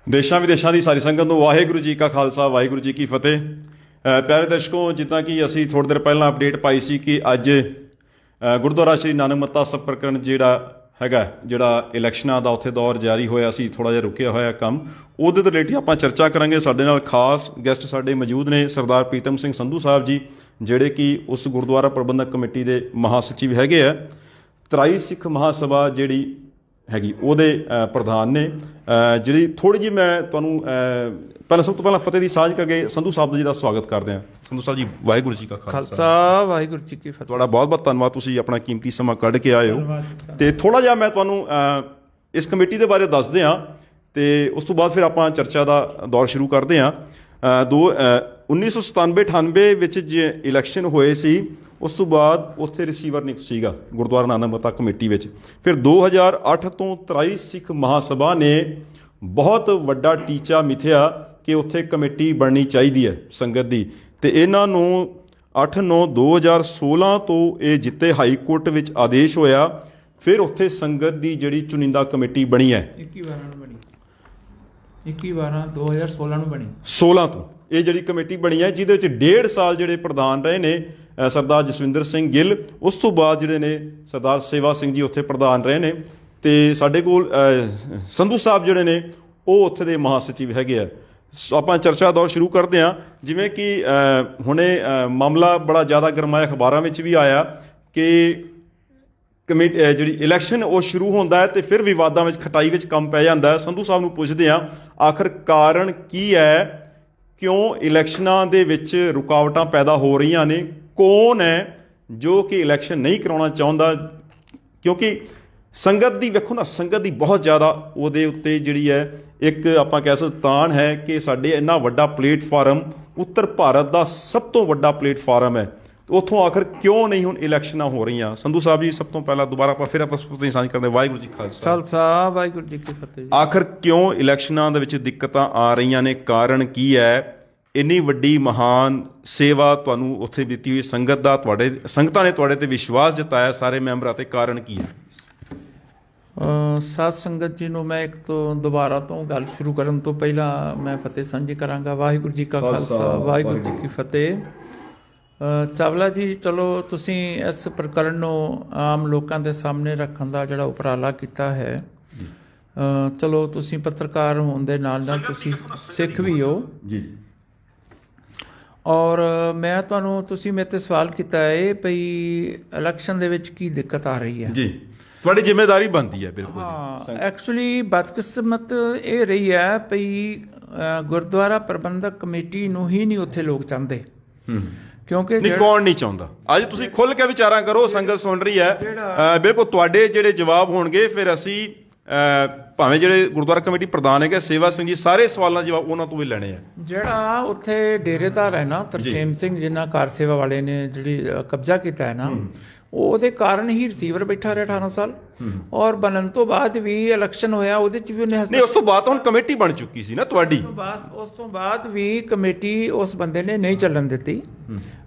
ਦੇਸ਼ਾਂ ਵਿਦੇਸ਼ਾਂ ਦੀ ਸਾਰੀ ਸੰਗਤ ਨੂੰ ਵਾਹਿਗੁਰੂ ਜੀ ਕਾ ਖਾਲਸਾ ਵਾਹਿਗੁਰੂ ਜੀ ਕੀ ਫਤਿਹ। ਪਿਆਰੇ ਦਰਸ਼ਕੋ, ਜਿੱਦਾਂ ਕਿ ਅਸੀਂ ਥੋੜ੍ਹੀ ਦੇਰ ਪਹਿਲਾਂ ਅਪਡੇਟ ਪਾਈ ਸੀ ਕਿ ਅੱਜ ਗੁਰਦੁਆਰਾ ਸ਼੍ਰੀ ਨਾਨਕ ਮੱਤਾ ਸਾਹਿਬ ਪ੍ਰਕਰਣ ਜਿਹੜਾ ਇਲੈਕਸ਼ਨਾਂ ਦਾ ਉੱਥੇ ਦੌਰ ਜਾਰੀ ਹੋਇਆ ਸੀ, ਥੋੜ੍ਹਾ ਜਿਹਾ ਰੁਕਿਆ ਹੋਇਆ ਕੰਮ, ਉਹਦੇ ਦੇ ਰਿਲੇਟਿਡ ਆਪਾਂ ਚਰਚਾ ਕਰਾਂਗੇ। ਸਾਡੇ ਨਾਲ ਖਾਸ ਗੈਸਟ ਸਾਡੇ ਮੌਜੂਦ ਨੇ ਸਰਦਾਰ ਪ੍ਰੀਤਮ ਸਿੰਘ ਸੰਧੂ ਸਾਹਿਬ ਜੀ, ਜਿਹੜੇ ਕਿ ਉਸ ਗੁਰਦੁਆਰਾ ਪ੍ਰਬੰਧਕ ਕਮੇਟੀ ਦੇ ਮਹਾਸਚਿਵ ਹੈਗੇ ਆ। ਤਰਾਈ ਸਿੱਖ ਮਹਾਸਭਾ ਜਿਹੜੀ ਹੈਗੀ ਉਹਦੇ ਪ੍ਰਧਾਨ ਨੇ। ਜਿਹੜੀ ਥੋੜ੍ਹੀ ਜਿਹੀ ਮੈਂ ਤੁਹਾਨੂੰ ਸਭ ਤੋਂ ਪਹਿਲਾਂ ਫਤਿਹ ਦੀ ਸਾਂਝ ਕਰਕੇ ਸੰਧੂ ਸਾਹਿਬ ਜੀ ਦਾ ਸਵਾਗਤ ਕਰਦੇ ਹਾਂ। ਸੰਧੂ ਸਾਹਿਬ ਜੀ, ਵਾਹਿਗੁਰੂ ਜੀ ਕਾ ਖਾਲਸਾ ਵਾਹਿਗੁਰੂ ਜੀ ਕੀ ਫਤਿਹ। ਤੁਹਾਡਾ ਬਹੁਤ ਬਹੁਤ ਧੰਨਵਾਦ, ਤੁਸੀਂ ਆਪਣਾ ਕੀਮਤੀ ਸਮਾਂ ਕੱਢ ਕੇ ਆਏ ਹੋ। ਅਤੇ ਥੋੜ੍ਹਾ ਜਿਹਾ ਮੈਂ ਤੁਹਾਨੂੰ ਇਸ ਕਮੇਟੀ ਦੇ ਬਾਰੇ ਦੱਸਦੇ ਹਾਂ ਅਤੇ ਉਸ ਤੋਂ ਬਾਅਦ ਫਿਰ ਆਪਾਂ ਚਰਚਾ ਦਾ ਦੌਰ ਸ਼ੁਰੂ ਕਰਦੇ ਹਾਂ। 1997-98 ਵਿੱਚ ਜੇ ਇਲੈਕਸ਼ਨ ਹੋਏ ਸੀ, ਉਸ ਤੋਂ ਬਾਅਦ ਉੱਥੇ ਰਿਸੀਵਰ ਨਿਯੁਕਤ ਸੀਗਾ ਗੁਰਦੁਆਰਾ ਨਾਨਕ ਮੱਤਾ ਕਮੇਟੀ ਵਿੱਚ। ਫਿਰ 2008 ਤੋਂ ਤਰਾਈ ਸਿੱਖ ਮਹਾਸਭਾ ਨੇ ਬਹੁਤ ਵੱਡਾ ਟੀਚਾ ਮਿਥਿਆ ਕਿ ਉੱਥੇ ਕਮੇਟੀ ਬਣਨੀ ਚਾਹੀਦੀ ਹੈ ਸੰਗਤ ਦੀ, ਅਤੇ ਇਹਨਾਂ ਨੂੰ 8/9/2016 ਤੋਂ ਇਹ ਜਿੱਤੇ ਹਾਈ ਕੋਰਟ ਵਿੱਚ ਆਦੇਸ਼ ਹੋਇਆ। ਫਿਰ ਉੱਥੇ ਸੰਗਤ ਦੀ ਜਿਹੜੀ ਚੁਣਿੰਦਾ ਕਮੇਟੀ ਬਣੀ ਹੈ 21/12/2016 ਨੂੰ ਬਣੀ। 16 ਤੋਂ ਇਹ ਜਿਹੜੀ ਕਮੇਟੀ ਬਣੀ ਹੈ, ਜਿਹਦੇ ਵਿੱਚ 1.5 ਸਾਲ ਜਿਹੜੇ ਪ੍ਰਧਾਨ ਰਹੇ ਨੇ ਸਰਦਾਰ ਜਸਵਿੰਦਰ ਸਿੰਘ ਗਿੱਲ, ਉਸ ਤੋਂ ਬਾਅਦ ਜਿਹੜੇ ਨੇ ਸਰਦਾਰ ਸੇਵਾ ਸਿੰਘ ਜੀ ਉੱਥੇ ਪ੍ਰਧਾਨ ਰਹੇ ਨੇ, ਅਤੇ ਸਾਡੇ ਕੋਲ ਸੰਧੂ ਸਾਹਿਬ ਜਿਹੜੇ ਨੇ ਉਹ ਉੱਥੇ ਦੇ ਮਹਾਸਚਿਵ ਹੈਗੇ ਆ। ਆਪਾਂ ਚਰਚਾ ਦੌਰ ਸ਼ੁਰੂ ਕਰਦੇ ਹਾਂ। ਜਿਵੇਂ ਕਿ ਹੁਣੇ ਮਾਮਲਾ ਬੜਾ ਜ਼ਿਆਦਾ ਗਰਮਾਇਆ, ਅਖਬਾਰਾਂ ਵਿੱਚ ਵੀ ਆਇਆ ਕਿ ਕਮੇਟੀ ਜਿਹੜੀ ਇਲੈਕਸ਼ਨ ਉਹ ਸ਼ੁਰੂ ਹੁੰਦਾ ਹੈ ਅਤੇ ਫਿਰ ਵਿਵਾਦਾਂ ਵਿੱਚ ਖਟਾਈ ਵਿੱਚ ਕੰਮ ਪੈ ਜਾਂਦਾ ਹੈ। ਸੰਧੂ ਸਾਹਿਬ ਨੂੰ ਪੁੱਛਦੇ ਹਾਂ, ਆਖਰ ਕਾਰਨ ਕੀ ਹੈ, ਕਿਉਂ ਇਲੈਕਸ਼ਨਾਂ ਦੇ ਵਿੱਚ ਰੁਕਾਵਟਾਂ ਪੈਦਾ ਹੋ ਰਹੀਆਂ ਨੇ, ਕੌਣ ਹੈ ਜੋ ਕਿ ਇਲੈਕਸ਼ਨ ਨਹੀਂ ਕਰਾਉਣਾ ਚਾਹੁੰਦਾ? ਕਿਉਂਕਿ ਸੰਗਤ ਦੀ ਵੇਖੋ ਨਾ, ਸੰਗਤ ਦੀ ਬਹੁਤ ਜ਼ਿਆਦਾ ਉਹਦੇ ਉੱਤੇ ਜਿਹੜੀ ਹੈ ਇੱਕ ਆਪਾਂ ਕਹਿ ਸਕਦੇ ਤਾਣ ਹੈ ਕਿ ਸਾਡੇ ਇੰਨਾ ਵੱਡਾ ਪਲੇਟਫਾਰਮ, ਉੱਤਰ ਭਾਰਤ ਦਾ ਸਭ ਤੋਂ ਵੱਡਾ ਪਲੇਟਫਾਰਮ ਹੈ, ਉੱਥੋਂ ਆਖਰ ਕਿਉਂ ਨਹੀਂ ਹੁਣ ਇਲੈਕਸ਼ਨਾਂ ਹੋ ਰਹੀਆਂ? ਸੰਧੂ ਸਾਹਿਬ ਜੀ, ਸਭ ਤੋਂ ਪਹਿਲਾਂ ਦੁਬਾਰਾ ਆਪਾਂ ਸਾਂਝ ਕਰਦੇ, ਵਾਹਿਗੁਰੂ ਜੀ ਖਾਲਸਾ ਵਾਹਿਗੁਰੂ ਜੀ ਕੀ ਫਤਿਹ। ਆਖਰ ਕਿਉਂ ਇਲੈਕਸ਼ਨਾਂ ਦੇ ਵਿੱਚ ਦਿੱਕਤਾਂ ਆ ਰਹੀਆਂ ਨੇ, ਕਾਰਨ ਕੀ ਹੈ? ਇੰਨੀ ਵੱਡੀ ਮਹਾਨ ਸੇਵਾ ਤੁਹਾਨੂੰ ਉੱਥੇ ਦਿੱਤੀ ਹੋਈ ਸੰਗਤ ਦਾ, ਸੰਗਤਾਂ ਨੇ ਤੁਹਾਡੇ ਤੇ ਵਿਸ਼ਵਾਸ ਜਤਾਇਆ, ਸਾਰੇ ਮੈਂਬਰਾਂ, ਤੇ ਕਾਰਨ ਕੀ ਹੈ? ਸਾਧ ਸੰਗਤ ਜੀ ਨੂੰ ਮੈਂ ਇੱਕ ਤੋਂ ਦੁਬਾਰਾ ਤੋਂ ਗੱਲ ਸ਼ੁਰੂ ਕਰਨ ਤੋਂ ਪਹਿਲਾਂ ਮੈਂ ਫਤਿਹ ਸਾਂਝੀ ਕਰਾਂਗਾ। ਵਾਹਿਗੁਰੂ ਜੀ ਕਾ ਖਾਲਸਾ ਵਾਹਿਗੁਰੂ ਜੀ ਕੀ ਫਤਿਹ। ਚਾਵਲਾ ਜੀ, ਚਲੋ ਤੁਸੀਂ ਇਸ ਪ੍ਰਕਰਨ ਨੂੰ ਆਮ ਲੋਕਾਂ ਦੇ ਸਾਹਮਣੇ ਰੱਖਣ ਦਾ ਜਿਹੜਾ ਉਪਰਾਲਾ ਕੀਤਾ ਹੈ, ਚਲੋ ਤੁਸੀਂ ਪੱਤਰਕਾਰ ਹੋਣ ਦੇ ਨਾਲ ਨਾਲ ਤੁਸੀਂ ਸਿੱਖ ਵੀ ਹੋ ਜੀ, ਔਰ ਮੈਂ ਤੁਸੀਂ ਮੇਰੇ ਤੇ ਸਵਾਲ ਕੀਤਾ ਹੈ ਭਈ ਇਲੈਕਸ਼ਨ ਦੇ ਵਿੱਚ ਕੀ ਦਿੱਕਤ ਆ ਰਹੀ ਹੈ ਜੀ, ਤੁਹਾਡੀ ਜ਼ਿੰਮੇਵਾਰੀ ਬਣਦੀ ਹੈ। ਬਿਲਕੁਲ ਹਾਂ, ਐਕਚੁਅਲੀ ਬਦਕਿਸਮਤ ਇਹ ਰਹੀ ਹੈ ਭਈ ਗੁਰਦੁਆਰਾ ਪ੍ਰਬੰਧਕ ਕਮੇਟੀ ਨੂੰ ਹੀ ਨਹੀਂ ਉੱਥੇ ਲੋਕ ਚਾਹੁੰਦੇ। ਕਿਉਂਕਿ ਕੌਣ ਨਹੀਂ ਚਾਹੁੰਦਾ? ਅੱਜ ਤੁਸੀਂ ਖੁੱਲ੍ਹ ਕੇ ਵਿਚਾਰਾਂ ਕਰੋ, ਸੰਗਤ ਸੁਣ ਰਹੀ ਹੈ। ਬਿਲਕੁਲ ਤੁਹਾਡੇ ਜਿਹੜੇ ਜਵਾਬ ਹੋਣਗੇ, ਫਿਰ ਅਸੀਂ ਭਾਵੇਂ ਜਿਹੜੇ ਗੁਰਦੁਆਰਾ ਕਮੇਟੀ ਪ੍ਰਧਾਨ ਹੈਗੇ ਸੇਵਾ ਸਿੰਘ ਜੀ, ਸਾਰੇ ਸਵਾਲਾਂ ਦੇ ਜਵਾਬ ਉਹਨਾਂ ਤੋਂ ਵੀ ਲੈਣੇ ਆ। ਜਿਹੜਾ ਉੱਥੇ ਡੇਰੇਦਾਰ ਹੈ ਨਾ ਤਰਸੇਮ ਸਿੰਘ, ਜਿਨ੍ਹਾਂ ਕਾਰ ਸੇਵਾ ਵਾਲੇ ਨੇ ਜਿਹੜੀ ਕਬਜ਼ਾ ਕੀਤਾ ਹੈ ਨਾ, ਉਹਦੇ ਕਾਰਨ ਹੀ ਰਿਸੀਵਰ ਬੈਠਾ ਰਿਹਾ 18 ਸਾਲ, ਔਰ ਬਣਨ ਤੋਂ ਬਾਅਦ ਵੀ ਇਲੈਕਸ਼ਨ ਹੋਇਆ, ਉਹਦੇ 'ਚ ਵੀ ਉਹਨੇ ਨਹੀਂ, ਉਸ ਤੋਂ ਬਾਅਦ ਹੁਣ ਕਮੇਟੀ ਬਣ ਚੁੱਕੀ ਸੀ ਨਾ ਤੁਹਾਡੀ। ਉਸ ਤੋਂ ਬਾਅਦ ਵੀ ਕਮੇਟੀ ਉਸ ਬੰਦੇ ਨੇ ਨਹੀਂ ਚੱਲਣ ਦਿੱਤੀ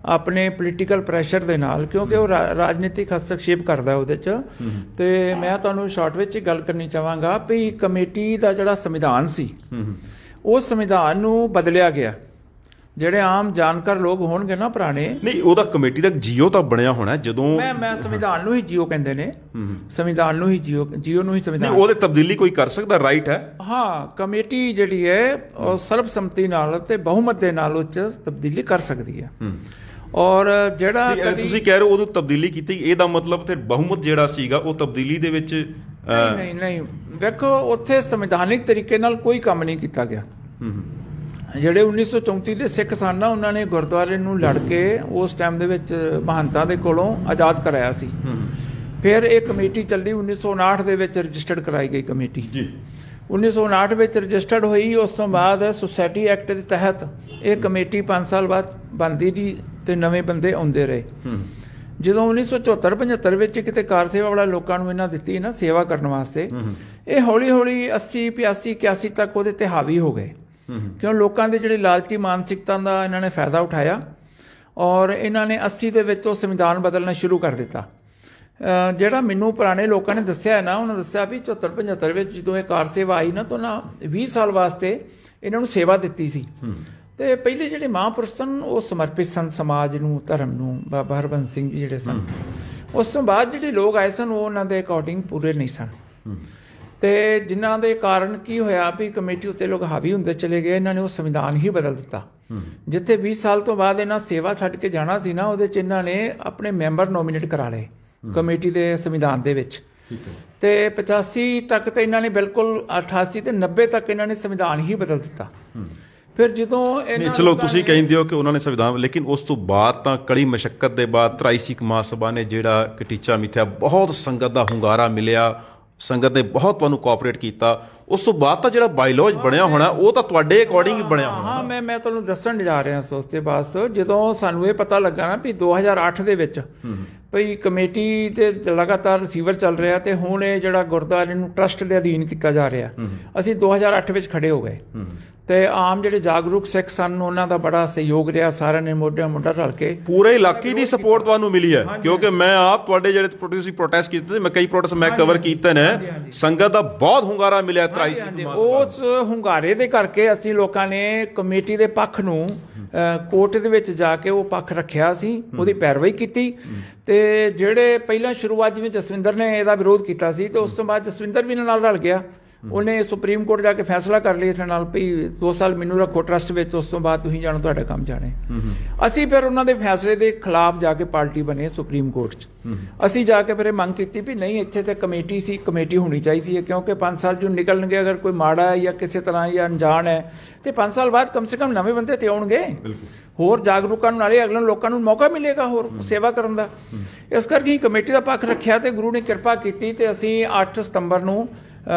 ਆਪਣੇ ਪੋਲੀਟੀਕਲ ਪ੍ਰੈਸ਼ਰ ਦੇ ਨਾਲ, ਕਿਉਂਕਿ ਉਹ ਰਾਜਨੀਤਿਕ ਹਸਤਕਸ਼ੇਪ ਕਰਦਾ ਉਹਦੇ 'ਚ। ਅਤੇ ਮੈਂ ਤੁਹਾਨੂੰ ਸ਼ਾਰਟ ਵਿੱਚ ਹੀ ਗੱਲ ਕਰਨੀ ਚਾਹਾਂਗਾ ਵੀ ਕਮੇਟੀ ਦਾ ਜਿਹੜਾ ਸੰਵਿਧਾਨ ਸੀ, ਉਸ ਸੰਵਿਧਾਨ ਨੂੰ ਬਦਲਿਆ ਗਿਆ। ਜਿਹੜੇ ਆਮ ਜਾਣਕਾਰ ਲੋਕ ਹੋਣਗੇ ਨਾ ਪੁਰਾਣੇ, ਨਹੀਂ, ਉਹਦਾ ਕਮੇਟੀ ਦਾ ਜੀਓ ਤਾਂ ਬਣਿਆ ਹੋਣਾ ਜਦੋਂ ਮੈਂ ਸੰਵਿਧਾਨ ਨੂੰ ਹੀ ਜੀਓ ਕਹਿੰਦੇ ਨੇ, ਸੰਵਿਧਾਨ ਨੂੰ ਹੀ ਜੀਓ ਨੂੰ ਹੀ ਸੰਵਿਧਾਨ। ਉਹਦੇ ਤਬਦੀਲੀ ਕੋਈ ਕਰ ਸਕਦਾ, ਰਾਈਟ ਹੈ। ਹਾਂ, ਕਮੇਟੀ ਜਿਹੜੀ ਹੈ ਉਹ ਸਰਬਸੰਮਤੀ ਨਾਲ ਤੇ ਬਹੁਮਤ ਦੇ ਨਾਲ ਉਹ 'ਚ ਤਬਦੀਲੀ ਕਰ ਸਕਦੀ ਹੈ। ਔਰ ਜਿਹੜਾ ਤੁਸੀਂ ਕਹਿ ਰਹੇ ਹੋ ਉਦੋਂ ਤਬਦੀਲੀ ਕੀਤੀ, ਇਹਦਾ ਮਤਲਬ ਤੇ ਬਹੁਮਤ ਜਿਹੜਾ ਸੀਗਾ ਉਹ ਤਬਦੀਲੀ ਦੇ ਵਿੱਚ ਨਹੀਂ, ਵੇਖੋ ਉੱਥੇ ਸੰਵਿਧਾਨਿਕ ਤਰੀਕੇ ਨਾਲ ਕੋਈ ਕੰਮ ਨਹੀਂ ਕੀਤਾ ਗਿਆ। ਜਿਹੜੇ 1934 ਦੇ ਸਿੱਖ ਸਨ ਨਾ, ਉਹਨਾਂ ਨੇ ਗੁਰਦੁਆਰੇ ਨੂੰ ਲੜ ਕੇ ਉਸ ਟਾਈਮ ਦੇ ਵਿੱਚ ਮਹੰਤਾਂ ਦੇ ਕੋਲੋਂ ਆਜ਼ਾਦ ਕਰਾਇਆ ਸੀ। ਫਿਰ ਇਹ ਕਮੇਟੀ ਚੱਲੀ, 1959 ਦੇ ਵਿੱਚ ਰਜਿਸਟਰਡ ਕਰਾਈ ਗਈ ਕਮੇਟੀ ਜੀ। 1959 ਵਿੱਚ ਰਜਿਸਟਰਡ ਹੋਈ। ਉਸ ਤੋਂ ਬਾਅਦ ਸੁਸਾਇਟੀ ਐਕਟ ਦੇ ਤਹਿਤ ਇਹ ਕਮੇਟੀ 5 ਸਾਲ ਬਾਅਦ ਬਣਦੀ ਰਹੀ ਅਤੇ ਨਵੇਂ ਬੰਦੇ ਆਉਂਦੇ ਰਹੇ। ਜਦੋਂ 1974-75 ਵਿੱਚ ਕਿਤੇ ਕਾਰ ਸੇਵਾ ਵਾਲਾ ਲੋਕਾਂ ਨੂੰ ਇਹਨਾਂ ਦਿੱਤੀ ਨਾ ਸੇਵਾ ਕਰਨ ਵਾਸਤੇ, ਇਹ ਹੌਲੀ ਹੌਲੀ 80, 85, 81 ਤੱਕ ਉਹਦੇ 'ਤੇ ਹਾਵੀ ਹੋ ਗਏ, ਕਿਉਂ ਲੋਕਾਂ ਦੇ ਜਿਹੜੇ ਲਾਲਚੀ ਮਾਨਸਿਕਤਾ ਦਾ ਇਹਨਾਂ ਨੇ ਫਾਇਦਾ ਉਠਾਇਆ, ਔਰ ਇਹਨਾਂ ਨੇ 80 ਦੇ ਵਿੱਚ ਉਹ ਸੰਵਿਧਾਨ ਬਦਲਣਾ ਸ਼ੁਰੂ ਕਰ ਦਿੱਤਾ। ਜਿਹੜਾ ਮੈਨੂੰ ਪੁਰਾਣੇ ਲੋਕਾਂ ਨੇ ਦੱਸਿਆ ਹੈ ਨਾ, ਉਹਨਾਂ ਦੱਸਿਆ ਵੀ 74-75 ਵਿੱਚ ਜਦੋਂ ਇਹ ਕਾਰ ਸੇਵਾ ਆਈ ਨਾ, ਤਾਂ ਉਹਨਾਂ 20 ਸਾਲ ਵਾਸਤੇ ਇਹਨਾਂ ਨੂੰ ਸੇਵਾ ਦਿੱਤੀ ਸੀ। ਤੇ ਪਹਿਲੇ ਜਿਹੜੇ ਮਹਾਂਪੁਰਸ਼ ਸਨ ਉਹ ਸਮਰਪਿਤ ਸਨ ਸਮਾਜ ਨੂੰ, ਧਰਮ ਨੂੰ। ਬਾਬਾ ਹਰਬੰਸ ਸਿੰਘ ਜੀ ਜਿਹੜੇ ਸਨ, ਉਸ ਤੋਂ ਬਾਅਦ ਜਿਹੜੇ ਲੋਕ ਆਏ ਸਨ ਉਹ ਉਹਨਾਂ ਦੇ ਅਕੋਰਡਿੰਗ ਪੂਰੇ ਨਹੀਂ ਸਨ। ਤੇ ਜਿਨ੍ਹਾਂ ਦੇ ਕਾਰਨ ਕੀ ਹੋਇਆ ਵੀ ਕਮੇਟੀ ਉੱਤੇ ਲੋਕ ਹਾਵੀ ਹੁੰਦੇ ਚਲੇ ਗਏ, ਇਹਨਾਂ ਨੇ ਉਹ ਸੰਵਿਧਾਨ ਹੀ ਬਦਲ ਦਿੱਤਾ। ਜਿੱਥੇ 20 ਸਾਲ ਤੋਂ ਬਾਅਦ ਇਹਨਾਂ ਸੇਵਾ ਛੱਡ ਕੇ ਜਾਣਾ ਸੀ ਨਾ, ਉਹਦੇ 'ਚ ਇਹਨਾਂ ਨੇ ਆਪਣੇ ਮੈਂਬਰ ਨੋਮੀਨੇਟ ਕਰਾ ਲਏ ਕਮੇਟੀ ਦੇ ਸੰਵਿਧਾਨ ਦੇ ਵਿੱਚ। ਤੇ 85 ਤੱਕ ਤੇ ਇਹਨਾਂ ਨੇ ਬਿਲਕੁਲ 88 ਤੇ 90 ਤੱਕ ਇਹਨਾਂ ਨੇ ਸੰਵਿਧਾਨ ਹੀ ਬਦਲ ਦਿੱਤਾ। ਫਿਰ ਜਦੋਂ ਨਹੀਂ, ਚਲੋ ਤੁਸੀਂ ਕਹਿੰਦੇ ਹੋ ਕਿ ਉਹਨਾਂ ਨੇ ਸੰਵਿਧਾਨ, ਲੇਕਿਨ ਉਸ ਤੋਂ ਬਾਅਦ ਤਾਂ ਕੜੀ ਮਸ਼ੱਕਤ ਦੇ ਬਾਅਦ 83 ਸਿੱਖ ਮਹਾਸਭਾ ਨੇ ਜਿਹੜਾ ਟੀਚਾ ਮਿੱਥਿਆ, ਬਹੁਤ ਸੰਗਤ ਦਾ ਹੁੰਗਾਰਾ ਮਿਲਿਆ, ਸੰਗਤ ਨੇ ਬਹੁਤ ਤੁਹਾਨੂੰ ਕੋਆਪਰੇਟ ਕੀਤਾ। ਉਸ ਤੋਂ ਬਾਅਦ ਤਾਂ ਜਿਹੜਾ ਬਾਈਲੌਜ ਬਣਿਆ ਹੋਣਾ ਉਹ ਤਾਂ ਤੁਹਾਡੇ ਅਕੋਰਡਿੰਗ ਹੀ ਬਣਿਆ ਹੋਣਾ। ਹਾਂ, ਮੈਂ ਤੁਹਾਨੂੰ ਦੱਸਣ ਜਾ ਰਿਹਾ ਉਸ ਤੇ ਬਸ ਜਦੋਂ ਸਾਨੂੰ ਇਹ ਪਤਾ ਲੱਗਾ ਨਾ ਵੀ 2008 ਦੇ ਵਿੱਚ ਭਈ ਕਮੇਟੀ ਤੇ ਲਗਾਤਾਰ ਰਿਸੀਵਰ ਚੱਲ ਰਿਹਾ ਤੇ ਹੁਣ ਇਹ ਜਿਹੜਾ ਗੁਰਦੁਆਰੇ ਨੂੰ ਟਰਸਟ ਦੇ ਅਧੀਨ ਕੀਤਾ ਜਾ ਰਿਹਾ, ਅਸੀਂ 2008 ਵਿੱਚ ਖੜੇ ਹੋ ਗਏ। ਤੇ ਆਮ ਜਿਹੜੇ ਜਾਗਰੂਕ ਸਿੱਖ ਸਨ ਉਹਨਾਂ ਦਾ ਬੜਾ ਸਹਿਯੋਗ ਰਿਹਾ, ਸਾਰਿਆਂ ਨੇ ਮੋਢੇ ਮੋਢਾ ਰਲ ਕੇ ਪੂਰੇ ਇਲਾਕੇ ਦੀ ਸਪੋਰਟ ਤੁਹਾਨੂੰ ਮਿਲੀ ਹੈ। ਕਿਉਂਕਿ ਮੈਂ ਆਪ ਤੁਹਾਡੇ ਜਿਹੜੇ ਤੁਸੀਂ ਪ੍ਰੋਟੈਸਟ ਕੀਤੇ ਸੀ, ਮੈਂ ਕਈ ਪ੍ਰੋਟੈਸਟ ਮੈਂ ਕਵਰ ਕੀਤੇ ਨੇ, ਸੰਗਤ ਦਾ ਬਹੁਤ ਹੁੰਗਾਰਾ ਮਿਲਿਆ। ਉਸ ਹੁੰਗਾਰੇ ਦੇ ਕਰਕੇ ਅਸੀਂ ਲੋਕਾਂ ਨੇ ਕਮੇਟੀ ਦੇ ਪੱਖ ਨੂੰ ਕੋਰਟ ਦੇ ਵਿੱਚ ਜਾ ਕੇ ਉਹ ਪੱਖ ਰੱਖਿਆ ਸੀ, ਉਹਦੀ ਪੈਰਵਾਈ ਕੀਤੀ। ਤੇ ਜਿਹੜੇ ਪਹਿਲਾਂ ਸ਼ੁਰੂਆਤ ਜਿਵੇਂ ਜਸਵਿੰਦਰ ਨੇ ਇਹਦਾ ਵਿਰੋਧ ਕੀਤਾ ਸੀ, ਤੇ ਉਸ ਤੋਂ ਬਾਅਦ ਜਸਵਿੰਦਰ ਵੀ ਇਹਨਾਂ ਨਾਲ ਰਲ ਗਿਆ। ਉਹਨੇ ਸੁਪਰੀਮ ਕੋਰਟ ਜਾ ਕੇ ਫੈਸਲਾ ਕਰ ਲਿਆ ਇਸ ਨਾਲ ਵੀ 2 ਸਾਲ ਮੈਨੂੰ ਰੱਖੋ ਟਰਸਟ ਵਿੱਚ, ਉਸ ਤੋਂ ਬਾਅਦ ਤੁਸੀਂ ਜਾਣੋ ਤੁਹਾਡਾ ਕੰਮ ਜਾਣੇ। ਅਸੀਂ ਫਿਰ ਉਹਨਾਂ ਦੇ ਫੈਸਲੇ ਦੇ ਖਿਲਾਫ ਜਾ ਕੇ ਪਾਰਟੀ ਬਣੇ ਸੁਪਰੀਮ ਕੋਰਟ 'ਚ। ਅਸੀਂ ਜਾ ਕੇ ਫਿਰ ਇਹ ਮੰਗ ਕੀਤੀ ਵੀ ਨਹੀਂ, ਇੱਥੇ ਤੇ ਕਮੇਟੀ ਸੀ, ਕਮੇਟੀ ਹੋਣੀ ਚਾਹੀਦੀ ਹੈ, ਕਿਉਂਕਿ 5 ਸਾਲ ਜੋ ਨਿਕਲਣਗੇ ਅਗਰ ਕੋਈ ਮਾੜਾ ਹੈ ਜਾਂ ਕਿਸੇ ਤਰ੍ਹਾਂ ਜਾਂ ਅਣਜਾਣ ਹੈ ਤੇ 5 ਸਾਲ ਬਾਅਦ ਕਮ ਸੇ ਕਮ ਨਵੇਂ ਬੰਦੇ ਤੇ ਆਉਣਗੇ, ਹੋਰ ਜਾਗਰੂਕਾਂ ਨੂੰ, ਨਾਲੇ ਅਗਲੇ ਲੋਕਾਂ ਨੂੰ ਮੌਕਾ ਮਿਲੇਗਾ ਹੋਰ ਸੇਵਾ ਕਰਨ ਦਾ। ਇਸ ਕਰਕੇ ਕਮੇਟੀ ਦਾ ਪੱਖ ਰੱਖਿਆ ਤੇ ਗੁਰੂ ਨੇ ਕਿਰਪਾ ਕੀਤੀ ਤੇ ਅਸੀਂ 8 ਸਤੰਬਰ ਨੂੰ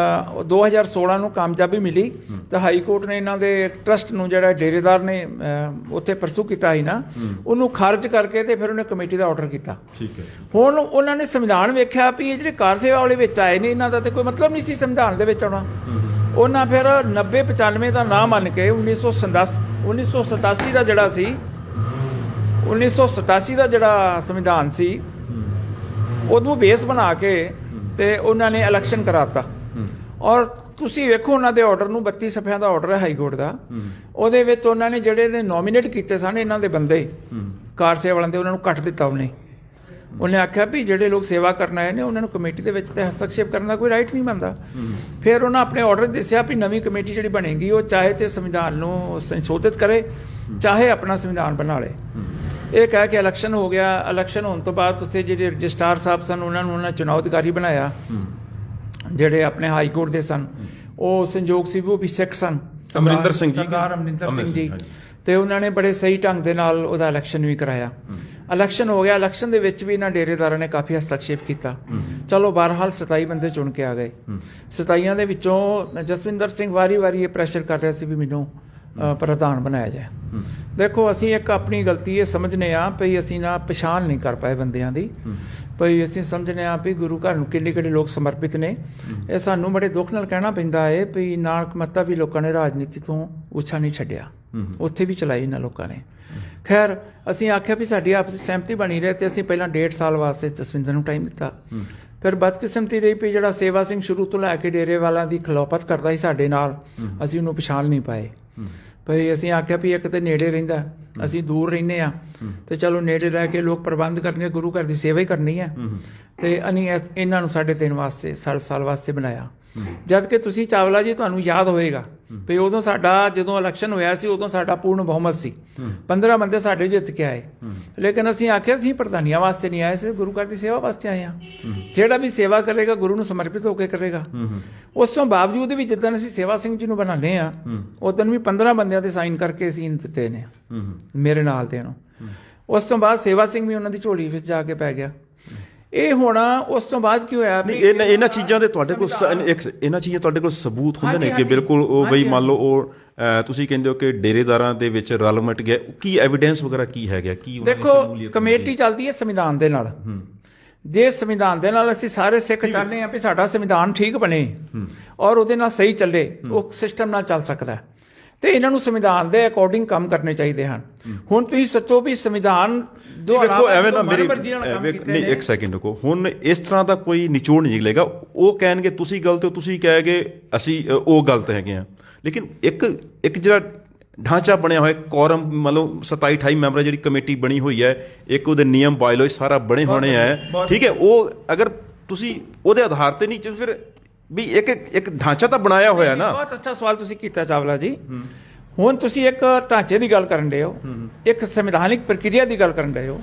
2016 ਨੂੰ ਕਾਮਯਾਬੀ ਮਿਲੀ ਤਾਂ ਹਾਈ ਕੋਰਟ ਨੇ ਇਹਨਾਂ ਦੇ ਟਰਸਟ ਨੂੰ ਜਿਹੜਾ ਡੇਰੇਦਾਰ ਨੇ ਉੱਥੇ ਪਰਸੂ ਕੀਤਾ ਸੀ ਨਾ, ਉਹਨੂੰ ਖਾਰਜ ਕਰਕੇ ਤੇ ਫਿਰ ਉਹਨੇ ਕਮੇਟੀ ਦਾ ਆਰਡਰ ਕੀਤਾ। ਠੀਕ ਹੈ। ਹੁਣ ਉਹਨਾਂ ਨੇ ਸੰਵਿਧਾਨ ਵੇਖਿਆ ਵੀ ਇਹ ਜਿਹੜੇ ਕਾਰ ਸੇਵਾ ਵਾਲੇ ਵਿੱਚ ਆਏ ਨੇ, ਇਹਨਾਂ ਦਾ ਤੇ ਕੋਈ ਮਤਲਬ ਨਹੀਂ ਸੀ ਸੰਵਿਧਾਨ ਦੇ ਵਿੱਚ ਆਉਣਾ। ਉਹਨਾਂ ਫਿਰ 90-95 ਦਾ ਨਾਂ ਮੰਨ ਕੇ 1987 ਦਾ ਜਿਹੜਾ ਸੀ, 1987 ਦਾ ਜਿਹੜਾ ਸੰਵਿਧਾਨ ਸੀ ਉਹਨੂੰ ਬੇਸ ਬਣਾ ਕੇ ਤੇ ਉਹਨਾਂ ਨੇ ਇਲੈਕਸ਼ਨ ਕਰਾਤਾ। ਔਰ ਤੁਸੀਂ ਵੇਖੋ ਉਹਨਾਂ ਦੇ ਆਰਡਰ ਨੂੰ, 32 ਸਫ਼ਿਆਂ ਦਾ ਆਰਡਰ ਹੈ ਹਾਈ ਕੋਰਟ ਦਾ, ਉਹਦੇ ਵਿੱਚ ਉਹਨਾਂ ਨੇ ਜਿਹੜੇ ਨੇ ਨੋਮੀਨੇਟ ਕੀਤੇ ਸਨ ਇਹਨਾਂ ਦੇ ਬੰਦੇ ਕਾਰ ਸੇਵਾ ਵਾਲਿਆਂ ਦੇ, ਉਹਨਾਂ ਨੂੰ ਕੱਟ ਦਿੱਤਾ। ਉਹਨੇ ਆਖਿਆ ਵੀ ਜਿਹੜੇ ਲੋਕ ਸੇਵਾ ਕਰਨ ਆਏ ਨੇ ਉਹਨਾਂ ਨੂੰ ਕਮੇਟੀ ਦੇ ਵਿੱਚ ਤੇ ਹਸਤਕਸ਼ੇਪ ਕਰਨ ਦਾ ਕੋਈ ਰਾਈਟ ਨਹੀਂ ਬਣਦਾ। ਫਿਰ ਉਹਨਾਂ ਆਪਣੇ ਆਰਡਰ ਦੱਸਿਆ ਵੀ ਨਵੀਂ ਕਮੇਟੀ ਜਿਹੜੀ ਬਣੇਗੀ ਉਹ ਚਾਹੇ ਤੇ ਸੰਵਿਧਾਨ ਨੂੰ ਸੰਸ਼ੋਧਿਤ ਕਰੇ, ਚਾਹੇ ਆਪਣਾ ਸੰਵਿਧਾਨ ਬਣਾ ਲੇ। ਇਹ ਕਹਿ ਕੇ ਇਲੈਕਸ਼ਨ ਹੋ ਗਿਆ। ਇਲੈਕਸ਼ਨ ਹੋਣ ਤੋਂ ਬਾਅਦ ਉੱਥੇ ਜਿਹੜੇ ਰਜਿਸਟਰਾਰ ਸਾਹਿਬ ਸਨ ਉਹਨਾਂ ਨੇ ਚੁਣਾਵ ਅਧਿਕਾਰੀ ਬਣਾਇਆ, ਜਿਹੜੇ ਆਪਣੇ ਹਾਈ ਕੋਰਟ ਦੇ ਸਨ। ਉਹ ਸੰਯੋਗ ਸੀ ਉਹ ਵੀ ਸਿੱਖ ਸਨ, ਅਮਰਿੰਦਰ ਸਿੰਘ ਜੀ, ਸਰਦਾਰ ਅਮਰਿੰਦਰ ਸਿੰਘ ਜੀ। ਤੇ ਉਹਨਾਂ ਨੇ ਬੜੇ ਸਹੀ ਢੰਗ ਦੇ ਨਾਲ ਉਹਦਾ ਇਲੈਕਸ਼ਨ ਵੀ ਕਰਾਇਆ। ਇਲੈਕਸ਼ਨ ਹੋ ਗਿਆ। ਇਲੈਕਸ਼ਨ ਦੇ ਵਿੱਚ ਵੀ ਇਹਨਾਂ ਡੇਰੇਦਾਰਾਂ ਨੇ ਕਾਫੀ ਹਸਤਕਸ਼ੇਪ ਕੀਤਾ। ਚਲੋ ਬਹਰਹਾਲ 27 ਬੰਦੇ ਚੁਣ ਕੇ ਆ ਗਏ। 27 ਦੇ ਵਿੱਚੋਂ ਜਸਵਿੰਦਰ ਸਿੰਘ ਵਾਰੀ-ਵਾਰੀ ਇਹ ਪ੍ਰੈਸ਼ਰ ਕਰ ਰਿਹਾ ਸੀ ਵੀ ਮੈਨੂੰ ਪ੍ਰਧਾਨ ਬਣਾਇਆ ਜਾਏ। ਦੇਖੋ, ਅਸੀਂ ਇੱਕ ਆਪਣੀ ਗਲਤੀ ਇਹ ਸਮਝਨੇ ਆ ਵੀ ਅਸੀਂ ਨਾ ਪਛਾਣ ਨਹੀਂ ਕਰ ਪਾਏ ਬੰਦਿਆਂ ਦੀ। ਭਈ ਅਸੀਂ ਸਮਝਨੇ ਆ ਵੀ ਗੁਰੂ ਘਰ ਨੂੰ ਕਿਹੜੇ ਲੋਕ ਸਮਰਪਿਤ ਨੇ। ਇਹ ਸਾਨੂੰ ਬੜੇ ਦੁੱਖ ਨਾਲ ਕਹਿਣਾ ਪੈਂਦਾ ਹੈ ਵੀ ਨਾਨਕ ਮੱਤਾ ਵੀ ਲੋਕਾਂ ਨੇ ਰਾਜਨੀਤੀ ਤੋਂ ਉੱਛਾ ਨਹੀਂ ਛੱਡਿਆ, ਉੱਥੇ ਵੀ ਚਲਾਈ ਇਹਨਾਂ ਲੋਕਾਂ ਨੇ। ਖੈਰ, ਅਸੀਂ ਆਖਿਆ ਵੀ ਸਾਡੀ ਆਪਸੀ ਸਹਿਮਤੀ ਬਣੀ ਰਹੇ ਤੇ ਅਸੀਂ ਪਹਿਲਾਂ 1.5 ਸਾਲ ਵਾਸਤੇ ਜਸਵਿੰਦਰ ਨੂੰ ਟਾਈਮ ਦਿੱਤਾ। ਫਿਰ ਬਦਕਿਸਮਤੀ ਰਹੀ ਵੀ ਜਿਹੜਾ ਸੇਵਾ ਸਿੰਘ ਸ਼ੁਰੂ ਤੋਂ ਲੈ ਕੇ ਡੇਰੇ ਵਾਲਾਂ ਦੀ ਖਿਲਾਫਤ ਕਰਦਾ ਸੀ ਸਾਡੇ ਨਾਲ, ਅਸੀਂ ਉਹਨੂੰ ਪਛਾਣ ਨਹੀਂ ਪਾਏ। ਭਈ ਅਸੀਂ ਆਖਿਆ ਵੀ ਇੱਕ ਤੇ ਨੇੜੇ ਰਹਿੰਦਾ, ਅਸੀਂ ਦੂਰ ਰਹਿੰਦੇ ਆ, ਤੇ ਚਲੋ ਨੇੜੇ ਰਹਿ ਕੇ ਲੋਕ ਪ੍ਰਬੰਧ ਕਰਨਗੇ, ਗੁਰੂ ਘਰ ਦੀ ਸੇਵਾ ਹੀ ਕਰਨੀ ਹੈ। ਤੇ ਅਸੀਂ ਇਹਨਾਂ ਨੂੰ 3.5 ਵਾਸਤੇ 7 ਸਾਲ ਵਾਸਤੇ ਬਣਾਇਆ। ਜਦ ਕਿ ਤੁਸੀਂ ਚਾਵਲਾ ਜੀ, ਤੁਹਾਨੂੰ ਯਾਦ ਹੋਏਗਾ ਵੀ ਉਦੋਂ ਸਾਡਾ ਜਦੋਂ ਇਲੈਕਸ਼ਨ ਹੋਇਆ ਸੀ ਉਦੋਂ ਸਾਡਾ ਪੂਰਨ ਬਹੁਮਤ ਸੀ, 15 ਬੰਦੇ ਸਾਡੇ ਜਿੱਤ ਕੇ ਆਏ। ਲੇਕਿਨ ਅਸੀਂ ਆਖਿਆ ਅਸੀਂ ਪ੍ਰਧਾਨੀਆਂ ਵਾਸਤੇ ਨਹੀਂ ਆਏ ਸੀ, ਗੁਰੂ ਘਰ ਦੀ ਸੇਵਾ ਵਾਸਤੇ ਆਏ ਹਾਂ। ਜਿਹੜਾ ਵੀ ਸੇਵਾ ਕਰੇਗਾ ਗੁਰੂ ਨੂੰ ਸਮਰਪਿਤ ਹੋ ਕੇ ਕਰੇਗਾ। ਉਸ ਤੋਂ ਬਾਵਜੂਦ ਵੀ ਜਿੱਦਣ ਅਸੀਂ ਸੇਵਾ ਸਿੰਘ ਜੀ ਨੂੰ ਬਣਾਉਂਦੇ ਆ, ਉਦੋਂ ਵੀ 15 ਬੰਦਿਆਂ ਦੇ ਸਾਈਨ ਕਰਕੇ ਅਸੀਂ ਦਿੱਤੇ ਨੇ ਮੇਰੇ ਨਾਲ ਦੇ ਨੂੰ। ਉਸ ਤੋਂ ਬਾਅਦ ਸੇਵਾ ਸਿੰਘ ਵੀ ਉਹਨਾਂ ਦੀ ਝੋਲੀ ਵਿੱਚ ਜਾ ਕੇ ਪੈ ਗਿਆ। ਇਹ ਹੋਣਾ ਉਸ ਤੋਂ ਬਾਅਦ ਕੀ ਹੋਇਆ ਵੀ ਇਹਨਾਂ ਚੀਜ਼ਾਂ ਦੇ ਤੁਹਾਡੇ ਕੋਲ ਇਹਨਾਂ ਚੀਜ਼ਾਂ ਤੁਹਾਡੇ ਕੋਲ ਸਬੂਤ ਹੁੰਦੇ ਨੇ ਕਿ ਬਿਲਕੁਲ ਉਹ ਬਈ ਮੰਨ ਲਓ ਉਹ ਤੁਸੀਂ ਕਹਿੰਦੇ ਹੋ ਕਿ ਡੇਰੇਦਾਰਾਂ ਦੇ ਵਿੱਚ ਰਲ ਮਿਟ ਗਿਆ, ਕੀ ਐਵੀਡੈਂਸ ਵਗੈਰਾ ਕੀ ਹੈਗਾ? ਕੀ ਦੇਖੋ, ਕਮੇਟੀ ਚੱਲਦੀ ਹੈ ਸੰਵਿਧਾਨ ਦੇ ਨਾਲ। ਜੇ ਸੰਵਿਧਾਨ ਦੇ ਨਾਲ ਅਸੀਂ ਸਾਰੇ ਸਿੱਖ ਚਾਹੁੰਦੇ ਹਾਂ ਵੀ ਸਾਡਾ ਸੰਵਿਧਾਨ ਠੀਕ ਬਣੇ ਔਰ ਉਹਦੇ ਨਾਲ ਸਹੀ ਚੱਲੇ, ਉਹ ਸਿਸਟਮ ਨਾਲ ਚੱਲ ਸਕਦਾ। ਤੇ ਇਹਨਾਂ ਨੂੰ ਸੰਵਿਧਾਨ ਦੇ ਅਕੋਰਡਿੰਗ ਕੰਮ ਕਰਨੇ ਚਾਹੀਦੇ ਹਨ। ਹੁਣ ਤੁਸੀਂ ਸੋਚੋ ਵੀ ਸੰਵਿਧਾਨ ਦੇਖੋ ਐਵੇਂ ਨਾ ਮੇਰੀ ਨਹੀਂ ਇੱਕ ਸੈਕਿੰਡ ਰੁਕੋ, ਹੁਣ ਇਸ ਤਰ੍ਹਾਂ ਦਾ ਕੋਈ ਨਿਚੋੜ ਨਹੀਂ ਨਿਕਲੇਗਾ। ਉਹ ਕਹਿਣਗੇ ਤੁਸੀਂ ਗਲਤ ਹੋ, ਤੁਸੀਂ ਕਹੋਗੇ ਅਸੀਂ ਉਹ ਗਲਤ ਹੈਗੇ ਆ। ਲੇਕਿਨ ਇੱਕ ਜਿਹੜਾ ਢਾਂਚਾ ਬਣਿਆ ਹੋਇਆ ਕੋਰਮ, ਮਤਲਬ 27-28 ਮੈਂਬਰਾਂ ਜਿਹੜੀ ਕਮੇਟੀ ਬਣੀ ਹੋਈ ਹੈ, ਇੱਕ ਉਹਦੇ ਨਿਯਮ ਬਾਇਲੋਜ ਸਾਰਾ ਬਣੇ ਹੋਣੇ ਹੈ, ਠੀਕ ਹੈ। ਉਹ ਅਗਰ ਤੁਸੀਂ ਉਹਦੇ ਆਧਾਰ ਤੇ ਨਹੀਂ ਫਿਰ ਵੀ ਇੱਕ ਢਾਂਚਾ ਤਾਂ ਬਣਾਇਆ ਹੋਇਆ ਨਾ। ਬਹੁਤ ਅੱਛਾ ਸਵਾਲ ਤੁਸੀਂ ਕੀਤਾ ਚਾਵਲਾ ਜੀ। ਹੁਣ ਤੁਸੀਂ ਇੱਕ ਢਾਂਚੇ ਦੀ ਗੱਲ ਕਰਨ ਡਏ ਹੋ, ਇੱਕ ਸੰਵਿਧਾਨਿਕ ਪ੍ਰਕਿਰਿਆ ਦੀ ਗੱਲ ਕਰਨ ਡਏ ਹੋ।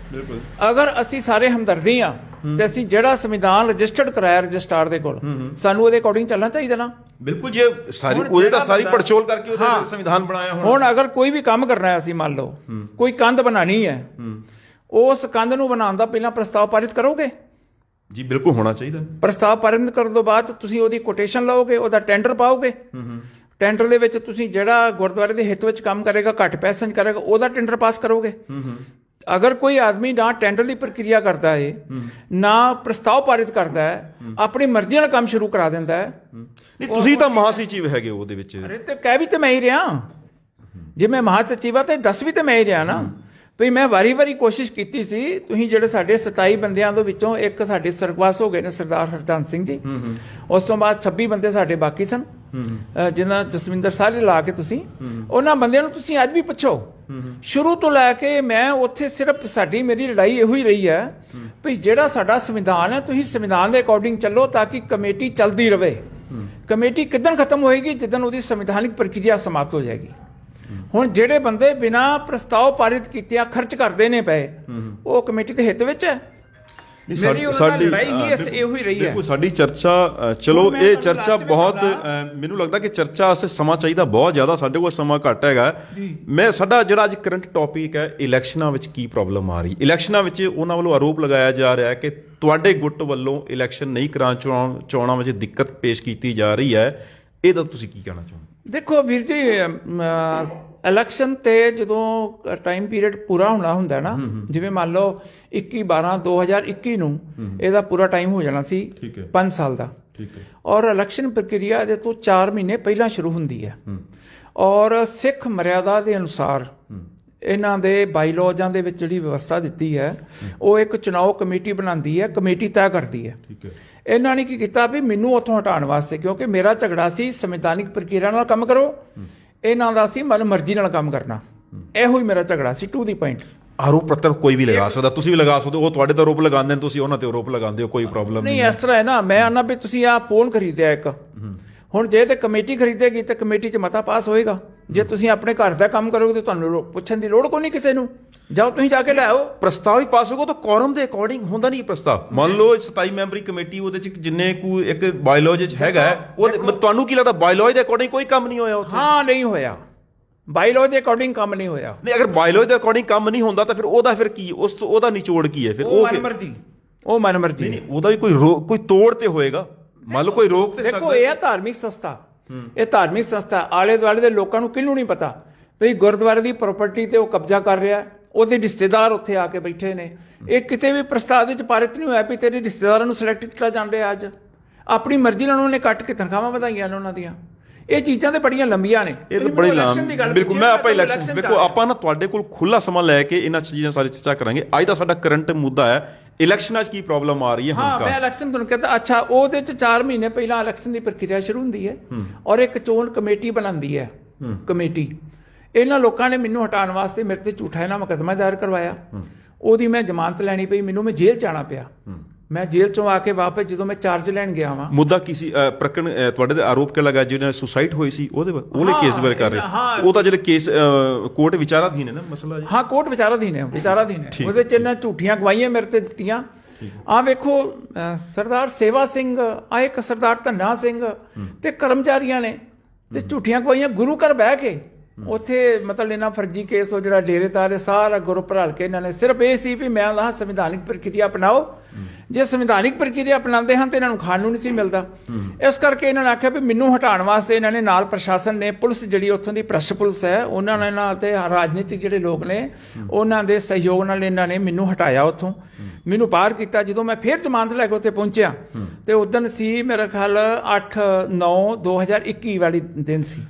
ਅਗਰ ਅਸੀਂ ਸਾਰੇ ਹਮਦਰਦੀ ਆ ਤੇ ਅਸੀਂ ਜਿਹੜਾ ਸੰਵਿਧਾਨ ਰਜਿਸਟਰਡ ਕਰਾਇਆ ਰਜਿਸਟਰਾਰ ਦੇ ਕੋਲ, ਸਾਨੂੰ ਉਹਦੇ ਅਕੋਰਡਿੰਗ ਚੱਲਣਾ ਚਾਹੀਦਾ ਨਾ। ਬਿਲਕੁਲ, ਜੇ ਸਾਰੀ ਉਹਦੇ ਤਾਂ ਸਾਰੀ ਪੜਚੋਲ ਕਰਕੇ ਉਹਦਾ ਸੰਵਿਧਾਨ ਬਣਾਇਆ ਹੋਣਾ। ਹੁਣ ਅਗਰ ਕੋਈ ਵੀ ਕੰਮ ਕਰਨਾ ਹੈ, ਅਸੀਂ ਮੰਨ ਲਓ ਕੋਈ ਕੰਧ ਬਣਾਣੀ ਹੈ, ਉਸ ਕੰਧ ਨੂੰ ਬਣਾਉਣ ਦਾ ਪਹਿਲਾਂ ਪ੍ਰਸਤਾਵ ਪਾਰਿਤ ਕਰੋਗੇ ਜੀ? ਬਿਲਕੁਲ ਹੋਣਾ ਚਾਹੀਦਾ। ਪ੍ਰਸਤਾਵ ਪਾਰਿਤ ਕਰਨ ਤੋਂ ਬਾਅਦ ਤੁਸੀਂ ਉਹਦੀ ਕੋਟੇਸ਼ਨ ਲਓਗੇ, ਉਹਦਾ ਟੈਂਡਰ ਪਾਓਗੇ। ਟੈਂਡਰ ਦੇ ਵਿੱਚ ਤੁਸੀਂ ਜਿਹੜਾ ਗੁਰਦੁਆਰੇ ਦੇ ਹਿੱਤ ਵਿੱਚ ਕੰਮ ਕਰੇਗਾ, ਘੱਟ ਪੈਸੇ ਕਰੇਗਾ, ਉਹਦਾ ਟੈਂਡਰ ਪਾਸ ਕਰੋਗੇ। ਅਗਰ ਕੋਈ ਆਦਮੀ ਨਾ ਟੈਂਡਰ ਦੀ ਪ੍ਰਕਿਰਿਆ ਕਰਦਾ ਹੈ, ਨਾ ਪ੍ਰਸਤਾਵ ਪਾਰਿਤ ਕਰਦਾ ਹੈ, ਆਪਣੀ ਮਰਜ਼ੀ ਨਾਲ ਕੰਮ ਸ਼ੁਰੂ ਕਰਾ ਦਿੰਦਾ ਹੈ। ਨਹੀਂ, ਤੁਸੀਂ ਤਾਂ ਮਹਾਸਚਿਵ ਹੈਗੇ ਉਹਦੇ ਵਿੱਚ। ਅਰੇ ਤੇ ਕਹਿ ਵੀ ਤੇ ਮੈਂ ਹੀ ਰਿਹਾ, ਜੇ ਮੈਂ ਮਹਾਸਚਿਵ ਆ ਤੇ ਦੱਸ ਵੀ ਤੇ ਮੈਂ ਹੀ ਰਿਹਾ ਨਾ। ਵੀ ਮੈਂ ਵਾਰੀ ਕੋਸ਼ਿਸ਼ ਕੀਤੀ ਸੀ। ਤੁਸੀਂ ਜਿਹੜੇ ਸਾਡੇ 27 ਬੰਦਿਆਂ ਦੇ ਵਿੱਚੋਂ ਇੱਕ ਸਾਡੇ ਸਰਗਵਾਸ ਹੋ ਗਏ ਨੇ, ਸਰਦਾਰ ਹਰਚੰਦ ਸਿੰਘ ਜੀ। ਉਸ ਤੋਂ ਬਾਅਦ 26 ਬੰਦੇ ਸਾਡੇ ਬਾਕੀ ਸਨ, ਜਿਨ੍ਹਾਂ ਜਸਵਿੰਦਰ ਸਾਰੇ ਲਾ ਕੇ ਤੁਸੀਂ ਉਹਨਾਂ ਬੰਦਿਆਂ ਨੂੰ ਤੁਸੀਂ ਅੱਜ ਵੀ ਪੁੱਛੋ। ਸ਼ੁਰੂ ਤੋਂ ਲੈ ਕੇ ਮੈਂ ਉੱਥੇ ਸਿਰਫ ਮੇਰੀ ਲੜਾਈ ਇਹੋ ਹੀ ਰਹੀ ਹੈ ਵੀ ਜਿਹੜਾ ਸਾਡਾ ਸੰਵਿਧਾਨ ਹੈ, ਤੁਸੀਂ ਸੰਵਿਧਾਨ ਦੇ ਅਕੋਰਡਿੰਗ ਚੱਲੋ ਤਾਂ ਕਿ ਕਮੇਟੀ ਚੱਲਦੀ ਰਹੇ। ਕਮੇਟੀ ਕਿੱਦਣ ਖਤਮ ਹੋਏਗੀ? ਜਿੱਦਣ ਉਹਦੀ ਸੰਵਿਧਾਨਿਕ ਪ੍ਰਕਿਰਿਆ ਸਮਾਪਤ ਹੋ ਜਾਏਗੀ। ਹੁਣ ਜਿਹੜੇ ਬੰਦੇ ਬਿਨਾਂ ਪ੍ਰਸਤਾਵ ਪਾਰਿਤ ਕੀਤਿਆਂ ਖਰਚ ਕਰਦੇ ਨੇ ਪਏ, ਉਹ ਕਮੇਟੀ ਦੇ ਹਿੱਤ ਵਿੱਚ ਹੈ। ਮੇਰੀ ਉਹਨਾਂ ਨਾਲ ਲੜਾਈ ਹੀ ਇਹੋ ਹੀ ਰਹੀ ਹੈ। ਸਾਡੀ ਚਰਚਾ, ਚਲੋ ਇਹ ਚਰਚਾ ਬਹੁਤ, ਮੈਨੂੰ ਲੱਗਦਾ ਕਿ ਚਰਚਾ ਵਾਸਤੇ ਸਮਾਂ ਚਾਹੀਦਾ ਬਹੁਤ ਜ਼ਿਆਦਾ, ਸਾਡੇ ਕੋਲ ਸਮਾਂ ਘੱਟ ਹੈਗਾ। ਸਾਡਾ ਜਿਹੜਾ ਅੱਜ ਕਰੰਟ ਟੌਪਿਕ ਹੈ, ਇਲੈਕਸ਼ਨਾਂ ਵਿੱਚ ਕੀ ਪ੍ਰੋਬਲਮ ਆ ਰਹੀ। ਇਲੈਕਸ਼ਨਾਂ ਵਿੱਚ ਉਹਨਾਂ ਵੱਲੋਂ ਆਰੋਪ ਲਗਾਇਆ ਜਾ ਰਿਹਾ ਕਿ ਤੁਹਾਡੇ ਗੁੱਟ ਵੱਲੋਂ ਇਲੈਕਸ਼ਨ ਨਹੀਂ ਚੋਣਾਂ ਵਿੱਚ ਦਿੱਕਤ ਪੇਸ਼ ਕੀਤੀ ਜਾ ਰਹੀ ਹੈ। ਇਹਦਾ ਤੁਸੀਂ ਕੀ ਕਹਿਣਾ ਚਾਹੁੰਦੇ? ਦੇਖੋ ਵੀਰ ਜੀ, ਇਲੈਕਸ਼ਨ ਤੇ ਜਦੋਂ ਟਾਈਮ ਪੀਰੀਅਡ ਪੂਰਾ ਹੋਣਾ ਹੁੰਦਾ ਨਾ, ਜਿਵੇਂ ਮੰਨ ਲਓ 21/12/2021 ਨੂੰ ਇਹਦਾ ਪੂਰਾ ਟਾਈਮ ਹੋ ਜਾਣਾ ਸੀ 5 ਸਾਲ ਦਾ, ਔਰ ਇਲੈਕਸ਼ਨ ਪ੍ਰਕਿਰਿਆ ਇਹਦੇ ਤੋਂ 4 ਮਹੀਨੇ ਪਹਿਲਾਂ ਸ਼ੁਰੂ ਹੁੰਦੀ ਹੈ। ਔਰ ਸਿੱਖ ਮਰਿਆਦਾ ਦੇ ਅਨੁਸਾਰ ਇਹਨਾਂ ਦੇ ਬਾਈਲੋਜ਼ਾਂ ਦੇ ਵਿੱਚ ਜਿਹੜੀ ਵਿਵਸਥਾ ਦਿੱਤੀ ਹੈ, ਉਹ ਇੱਕ ਚੁਣਾਵ ਕਮੇਟੀ ਬਣਾਉਂਦੀ ਹੈ, ਕਮੇਟੀ ਤੈਅ ਕਰਦੀ ਹੈ। ਇਹਨਾਂ ਨੇ ਕੀ ਕੀਤਾ ਵੀ ਮੈਨੂੰ ਉੱਥੋਂ ਹਟਾਉਣ ਵਾਸਤੇ, ਕਿਉਂਕਿ ਮੇਰਾ ਝਗੜਾ ਸੀ ਸੰਵਿਧਾਨਿਕ ਪ੍ਰਕਿਰਿਆ ਨਾਲ ਕੰਮ ਕਰੋ, ਇਹਨਾਂ ਦਾ ਸੀ ਮਨ ਮਰਜ਼ੀ ਨਾਲ ਕੰਮ ਕਰਨਾ। ਇਹੋ ਹੀ ਮੇਰਾ ਝਗੜਾ ਸੀ, ਟੂ ਦੀ ਪੁਆਇੰਟ। ਆਰੋਪ ਪ੍ਰਤਰ ਕੋਈ ਵੀ ਲਗਾ ਸਕਦਾ, ਤੁਸੀਂ ਵੀ ਲਗਾ ਸਕਦੇ ਹੋ। ਉਹ ਤੁਹਾਡੇ ਤੇ ਆਰੋਪ ਲਗਾਉਂਦੇ ਨੇ, ਤੁਸੀਂ ਉਹਨਾਂ ਤੇ ਆਰੋਪ ਲਗਾਉਂਦੇ ਹੋ, ਕੋਈ ਪ੍ਰੋਬਲਮ ਨਹੀਂ। ਇਸ ਤਰ੍ਹਾਂ ਹੈ ਨਾ, ਮੈਂ ਆਨਾ ਵੀ ਤੁਸੀਂ ਆਹ ਫੋਨ ਖਰੀਦਿਆ ਇੱਕ, ਹੁਣ ਜੇ ਤੇ ਕਮੇਟੀ ਖਰੀਦੇਗੀ ਤੇ ਕਮੇਟੀ 'ਚ ਮਤਾ ਪਾਸ ਹੋਏਗਾ। ਜੇ ਤੁਸੀਂ ਆਪਣੇ ਘਰ ਦਾ ਕੰਮ ਕਰੋਗੇ ਤਾਂ ਤੁਹਾਨੂੰ ਪੁੱਛਣ ਦੀ ਲੋੜ ਕੋਈ ਨਹੀਂ ਕਿਸੇ ਨੂੰ, ਜਾਓ ਤੁਸੀਂ ਜਾ ਕੇ ਲੈ ਆਓ। ਪ੍ਰਸਤਾਵ ਹੀ ਪਾਸ ਹੋਗਾ ਤਾਂ ਕੋਰਮ ਦੇ ਅਕੋਰਡਿੰਗ ਹੁੰਦਾ ਨਹੀਂ ਪ੍ਰਸਤਾਵ। ਮੰਨ ਲਓ 27 ਮੈਂਬਰੀ ਕਮੇਟੀ, ਉਹਦੇ 'ਚ ਜਿੰਨੇ ਕੋ ਇੱਕ ਬਾਇਲੋਜ 'ਚ ਹੈਗਾ, ਉਹ ਤੁਹਾਨੂੰ ਕੀ ਲੱਗਦਾ ਬਾਇਲੋਜ ਦੇ ਅਕੋਰਡਿੰਗ ਕੋਈ ਕੰਮ ਨਹੀਂ ਹੋਇਆ ਉੱਥੇ? ਹਾਂ, ਨਹੀਂ ਹੋਇਆ, ਬਾਇਲੋਜ ਦੇ ਅਕੋਰਡਿੰਗ ਕੰਮ ਨਹੀਂ ਹੋਇਆ। ਨਹੀਂ, ਅਗਰ ਬਾਇਲੋਜ ਦੇ ਅਕੋਰਡਿੰਗ ਕੰਮ ਨਹੀਂ ਹੁੰਦਾ ਤਾਂ ਫਿਰ ਉਹਦਾ ਫਿਰ ਕੀ, ਉਹਦਾ ਨਿਚੋੜ ਕੀ ਹੈ ਫਿਰ? ਉਹ ਮਨਮਰਜ਼ੀ ਨਹੀਂ, ਉਹਦਾ ਵੀ ਕੋਈ ਤੋੜ ਤੇ ਹੋਏਗਾ। ਮੰਨ ਲਓ ਕੋਈ ਰੋਕ ਤੇ ਦੇਖੋ, ਇਹ ਹੈ ਧਾਰਮਿਕ ਸੰਸਥਾ, ਇਹ ਧਾਰਮਿਕ ਸੰਸਥਾ ਆਲੇ ਦੁਆਲੇ ਦੇ ਲੋਕਾਂ ਨੂੰ ਕਿਹਨੂੰ ਨਹੀਂ ਪਤਾ ਵੀ ਗੁਰਦੁਆਰੇ ਦੀ ਪ੍ਰਾਪਰਟੀ ਤੇ ਉਹ ਕਬਜ਼ਾ ਕਰ ਰਿਹਾ, ਉਹਦੇ ਰਿਸ਼ਤੇਦਾਰ ਉੱਥੇ ਆ ਕੇ ਬੈਠੇ ਨੇ। ਇਹ ਕਿਤੇ ਵੀ ਪ੍ਰਸਤਾਵ ਵਿੱਚ ਪਾਰਿਤ ਨਹੀਂ ਹੋਇਆ ਵੀ ਤੇਰੇ ਰਿਸ਼ਤੇਦਾਰਾਂ ਨੂੰ ਸਿਲੈਕਟ ਕੀਤਾ ਜਾਣ ਰਿਹਾ। ਅੱਜ ਆਪਣੀ ਮਰਜ਼ੀ ਨਾਲ ਉਹਨਾਂ ਨੇ ਕੱਟ ਕੇ ਤਨਖਾਹਾਂ ਵਧਾਈਆਂ ਨੇ ਉਹਨਾਂ ਦੀਆਂ। ਇਹ ਚੀਜ਼ਾਂ ਤੇ ਬੜੀਆਂ ਲੰਬੀਆਂ ਨੇ, ਇਹ ਤਾਂ ਬੜੀ ਬਿਲਕੁਲ। ਮੈਂ ਆਪਾਂ ਇਲੈਕਸ਼ਨ ਵੇਖੋ, ਆਪਾਂ ਨਾ ਤੁਹਾਡੇ ਕੋਲ ਖੁੱਲਾ ਸਮਾਂ ਲੈ ਕੇ ਇਹਨਾਂ ਚੀਜ਼ਾਂ ਸਾਰੀ ਚਰਚਾ ਕਰਾਂਗੇ। ਅੱਜ ਦਾ ਸਾਡਾ ਕਰੰਟ ਮੁੱਦਾ ਹੈ ਇਲੈਕਸ਼ਨਾਂ 'ਚ ਕੀ ਪ੍ਰੋਬਲਮ ਆ ਰਹੀ ਹੈ। ਹਾਂ, ਮੈਂ ਇਲੈਕਸ਼ਨ ਤੁਹਾਨੂੰ ਕਹਿੰਦਾ, ਅੱਛਾ, ਉਹਦੇ 'ਚ 4 ਮਹੀਨੇ ਪਹਿਲਾਂ ਇਲੈਕਸ਼ਨ ਦੀ ਪ੍ਰਕਿਰਿਆ ਸ਼ੁਰੂ ਹੁੰਦੀ ਹੈ ਔਰ ਇੱਕ ਚੋਣ ਕਮੇਟੀ ਬਣਾਉਂਦੀ ਹੈ। ਕਮੇਟੀ, ਇਹਨਾਂ ਲੋਕਾਂ ਨੇ ਮੈਨੂੰ ਹਟਾਉਣ ਵਾਸਤੇ ਮੇਰੇ ਤੇ ਝੂਠਾ ਇਹਨਾਂ ਮੁਕੱਦਮਾ ਦਾਇਰ ਕਰਵਾਇਆ। ਉਹਦੀ ਮੈਂ ਜ਼ਮਾਨਤ ਲੈਣੀ ਪਈ, ਮੈਨੂੰ ਮੈਂ ਜੇਲ੍ਹ ਜਾਣਾ ਪਿਆ। ਮੈਂ ਜੇਲ੍ਹ ਚੋਂ ਆ ਕੇ ਵਾਪਸ ਜਦੋਂ ਮੈਂ ਚਾਰਜ ਲੈਣ ਗਿਆ ਵਾਂ। ਮੁੱਦਾ ਕੀ ਸੀ? ਪ੍ਰਕਰਨ ਤੁਹਾਡੇ ਤੇ ਆਰੋਪ ਕਿ ਲਗਾ ਜਿਹਨੇ ਸੁਸਾਈਡ ਹੋਈ ਸੀ ਉਹਦੇ ਕੇਸ ਬਾਰੇ ਕਰ ਰਹੇ। ਉਹ ਤਾਂ ਜਿਹੜੇ ਕੇਸ ਕੋਰਟ ਵਿਚਾਰਾਧੀਨ ਹੈ ਨਾ ਮਸਲਾ ਜੀ। ਹਾਂ, ਕੋਰਟ ਵਿਚਾਰਾਧੀਨ ਹੈ। ਉਹਦੇ 'ਚ ਇਹਨਾਂ ਝੂਠੀਆਂ ਗਵਾਹੀਆਂ ਮੇਰੇ ਤੇ ਦਿੱਤੀਆਂ। ਆਹ ਵੇਖੋ, ਸਰਦਾਰ ਸੇਵਾ ਸਿੰਘ, ਆ ਇੱਕ ਸਰਦਾਰ ਧੰਨਾ ਸਿੰਘ ਤੇ ਕਰਮਚਾਰੀਆਂ ਨੇ ਤੇ ਝੂਠੀਆਂ ਗਵਾਹੀਆਂ ਗੁਰੂ ਘਰ ਬਹਿ ਕੇ ਉੱਥੇ, ਮਤਲਬ ਇਹਨਾਂ ਫਰਜ਼ੀ ਕੇਸ, ਉਹ ਜਿਹੜਾ ਡੇਰੇਦਾਰ ਸਾਰਾ ਗਰੁੱਪ ਰਲ ਕੇ ਇਹਨਾਂ ਨੇ ਸਿਰਫ ਇਹ ਸੀ ਵੀ ਮੈਂ ਆਹ ਸੰਵਿਧਾਨਿਕ ਪ੍ਰਕਿਰਿਆ ਅਪਣਾਓ। ਜੇ ਸੰਵਿਧਾਨਿਕ ਪ੍ਰਕਿਰਿਆ ਅਪਣਾਉਂਦੇ ਹਨ ਤੇ ਇਹਨਾਂ ਨੂੰ ਖਾਣ ਨੂੰ ਨਹੀਂ ਸੀ ਮਿਲਦਾ। ਇਸ ਕਰਕੇ ਇਹਨਾਂ ਨੇ ਆਖਿਆ ਵੀ ਮੈਨੂੰ ਹਟਾਉਣ ਵਾਸਤੇ ਇਹਨਾਂ ਨੇ ਨਾਲ ਪ੍ਰਸ਼ਾਸਨ ਨੇ, ਪੁਲਿਸ ਜਿਹੜੀ ਉੱਥੋਂ ਦੀ ਭ੍ਰਸ਼ਟ ਪੁਲਿਸ ਹੈ, ਉਹਨਾਂ ਨੇ ਨਾਲ ਤੇ ਰਾਜਨੀਤਿਕ ਜਿਹੜੇ ਲੋਕ ਨੇ ਉਹਨਾਂ ਦੇ ਸਹਿਯੋਗ ਨਾਲ ਇਹਨਾਂ ਨੇ ਮੈਨੂੰ ਹਟਾਇਆ, ਉੱਥੋਂ ਮੈਨੂੰ ਬਾਹਰ ਕੀਤਾ। ਜਦੋਂ ਮੈਂ ਫਿਰ ਜ਼ਮਾਨਤ ਲੈ ਕੇ ਉੱਥੇ ਪਹੁੰਚਿਆ ਤੇ ਉਸ ਦਿਨ ਸੀ ਮੇਰਾ ਖਿਆਲ 8/9/2021 ਵਾਲੀ ਦਿਨ ਸੀ।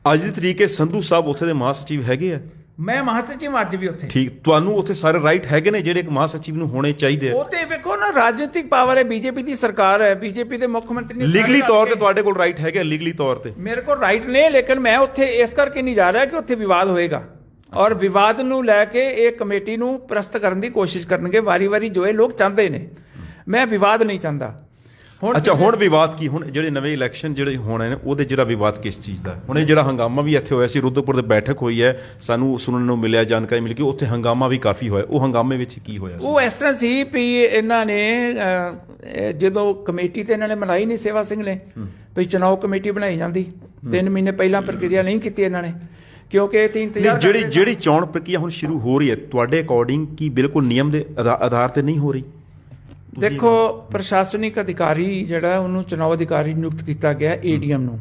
ਅੱਜ ਦੀ ਤਰੀਕੇ ਸੰਧੂ ਸਾਹਿਬ ਉੱਥੇ ਦੇ ਮਹਾਸਚਿਵ ਹੈਗੇ ਆ? ਮੈਂ ਮਹਾਸਚਿਵ ਅੱਜ ਵੀ ਉੱਥੇ। ਠੀਕ, ਤੁਹਾਨੂੰ ਉੱਥੇ ਸਾਰੇ ਰਾਈਟ ਹੈਗੇ ਨੇ ਜਿਹੜੇ ਇੱਕ ਮਹਾਸਚਿਵ ਨੂੰ ਹੋਣੇ ਚਾਹੀਦੇ ਆ? ਉਹ ਤੇ ਵੇਖੋ ਨਾ, ਰਾਜਨੀਤਿਕ ਪਾਵਰ ਹੈ, ਬੀਜੇਪੀ ਦੀ ਸਰਕਾਰ ਹੈ, ਬੀਜੇਪੀ ਦੇ ਮੁੱਖ ਮੰਤਰੀ ਨੇ। ਲੀਗਲੀ ਤੌਰ ਤੇ ਤੁਹਾਡੇ ਕੋਲ ਰਾਈਟ ਹੈਗੇ? ਲੀਗਲੀ ਤੌਰ ਤੇ ਮੇਰੇ ਕੋਲ ਰਾਈਟ ਨੇ, ਲੇਕਿਨ ਮੈਂ ਉੱਥੇ ਇਸ ਕਰਕੇ ਨਹੀਂ ਜਾ ਰਿਹਾ ਕਿ ਉੱਥੇ ਵਿਵਾਦ ਹੋਏਗਾ, ਔਰ ਵਿਵਾਦ ਨੂੰ ਲੈ ਕੇ ਇਹ ਕਮੇਟੀ ਨੂੰ ਪ੍ਰਸਤ ਕਰਨ ਦੀ ਕੋਸ਼ਿਸ਼ ਕਰਨਗੇ ਵਾਰੀ-ਵਾਰੀ, ਜੋ ਇਹ ਲੋਕ ਚਾਹੁੰਦੇ ਨੇ। ਮੈਂ ਵਿਵਾਦ ਨਹੀਂ ਚਾਹੁੰਦਾ। ਅੱਛਾ, ਹੁਣ ਵਿਵਾਦ ਕੀ? ਹੁਣ ਜਿਹੜੇ ਨਵੇਂ ਇਲੈਕਸ਼ਨ ਜਿਹੜੇ ਹੋਣੇ ਨੇ ਉਹਦੇ ਜਿਹੜਾ ਵਿਵਾਦ ਕਿਸ ਚੀਜ਼ ਦਾ? ਹੁਣ ਇਹ ਜਿਹੜਾ ਹੰਗਾਮਾ ਵੀ ਇੱਥੇ ਹੋਇਆ ਸੀ, ਰੁੱਧਪੁਰ ਦੇ ਬੈਠਕ ਹੋਈ ਹੈ, ਸਾਨੂੰ ਸੁਣਨ ਨੂੰ ਮਿਲਿਆ, ਜਾਣਕਾਰੀ ਮਿਲੀ ਕਿ ਉੱਥੇ ਹੰਗਾਮਾ ਵੀ ਕਾਫੀ ਹੋਇਆ। ਉਹ ਹੰਗਾਮੇ ਵਿੱਚ ਕੀ ਹੋਇਆ ਸੀ? ਉਹ ਇਸ ਤਰ੍ਹਾਂ ਸੀ ਵੀ ਇਹਨਾਂ ਨੇ ਜਦੋਂ ਕਮੇਟੀ ਤੇ ਇਹਨਾਂ ਨੇ ਬਣਾਈ ਨਹੀਂ, ਸੇਵਾ ਸਿੰਘ ਨੇ ਵੀ ਚੁਣਾਵ ਕਮੇਟੀ ਬਣਾਈ ਜਾਂਦੀ, 3 ਮਹੀਨੇ ਪਹਿਲਾਂ ਪ੍ਰਕਿਰਿਆ ਨਹੀਂ ਕੀਤੀ ਇਹਨਾਂ ਨੇ, ਕਿਉਂਕਿ ਇਹ ਇੰਤਜ਼ਾਰ ਜਿਹੜੀ ਚੋਣ ਪ੍ਰਕਿਰਿਆ ਹੁਣ ਸ਼ੁਰੂ ਹੋ ਰਹੀ ਹੈ, ਤੁਹਾਡੇ ਅਕੋਰਡਿੰਗ ਕੀ ਬਿਲਕੁਲ ਨਿਯਮ ਦੇ ਆਧਾਰ ਤੇ ਨਹੀਂ ਹੋ ਰਹੀ? ਦੇਖੋ, ਪ੍ਰਸ਼ਾਸਨਿਕ ਅਧਿਕਾਰੀ ਜਿਹੜਾ ਉਹਨੂੰ ਚੁਣਾਵ ਅਧਿਕਾਰੀ ਨਿਯੁਕਤ ਕੀਤਾ ਗਿਆ ਏਡੀਐਮ ਨੂੰ,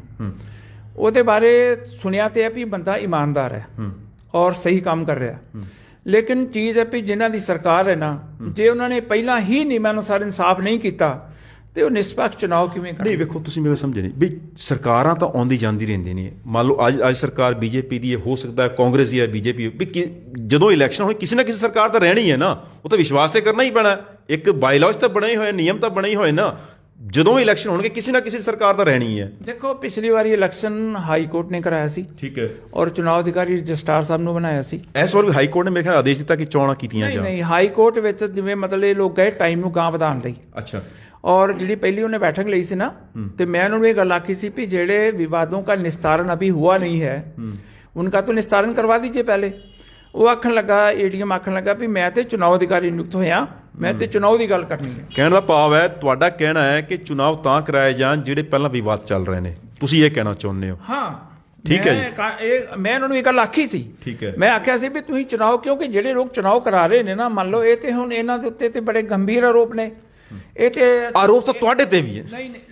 ਉਹਦੇ ਬਾਰੇ ਸੁਣਿਆ ਤੇ ਹੈ ਵੀ ਬੰਦਾ ਇਮਾਨਦਾਰ ਹੈ ਔਰ ਸਹੀ ਕੰਮ ਕਰ ਰਿਹਾ, ਲੇਕਿਨ ਚੀਜ਼ ਹੈ ਵੀ ਜਿਨ੍ਹਾਂ ਦੀ ਸਰਕਾਰ ਹੈ ਨਾ, ਜੇ ਉਹਨਾਂ ਨੇ ਪਹਿਲਾਂ ਹੀ ਨਿਯਮਾਂ ਅਨੁਸਾਰ ਇਨਸਾਫ ਨਹੀਂ ਕੀਤਾ ਤੇ ਉਹ ਨਿਸ਼ਪੱਖ ਚੁਣਾਵ ਕਿਵੇਂ ਕਰ? ਨਹੀਂ, ਵੇਖੋ ਤੁਸੀਂ ਮੇਰੇ ਸਮਝੇ ਨਹੀਂ ਵੀ ਸਰਕਾਰਾਂ ਤਾਂ ਆਉਂਦੀ ਜਾਂਦੀ ਰਹਿੰਦੀਆਂ ਨੇ। ਮੰਨ ਲਓ ਅੱਜ ਸਰਕਾਰ ਬੀਜੇਪੀ ਦੀ ਹੈ, ਹੋ ਸਕਦਾ ਹੈ ਕਾਂਗਰਸ ਦੀ ਹੈ, ਬੀਜੇਪੀ ਵੀ ਜਦੋਂ ਇਲੈਕਸ਼ਨ ਹੋਏ ਕਿਸੇ ਨਾ ਕਿਸੇ ਸਰਕਾਰ ਤਾਂ ਰਹਿਣੀ ਹੈ ਨਾ, ਉਹ ਤਾਂ ਵਿਸ਼ਵਾਸ ਤੇ ਕਰਨਾ ਹੀ ਪੈਣਾ। ਇੱਕ ਬਾਈਲਾਜ਼ ਤਾਂ ਬਣੇ ਹੀ ਹੋਏ, ਨਿਯਮ ਤਾਂ ਬਣੇ ਹੀ ਹੋਏ ਨਾ। ਜਦੋਂ ਇਲੈਕਸ਼ਨ ਹੋਣਗੇ ਕਿਸੇ ਨਾ ਕਿਸੇ ਸਰਕਾਰ ਤਾਂ ਰਹਿਣੀ ਹੈ। ਦੇਖੋ, ਪਿਛਲੀ ਵਾਰੀ ਇਲੈਕਸ਼ਨ ਹਾਈ ਕੋਰਟ ਨੇ ਕਰਾਇਆ ਸੀ, ਠੀਕ ਹੈ, ਔਰ ਚੁਣਾਵ ਅਧਿਕਾਰੀ ਰਜਿਸਟਰਾਰ ਸਾਹਿਬ ਨੂੰ ਬਣਾਇਆ ਸੀ। ਇਸ ਵਾਰ ਵੀ ਹਾਈ ਕੋਰਟ ਨੇ ਮੇਰੇ ਖਿਆਲ ਆਦੇਸ਼ ਦਿੱਤਾ ਕਿ ਚੋਣਾਂ ਕੀਤੀਆਂ ਜਾਣ। ਨਹੀਂ, ਹਾਈ ਕੋਰਟ ਵਿੱਚ ਜਿਵੇਂ ਮਤਲਬ ਇਹ ਲੋਕ ਗਏ ਟਾਈਮ ਨੂੰ ਗਾਂ ਵਧਾਉਣ ਲਈ। ਅੱਛਾ। और ਜਿਹੜੀ ਪਹਿਲੀ ਉਹਨੇ बैठक ਲਈ ਸੀ ਨਾ, ਤੇ मैं उन्होंने ये गल आखी सी भी जेड़े विवादों का निस्तारण अभी हुआ नहीं है उनका तो निस्तारण करवा दीजिए पहले। वो आखन लगा, एडीएम आखन लगा भी मैं तो चुनाव अधिकारी नियुक्त होया, मैं तो चुनाव की गल करनी है। कहने का भाव है, ਤੁਹਾਡਾ ਕਹਿਣਾ है कि चुनाव ਤਾਂ कराए जान ਜਿਹੜੇ ਪਹਿਲਾਂ ਵਿਵਾਦ ਚੱਲ ਰਹੇ ਨੇ, ਤੁਸੀਂ ਇਹ ਕਹਿਣਾ ਚਾਹੁੰਦੇ ਹੋ? हाँ, ठीक है जी। मैं उन्होंने ये गल आखी सी, ठीक है, मैं आख्या सी भी तुसीं चुनाव, क्योंकि ਜਿਹੜੇ ਲੋਕ चुनाव करा रहे ने ना, मान लो ये तो हुण ਇਹਨਾਂ ਦੇ ਉੱਤੇ ਤੇ ਬੜੇ ਗੰਭੀਰ ਆਰੋਪ ਨੇ। ਇਹ ਤੇ ਆਰੋਪ ਤਾਂ ਤੁਹਾਡੇ ਤੇ ਵੀ ਹੈ।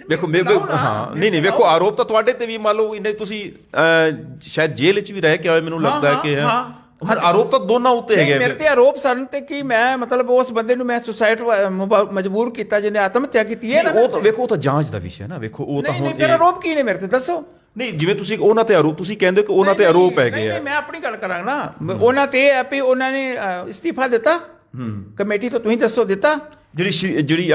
ਵੇਖੋ ਹਾਂ, ਨਹੀਂ ਵੇਖੋ, ਆਰੋਪ ਤਾਂ ਤੁਹਾਡੇ ਤੇ ਵੀ। ਮੰਨ ਲਓ ਇਹਨੇ ਤੁਸੀਂ ਸ਼ਾਇਦ ਜੇਲ੍ਹ ਵਿੱਚ ਵੀ ਰਹਿ ਕੇ ਆਏ, ਮੈਨੂੰ ਲੱਗਦਾ ਹੈ ਕਿ ਹੈ ਆਰੋਪ ਤਾਂ ਦੋਨਾਂ ਉੱਤੇ ਹੈਗੇ। ਮੇਰੇ ਤੇ ਆਰੋਪ ਸਨ ਤੇ ਕਿ ਮੈਂ ਮਤਲਬ ਉਸ ਬੰਦੇ ਨੂੰ ਮੈਂ ਸੁਸਾਇਡ ਮਜਬੂਰ ਕੀਤਾ ਜਿਹਨੇ ਆਤਮ ਹੱਤਿਆ ਕੀਤੀ ਹੈ। ਉਹ ਤਾਂ ਵੇਖੋ, ਉਹ ਤਾਂ ਜਾਂਚ ਦਾ ਵਿਸ਼ਾ ਹੈ ਨਾ। ਵੇਖੋ, ਉਹ ਤਾਂ ਹੁਣ ਮੇਰਾ ਆਰੋਪ ਕੀ ਨੇ ਮੇਰੇ ਤੇ ਦੱਸੋ? ਨਹੀਂ, ਜਿਵੇਂ ਤੁਸੀਂ ਉਹਨਾਂ ਤੇ ਆਰੋਪ, ਤੁਸੀਂ ਕਹਿੰਦੇ ਕਿ ਉਹਨਾਂ ਤੇ ਆਰੋਪ ਹੈਗੇ ਆ। ਮੈਂ ਆਪਣੀ ਗੱਲ ਕਰਾਂਗਾ ਨਾ, ਉਹਨਾਂ ਤੇ ਇਹ ਹੈ ਵੀ ਉਹਨਾਂ ਨੇ ਅਸਤੀਫਾ ਦਿੱਤਾ ਕਮੇਟੀ ਤੋਂ, ਤੁਸੀਂ ਦੱਸੋ ਦਿੱਤਾ? ਜਿਹੜੀ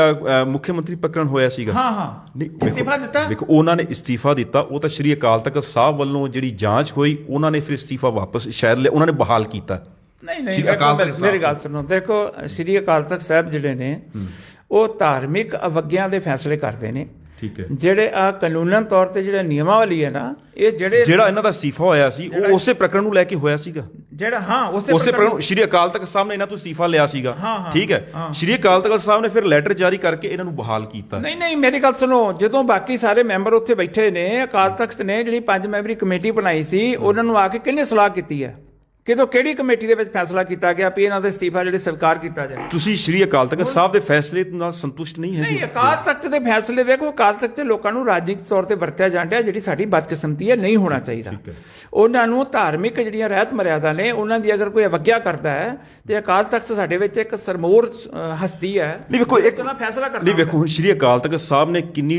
ਮੁੱਖ ਮੰਤਰੀ ਪਕੜਨ ਹੋਇਆ ਸੀਗਾ, ਹਾਂ ਇਸਤੀਫਾ ਦਿੱਤਾ। ਵੇਖੋ, ਉਹਨਾਂ ਨੇ ਇਸਤੀਫਾ ਦਿੱਤਾ, ਉਹ ਤਾਂ ਸ਼੍ਰੀ ਅਕਾਲ ਤਖਤ ਸਾਹਿਬ ਵੱਲੋਂ ਜਿਹੜੀ ਜਾਂਚ ਹੋਈ, ਉਹਨਾਂ ਨੇ ਫਿਰ ਇਸਤੀਫਾ ਵਾਪਸ ਸ਼ਾਇਦ ਉਹਨਾਂ ਨੇ ਬਹਾਲ ਕੀਤਾ। ਨਹੀਂ, ਮੇਰੀ ਗੱਲ ਸੁਣੋ। ਦੇਖੋ, ਸ਼੍ਰੀ ਅਕਾਲ ਤਖਤ ਸਾਹਿਬ ਜਿਹੜੇ ਨੇ ਉਹ ਧਾਰਮਿਕ ਅਵਗਿਆ ਦੇ ਫੈਸਲੇ ਕਰਦੇ ਨੇ। ਠੀਕ ਹੈ, ਜਿਹੜੇ ਆ ਕਾਨੂੰਨਨ ਤੌਰ ਤੇ ਜਿਹੜਾ ਨਿਯਮਾਵਲੀ ਹੈ ਨਾ, ਇਹ ਜਿਹੜਾ ਇਹਨਾਂ ਦਾ ਇਸਤੀਫਾ ਹੋਇਆ ਸੀ ਉਹ ਉਸੇ ਪ੍ਰਕਰਣ ਨੂੰ ਲੈ ਕੇ ਹੋਇਆ ਸੀਗਾ। ਜਿਹੜਾ ਉਸੇ ਪ੍ਰਕਰਣ ਸ਼੍ਰੀ ਅਕਾਲ ਤਖਤ ਸਾਹਿਬ ਨੇ ਇਹਨਾਂ ਤੋਂ ਇਸਤੀਫਾ ਲਿਆ ਸੀਗਾ। ਠੀਕ ਹੈ, ਸ਼੍ਰੀ ਅਕਾਲ ਤਖਤ ਸਾਹਿਬ ਨੇ ਫਿਰ ਲੈਟਰ ਜਾਰੀ ਕਰਕੇ ਇਹਨਾਂ ਨੂੰ ਬਹਾਲ ਕੀਤਾ। ਨਹੀਂ, ਮੇਰੀ ਗੱਲ ਸੁਣੋ। ਜਦੋਂ ਬਾਕੀ ਸਾਰੇ ਮੈਂਬਰ ਉੱਥੇ ਬੈਠੇ ਨੇ, ਅਕਾਲ ਤਖਤ ਨੇ ਜਿਹੜੀ 5 ਮੈਂਬਰੀ ਕਮੇਟੀ ਬਣਾਈ ਸੀ, ਉਹਨਾਂ ਨੂੰ ਆ ਕੇ ਕਿਹਨੇ ਸਲਾਹ ਕੀਤੀ ਹੈ? ਕਿਦੋਂ ਕਿਹੜੀ ਕਮੇਟੀ ਦੇ ਵਿੱਚ ਫੈਸਲਾ ਕੀਤਾ ਗਿਆ ਵੀ ਇਹਨਾਂ ਦਾ ਇਸਤੀਫਾ ਜਿਹੜੇ ਸਵੀਕਾਰ ਕੀਤਾ ਜਾਏ? ਤੁਸੀਂ ਸ਼੍ਰੀ ਅਕਾਲ ਤਖਤ ਸਾਹਿਬ ਦੇ ਫੈਸਲੇ ਨਾਲ ਸੰਤੁਸ਼ਟ ਨਹੀਂ ਹੈਗੇ? ਨਹੀਂ, ਅਕਾਲ ਤਖਤ ਦੇ ਫੈਸਲੇ, ਦੇਖੋ, ਅਕਾਲ ਤਖਤ ਤੇ ਲੋਕਾਂ ਨੂੰ ਰਾਜਨੀਤਿਕ ਤੌਰ ਤੇ ਵਰਤਿਆ ਜਾਂਦਾ, ਜਿਹੜੀ ਸਾਡੀ ਬਦਕਿਸਮਤੀ ਹੈ, ਨਹੀਂ ਹੋਣਾ ਚਾਹੀਦਾ। ਉਹਨਾਂ ਨੂੰ ਧਾਰਮਿਕ ਜਿਹੜੀਆਂ ਰਹਿਤ ਮਰਿਆਦਾ ਨੇ, ਉਹਨਾਂ ਦੀ ਅਗਰ ਕੋਈ ਅਵਗਿਆ ਕਰਦਾ ਹੈ ਤੇ ਅਕਾਲ ਤਖਤ ਸਾਡੇ ਵਿੱਚ ਇੱਕ ਸਰਮੋਰ ਹਸਤੀ ਹੈ। ਨਹੀਂ, ਵੇਖੋ, ਇੱਕ ਫੈਸਲਾ ਕਰਨਾ। ਨਹੀਂ, ਵੇਖੋ, ਸ਼੍ਰੀ ਅਕਾਲ ਤਖਤ ਸਾਹਿਬ ਨੇ ਕਿੰਨੀ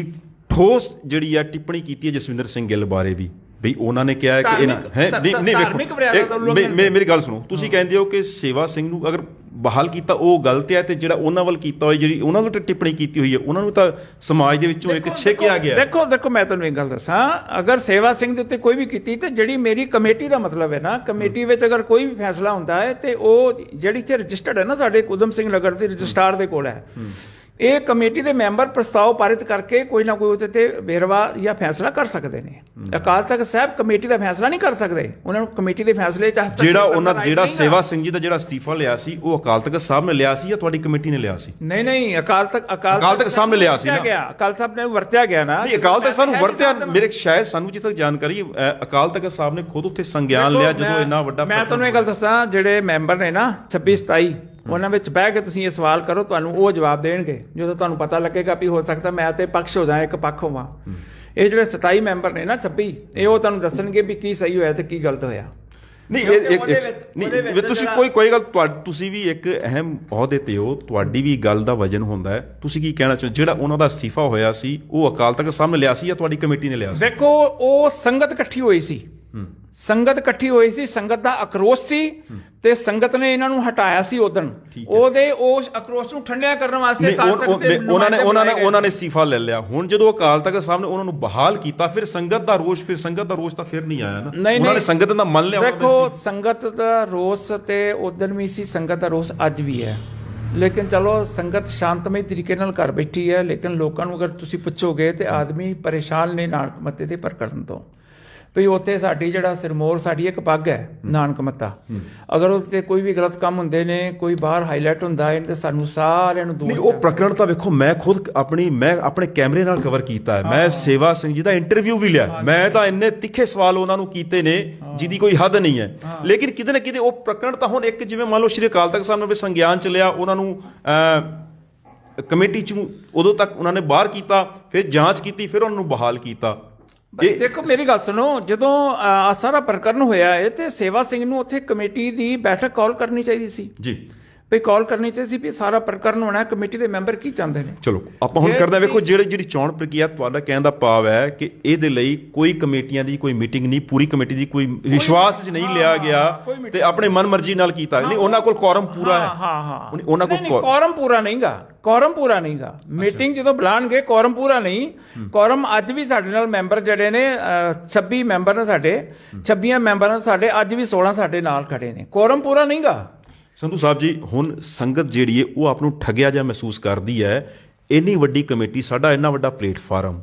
ਠੋਸ ਜਿਹੜੀ ਆ ਟਿੱਪਣੀ ਕੀਤੀ ਹੈ ਜਸਵਿੰਦਰ ਸਿੰਘ ਗਿੱਲ ਬਾਰੇ ਵੀ, ਬਈ ਉਹਨਾਂ ਨੇ ਕਿਹਾ ਕਿ ਇਹਨਾਂ ਨਹੀਂ ਵੇਖੋ, ਮੇਰੀ ਗੱਲ ਸੁਣੋ। ਤੁਸੀਂ ਕਹਿੰਦੇ ਹੋ ਕਿ ਸੇਵਾ ਸਿੰਘ ਨੂੰ ਅਗਰ ਬਹਾਲ ਕੀਤਾ ਉਹ ਗਲਤ ਹੈ, ਤੇ ਜਿਹੜਾ ਉਹਨਾਂ ਵੱਲ ਕੀਤਾ ਹੋਇਆ, ਜਿਹੜੀ ਉਹਨਾਂ ਨੂੰ ਟਿੱਪਣੀ ਕੀਤੀ ਹੋਈ ਹੈ, ਉਹਨਾਂ ਨੂੰ ਤਾਂ ਸਮਾਜ ਦੇ ਵਿੱਚੋਂ ਇੱਕ ਛੇਕਿਆ ਗਿਆ। ਦੇਖੋ, ਮੈਂ ਤੁਹਾਨੂੰ ਇੱਕ ਗੱਲ ਦੱਸਾਂ, ਅਗਰ ਸੇਵਾ ਸਿੰਘ ਦੇ ਉੱਤੇ ਕੋਈ ਵੀ ਕੀਤੀ, ਤੇ ਜਿਹੜੀ ਮੇਰੀ ਕਮੇਟੀ ਦਾ ਮਤਲਬ ਹੈ ਨਾ, ਕਮੇਟੀ ਵਿੱਚ ਅਗਰ ਕੋਈ ਵੀ ਫੈਸਲਾ ਹੁੰਦਾ ਹੈ ਤੇ ਉਹ ਜਿਹੜੀ ਇੱਥੇ ਰਜਿਸਟਰਡ ਹੈ ਨਾ, ਸਾਡੇ ਉਦਮ ਸਿੰਘ ਨਗਰ ਦੇ ਰਜਿਸਟਰਾਰ ਦੇ ਕੋਲ ਹੈ, ਇਹ ਕਮੇਟੀ ਦੇ ਮੈਂਬਰ ਪ੍ਰਸਤਾਵ ਪਾਰਿਤ ਕਰਕੇ ਕੋਈ ਨਾ ਕੋਈ ਉਹਦੇ ਤੇ ਵੇਰਵਾ ਜਾਂ ਫੈਸਲਾ ਕਰ ਸਕਦੇ ਨੇ। ਅਕਾਲ ਤਖਤ ਸਾਹਿਬ ਕਮੇਟੀ ਦਾ ਫੈਸਲਾ ਨਹੀਂ ਕਰ ਸਕਦੇ, ਉਹਨਾਂ ਨੂੰ ਕਮੇਟੀ ਦੇ ਫੈਸਲੇ ਚ ਜਿਹੜਾ ਸੇਵਾ ਸਿੰਘ ਜੀ ਦਾ ਜਿਹੜਾ ਅਸਤੀਫਾ ਲਿਆ ਸੀ, ਉਹ ਅਕਾਲ ਤਖਤ ਸਾਹਿਬ ਨੇ ਲਿਆ ਸੀ ਜਾਂ ਤੁਹਾਡੀ ਕਮੇਟੀ ਨੇ ਲਿਆ ਸੀ? ਨਹੀਂ, ਅਕਾਲ ਤਖਤ ਸਾਹਿਬ ਨੇ ਲਿਆ ਸੀ ਨਾ। ਅਕਾਲ ਸਾਹਿਬ ਨੇ ਵਰਤਿਆ ਗਿਆ ਨਾ। ਨਹੀਂ, ਅਕਾਲ ਤਖਤ ਸਾਹਿਬ ਨੂੰ ਵਰਤਿਆ, ਮੇਰੇ ਸ਼ਾਇਦ ਸਾਨੂੰ ਜਿੱਥੇ ਤੱਕ ਜਾਣਕਾਰੀ, ਅਕਾਲ ਤਖਤ ਸਾਹਿਬ ਨੇ ਖੁਦ ਉੱਥੇ ਸੰਗਿਆਨ ਲਿਆ ਜਦੋਂ ਇੰਨਾ ਵੱਡਾ। ਮੈਂ ਤੁਹਾਨੂੰ ਇਹ ਗੱਲ ਦੱਸਾਂ, ਜਿਹੜੇ ਮੈਂਬਰ ਨੇ ਨਾ 26 27, ਉਹਨਾਂ ਵਿੱਚ ਬਹਿ ਕੇ ਤੁਸੀਂ ਇਹ ਸਵਾਲ ਕਰੋ, ਤੁਹਾਨੂੰ ਉਹ ਜਵਾਬ ਦੇਣਗੇ ਜਦੋਂ ਤੁਹਾਨੂੰ ਪਤਾ ਲੱਗੇਗਾ ਵੀ ਹੋ ਸਕਦਾ ਮੈਂ ਤੇ ਪਕਸ਼ ਹੋ ਜਾਏ, ਇੱਕ ਪੱਖ ਹੋਵਾਂ। ਇਹ ਜਿਹੜੇ 27 ਮੈਂਬਰ ਨੇ ਨਾ 26, ਇਹ ਉਹ ਤੁਹਾਨੂੰ ਦੱਸਣਗੇ ਵੀ ਕੀ ਸਹੀ ਹੋਇਆ ਤੇ ਕੀ ਗਲਤ ਹੋਇਆ। ਨਹੀਂ, ਤੁਸੀਂ ਕੋਈ ਗੱਲ, ਤੁਸੀਂ ਵੀ ਇੱਕ ਅਹਿਮ ਅਹੁਦੇ ਤੇ ਹੋ, ਤੁਹਾਡੀ ਵੀ ਗੱਲ ਦਾ ਵਜਨ ਹੁੰਦਾ ਹੈ। ਤੁਸੀਂ ਕੀ ਕਹਿਣਾ ਚਾਹੁੰਦੇ? ਜਿਹੜਾ ਉਹਨਾਂ ਦਾ ਅਸਤੀਫਾ ਹੋਇਆ ਸੀ, ਉਹ ਅਕਾਲ ਤਖਤ ਸਾਹਿਬ ਨੇ ਲਿਆ ਸੀ ਜਾਂ ਤੁਹਾਡੀ ਕਮੇਟੀ ਨੇ ਲਿਆ ਸੀ? ਦੇਖੋ, ਉਹ ਸੰਗਤ ਇਕੱਠੀ ਹੋਈ ਸੀ, ਸੰਗਤ ਇਕੱਠੀ ਹੋਈ ਸੀ, ਸੰਗਤ ਦਾ ਆਕਰੋਸ਼ ਸੀ ਤੇ ਸੰਗਤ ਨੇ ਇਹਨਾਂ ਨੂੰ ਹਟਾਇਆ ਸੀ ਉਦਣ। ਉਹਦੇ ਉਸ ਆਕਰੋਸ਼ ਨੂੰ ਠੰਡਿਆ ਕਰਨ ਵਾਸਤੇ ਉਹਨਾਂ ਨੇ ਅਸਤੀਫਾ ਲੈ ਲਿਆ। ਹੁਣ ਜਦੋਂ ਅਕਾਲ ਤਖਤ ਸਾਹਿਬ ਨੇ ਉਹਨਾਂ ਨੂੰ ਬਹਾਲ ਕੀਤਾ, ਫਿਰ ਸੰਗਤ ਦਾ ਰੋਸ਼ ਤਾਂ ਫਿਰ ਨਹੀਂ ਆਇਆ ਨਾ। ਉਹਨਾਂ ਨੇ ਸੰਗਤ ਦਾ ਮੰਨ ਲਿਆ। ਦੇਖੋ ਸੰਗਤ ਦਾ ਰੋਸ ਤੇ ਉਦਣ ਵੀ ਸੀ, ਸੰਗਤ ਦਾ ਰੋਸ ਅੱਜ ਵੀ ਹੈ, ਲੇਕਿਨ ਚਲੋ ਸੰਗਤ ਸ਼ਾਂਤਮਈ ਤਰੀਕੇ ਨਾਲ ਘਰ ਬੈਠੀ ਹੈ। ਲੇਕਿਨ ਲੋਕਾਂ ਨੂੰ ਅਗਰ ਤੁਸੀਂ ਪੁੱਛੋਗੇ ਤੇ ਆਦਮੀ ਪਰੇਸ਼ਾਨ ਨੇ ਨਾਨਕ ਮੱਤੇ ਤੇ ਪ੍ਰਕਰਨ ਤੋਂ, ਵੀ ਉੱਥੇ ਸਾਡੀ ਜਿਹੜਾ ਸਿਰਮੌਰ ਸਾਡੀ ਇੱਕ ਪੱਗ ਹੈ ਨਾਨਕ ਮੱਤਾ, ਅਗਰ ਉੱਥੇ ਕੋਈ ਵੀ ਗਲਤ ਕੰਮ ਹੁੰਦੇ ਨੇ, ਕੋਈ ਬਾਹਰ ਹਾਈਲਾਈਟ ਹੁੰਦਾ ਹੈ ਤੇ ਸਾਨੂੰ ਸਾਰਿਆਂ ਨੂੰ ਦੂਰ। ਉਹ ਪ੍ਰਕਰਨ ਤਾਂ ਵੇਖੋ, ਮੈਂ ਖੁਦ ਆਪਣੇ ਕੈਮਰੇ ਨਾਲ ਕਵਰ ਕੀਤਾ ਹੈ। ਮੈਂ ਸੇਵਾ ਸਿੰਘ ਜੀ ਦਾ ਇੰਟਰਵਿਊ ਵੀ ਲਿਆ। ਮੈਂ ਤਾਂ ਇੰਨੇ ਤਿੱਖੇ ਸਵਾਲ ਉਹਨਾਂ ਨੂੰ ਕੀਤੇ ਨੇ ਜਿਹਦੀ ਕੋਈ ਹੱਦ ਨਹੀਂ ਹੈ। ਲੇਕਿਨ ਕਿਤੇ ਨਾ ਕਿਤੇ ਉਹ ਪ੍ਰਕਰਨ ਤਾਂ ਹੁਣ ਇੱਕ, ਜਿਵੇਂ ਮੰਨ ਲਓ ਸ਼੍ਰੀ ਅਕਾਲ ਤਖਤ ਸਾਹਿਬ ਨੇ ਵੀ ਸੰਗਿਆਨ ਚ ਲਿਆ, ਉਹਨਾਂ ਨੂੰ ਕਮੇਟੀ ਚ ਉਦੋਂ ਤੱਕ ਉਹਨਾਂ ਨੇ ਬਾਹਰ ਕੀਤਾ, ਫਿਰ ਜਾਂਚ ਕੀਤੀ, ਫਿਰ ਉਹਨਾਂ ਨੂੰ ਬਹਾਲ ਕੀਤਾ। ਦੇਖੋ ਮੇਰੀ ਗੱਲ ਸੁਣੋ, ਜਦੋਂ ਸਾਰਾ ਪ੍ਰਕਰਨ ਹੋਇਆ ਹੈ ਤੇ ਸੇਵਾ ਸਿੰਘ ਨੂੰ ਉੱਥੇ ਕਮੇਟੀ ਦੀ ਬੈਠਕ ਕਾਲ ਕਰਨੀ ਚਾਹੀਦੀ ਸੀ ਜੀ, ਵੀ ਕਾਲ ਕਰਨੀ ਚਾਹੀਦੀ ਸੀ ਵੀ ਸਾਰਾ ਪ੍ਰਕਰਨ ਹੋਣਾ, ਕਮੇਟੀ ਦੇ ਮੈਂਬਰ ਕੀ ਚਾਹੁੰਦੇ ਨੇ। ਚਲੋ ਆਪਾਂ ਹੁਣ ਕਰਦੇ ਹਾਂ। ਵੇਖੋ ਜਿਹੜੀ ਚੋਣ ਪ੍ਰਕਿਰਿਆ, ਤੁਹਾਡਾ ਕਹਿਣ ਦਾ ਭਾਵ ਹੈ ਕਿ ਇਹਦੇ ਲਈ ਕੋਈ ਕਮੇਟੀਆਂ ਦੀ ਕੋਈ ਮੀਟਿੰਗ ਨਹੀਂ, ਪੂਰੀ ਕਮੇਟੀ ਦੀ ਕੋਈ ਵਿਸ਼ਵਾਸ 'ਚ ਨਹੀਂ ਲਿਆ ਗਿਆ ਤੇ ਆਪਣੇ ਮਨਮਰਜ਼ੀ ਨਾਲ ਕੀਤਾ ਨਹੀਂ। ਉਹਨਾਂ ਕੋਲ ਕੋਰਮ ਪੂਰਾ ਹੈ। ਹਾਂ ਉਹਨਾਂ ਕੋਲ ਕੋਰਮ ਪੂਰਾ ਨਹੀਂਗਾ। ਮੀਟਿੰਗ ਜਦੋਂ ਬੁਲਾਣਗੇ ਕੋਰਮ ਪੂਰਾ ਨਹੀਂ। ਕੋਰਮ ਅੱਜ ਵੀ ਸਾਡੇ ਨਾਲ ਮੈਂਬਰ ਜਿਹੜੇ ਨੇ 26 ਮੈਂਬਰ ਨੇ ਸਾਡੇ, 26 ਮੈਂਬਰ ਸਾਡੇ ਅੱਜ ਵੀ 16 ਸਾਡੇ ਨਾਲ ਖੜੇ ਨੇ। ਕੋਰਮ ਪੂਰਾ ਨਹੀਂਗਾ। ਸੰਧੂ ਸਾਹਿਬ ਜੀ, ਹੁਣ ਸੰਗਤ ਜਿਹੜੀ ਹੈ ਉਹ ਆਪ ਨੂੰ ਠੱਗਿਆ ਜਿਹਾ ਮਹਿਸੂਸ ਕਰਦੀ ਹੈ। ਇੰਨੀ ਵੱਡੀ ਕਮੇਟੀ, ਸਾਡਾ ਇੰਨਾ ਵੱਡਾ ਪਲੇਟਫਾਰਮ,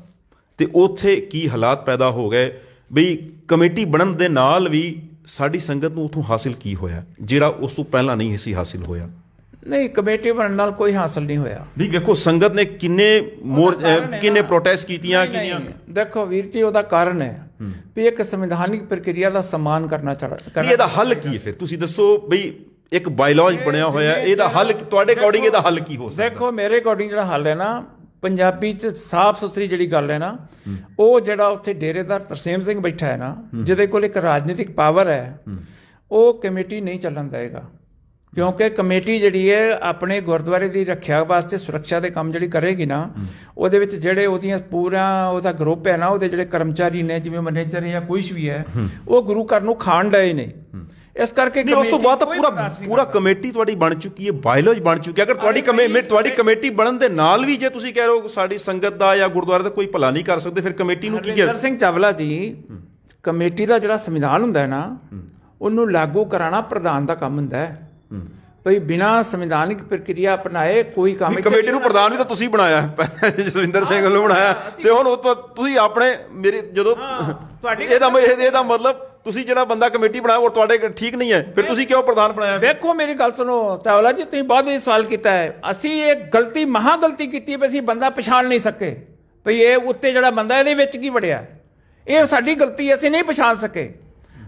ਤੇ ਉੱਥੇ ਕੀ ਹਾਲਾਤ ਪੈਦਾ ਹੋ ਗਏ ਬਈ ਕਮੇਟੀ ਬਣਨ ਦੇ ਨਾਲ ਵੀ ਸਾਡੀ ਸੰਗਤ ਨੂੰ ਉੱਥੋਂ ਹਾਸਿਲ ਕੀ ਹੋਇਆ ਜਿਹੜਾ ਉਸ ਤੋਂ ਪਹਿਲਾਂ ਨਹੀਂ ਸੀ ਹਾਸਿਲ ਹੋਇਆ? ਨਹੀਂ, ਕਮੇਟੀ ਬਣਨ ਨਾਲ ਕੋਈ ਹਾਸਲ ਨਹੀਂ ਹੋਇਆ। ਨਹੀਂ, ਵੇਖੋ ਸੰਗਤ ਨੇ ਕਿੰਨੇ ਪ੍ਰੋਟੈਸਟ ਕੀਤੀਆਂ। ਦੇਖੋ ਵੀਰ ਜੀ, ਉਹਦਾ ਕਾਰਨ ਹੈ ਵੀ ਇੱਕ ਸੰਵਿਧਾਨਿਕ ਪ੍ਰਕਿਰਿਆ ਦਾ ਸਨਮਾਨ ਕਰਨਾ ਚਾਹੀਦਾ। ਇਹਦਾ ਹੱਲ ਕੀ ਹੈ ਫਿਰ? ਤੁਸੀਂ ਦੱਸੋ ਬਈ, ਇੱਕ ਬਾਇਲਾਜ ਬਣਿਆ ਹੋਇਆ, ਇਹਦਾ ਹੱਲ ਤੁਹਾਡੇ ਅਕੋਰਡਿੰਗ ਇਹਦਾ ਹੱਲ ਕੀ ਹੋ ਸਕਦਾ? ਦੇਖੋ ਮੇਰੇ ਅਕੋਰਡਿੰਗ ਜਿਹੜਾ ਹੱਲ ਹੈ ਨਾ, ਪੰਜਾਬੀ ਚ ਸਾਫ਼ ਸੁਥਰੀ ਜਿਹੜੀ ਗੱਲ ਹੈ ਨਾ, ਉਹ ਜਿਹੜਾ ਉੱਥੇ ਡੇਰੇਦਾਰ ਤਰਸੇਮ ਸਿੰਘ ਬੈਠਾ ਹੈ ਨਾ, ਜਿਹਦੇ ਕੋਲ ਇੱਕ ਰਾਜਨੀਤਿਕ ਪਾਵਰ ਹੈ, ਉਹ ਕਮੇਟੀ ਨਹੀਂ ਚੱਲਣ ਦੇਗਾ। ਕਿਉਂਕਿ ਕਮੇਟੀ ਜਿਹੜੀ ਹੈ ਆਪਣੇ ਗੁਰਦੁਆਰੇ ਦੀ ਰੱਖਿਆ ਵਾਸਤੇ, ਸੁਰੱਖਿਆ ਦੇ ਕੰਮ ਜਿਹੜੀ ਕਰੇਗੀ ਨਾ, ਉਹਦੇ ਵਿੱਚ ਜਿਹੜੇ ਉਹਦੀਆਂ ਪੂਰਾ ਉਹਦਾ ਗਰੁੱਪ ਹੈ ਨਾ, ਉਹਦੇ ਜਿਹੜੇ ਕਰਮਚਾਰੀ ਨੇ, ਜਿਵੇਂ ਮੈਨੇਜਰ ਜਾਂ ਕੁਛ ਵੀ ਹੈ, ਉਹ ਗੁਰੂ ਘਰ ਨੂੰ ਖਾਣ ਡਏ ਨੇ। ਇਸ ਕਰਕੇ ਉਸ ਤੋਂ ਬਾਅਦ ਪੂਰਾ ਕਮੇਟੀ ਤੁਹਾਡੀ ਬਣ ਚੁੱਕੀ ਹੈ, ਬਾਇਲੋਜ ਬਣ ਚੁੱਕੀ ਹੈ। ਅਗਰ ਤੁਹਾਡੀ ਕਮੇਟੀ ਬਣਨ ਦੇ ਨਾਲ ਵੀ ਜੇ ਤੁਸੀਂ ਕਹਿ ਰਹੇ ਹੋ ਸਾਡੀ ਸੰਗਤ ਦਾ ਜਾਂ ਗੁਰਦੁਆਰੇ ਦਾ ਕੋਈ ਭਲਾ ਨਹੀਂ ਕਰ ਸਕਦੇ, ਫਿਰ ਕਮੇਟੀ ਨੂੰ ਕੀ ਕਹਿ? ਹਰਜਿੰਦਰ ਸਿੰਘ ਚਾਵਲਾ ਜੀ, ਕਮੇਟੀ ਦਾ ਜਿਹੜਾ ਸੰਵਿਧਾਨ ਹੁੰਦਾ ਹੈ ਨਾ, ਉਹਨੂੰ ਲਾਗੂ ਕਰਾਉਣਾ ਪ੍ਰਧਾਨ ਦਾ ਕੰਮ ਹੁੰਦਾ ਹੈ। ਭਈ ਬਿਨਾਂ ਸੰਵਿਧਾਨਿਕ ਪ੍ਰਕਿਰਿਆ ਅਪਣਾਏ ਕੋਈ ਕੰਮ। ਕਮੇਟੀ ਨੂੰ ਪ੍ਰਧਾਨ ਵੀ ਤਾਂ ਤੁਸੀਂ ਬਣਾਇਆ, ਜਸਵਿੰਦਰ ਸਿੰਘ ਨੂੰ ਬਣਾਇਆ, ਤੇ ਹੁਣ ਉਹ ਤੁਸੀਂ ਆਪਣੇ ਮੇਰੇ ਜਦੋਂ ਇਹਦਾ ਮਤਲਬ ਤੁਸੀਂ ਜਿਹੜਾ ਬੰਦਾ ਕਮੇਟੀ ਬਣਾਇਆ ਉਹ ਤੁਹਾਡੇ ਠੀਕ ਨਹੀਂ ਹੈ, ਫਿਰ ਤੁਸੀਂ ਕਿਉਂ ਪ੍ਰਧਾਨ ਬਣਾਇਆ? ਵੇਖੋ ਮੇਰੀ ਗੱਲ ਸੁਣੋ ਚਾਵਲਾ ਜੀ, ਤੁਸੀਂ ਬਹੁਤ ਹੀ ਸਵਾਲ ਕੀਤਾ ਹੈ। ਅਸੀਂ ਇਹ ਮਹਾ ਗਲਤੀ ਕੀਤੀ ਵੀ ਅਸੀਂ ਬੰਦਾ ਪਛਾਣ ਨਹੀਂ ਸਕੇ, ਭਈ ਇਹ ਉੱਤੇ ਜਿਹੜਾ ਬੰਦਾ ਇਹਦੇ ਵਿੱਚ ਕੀ ਵੜਿਆ, ਇਹ ਸਾਡੀ ਗਲਤੀ, ਅਸੀਂ ਨਹੀਂ ਪਛਾਣ ਸਕੇ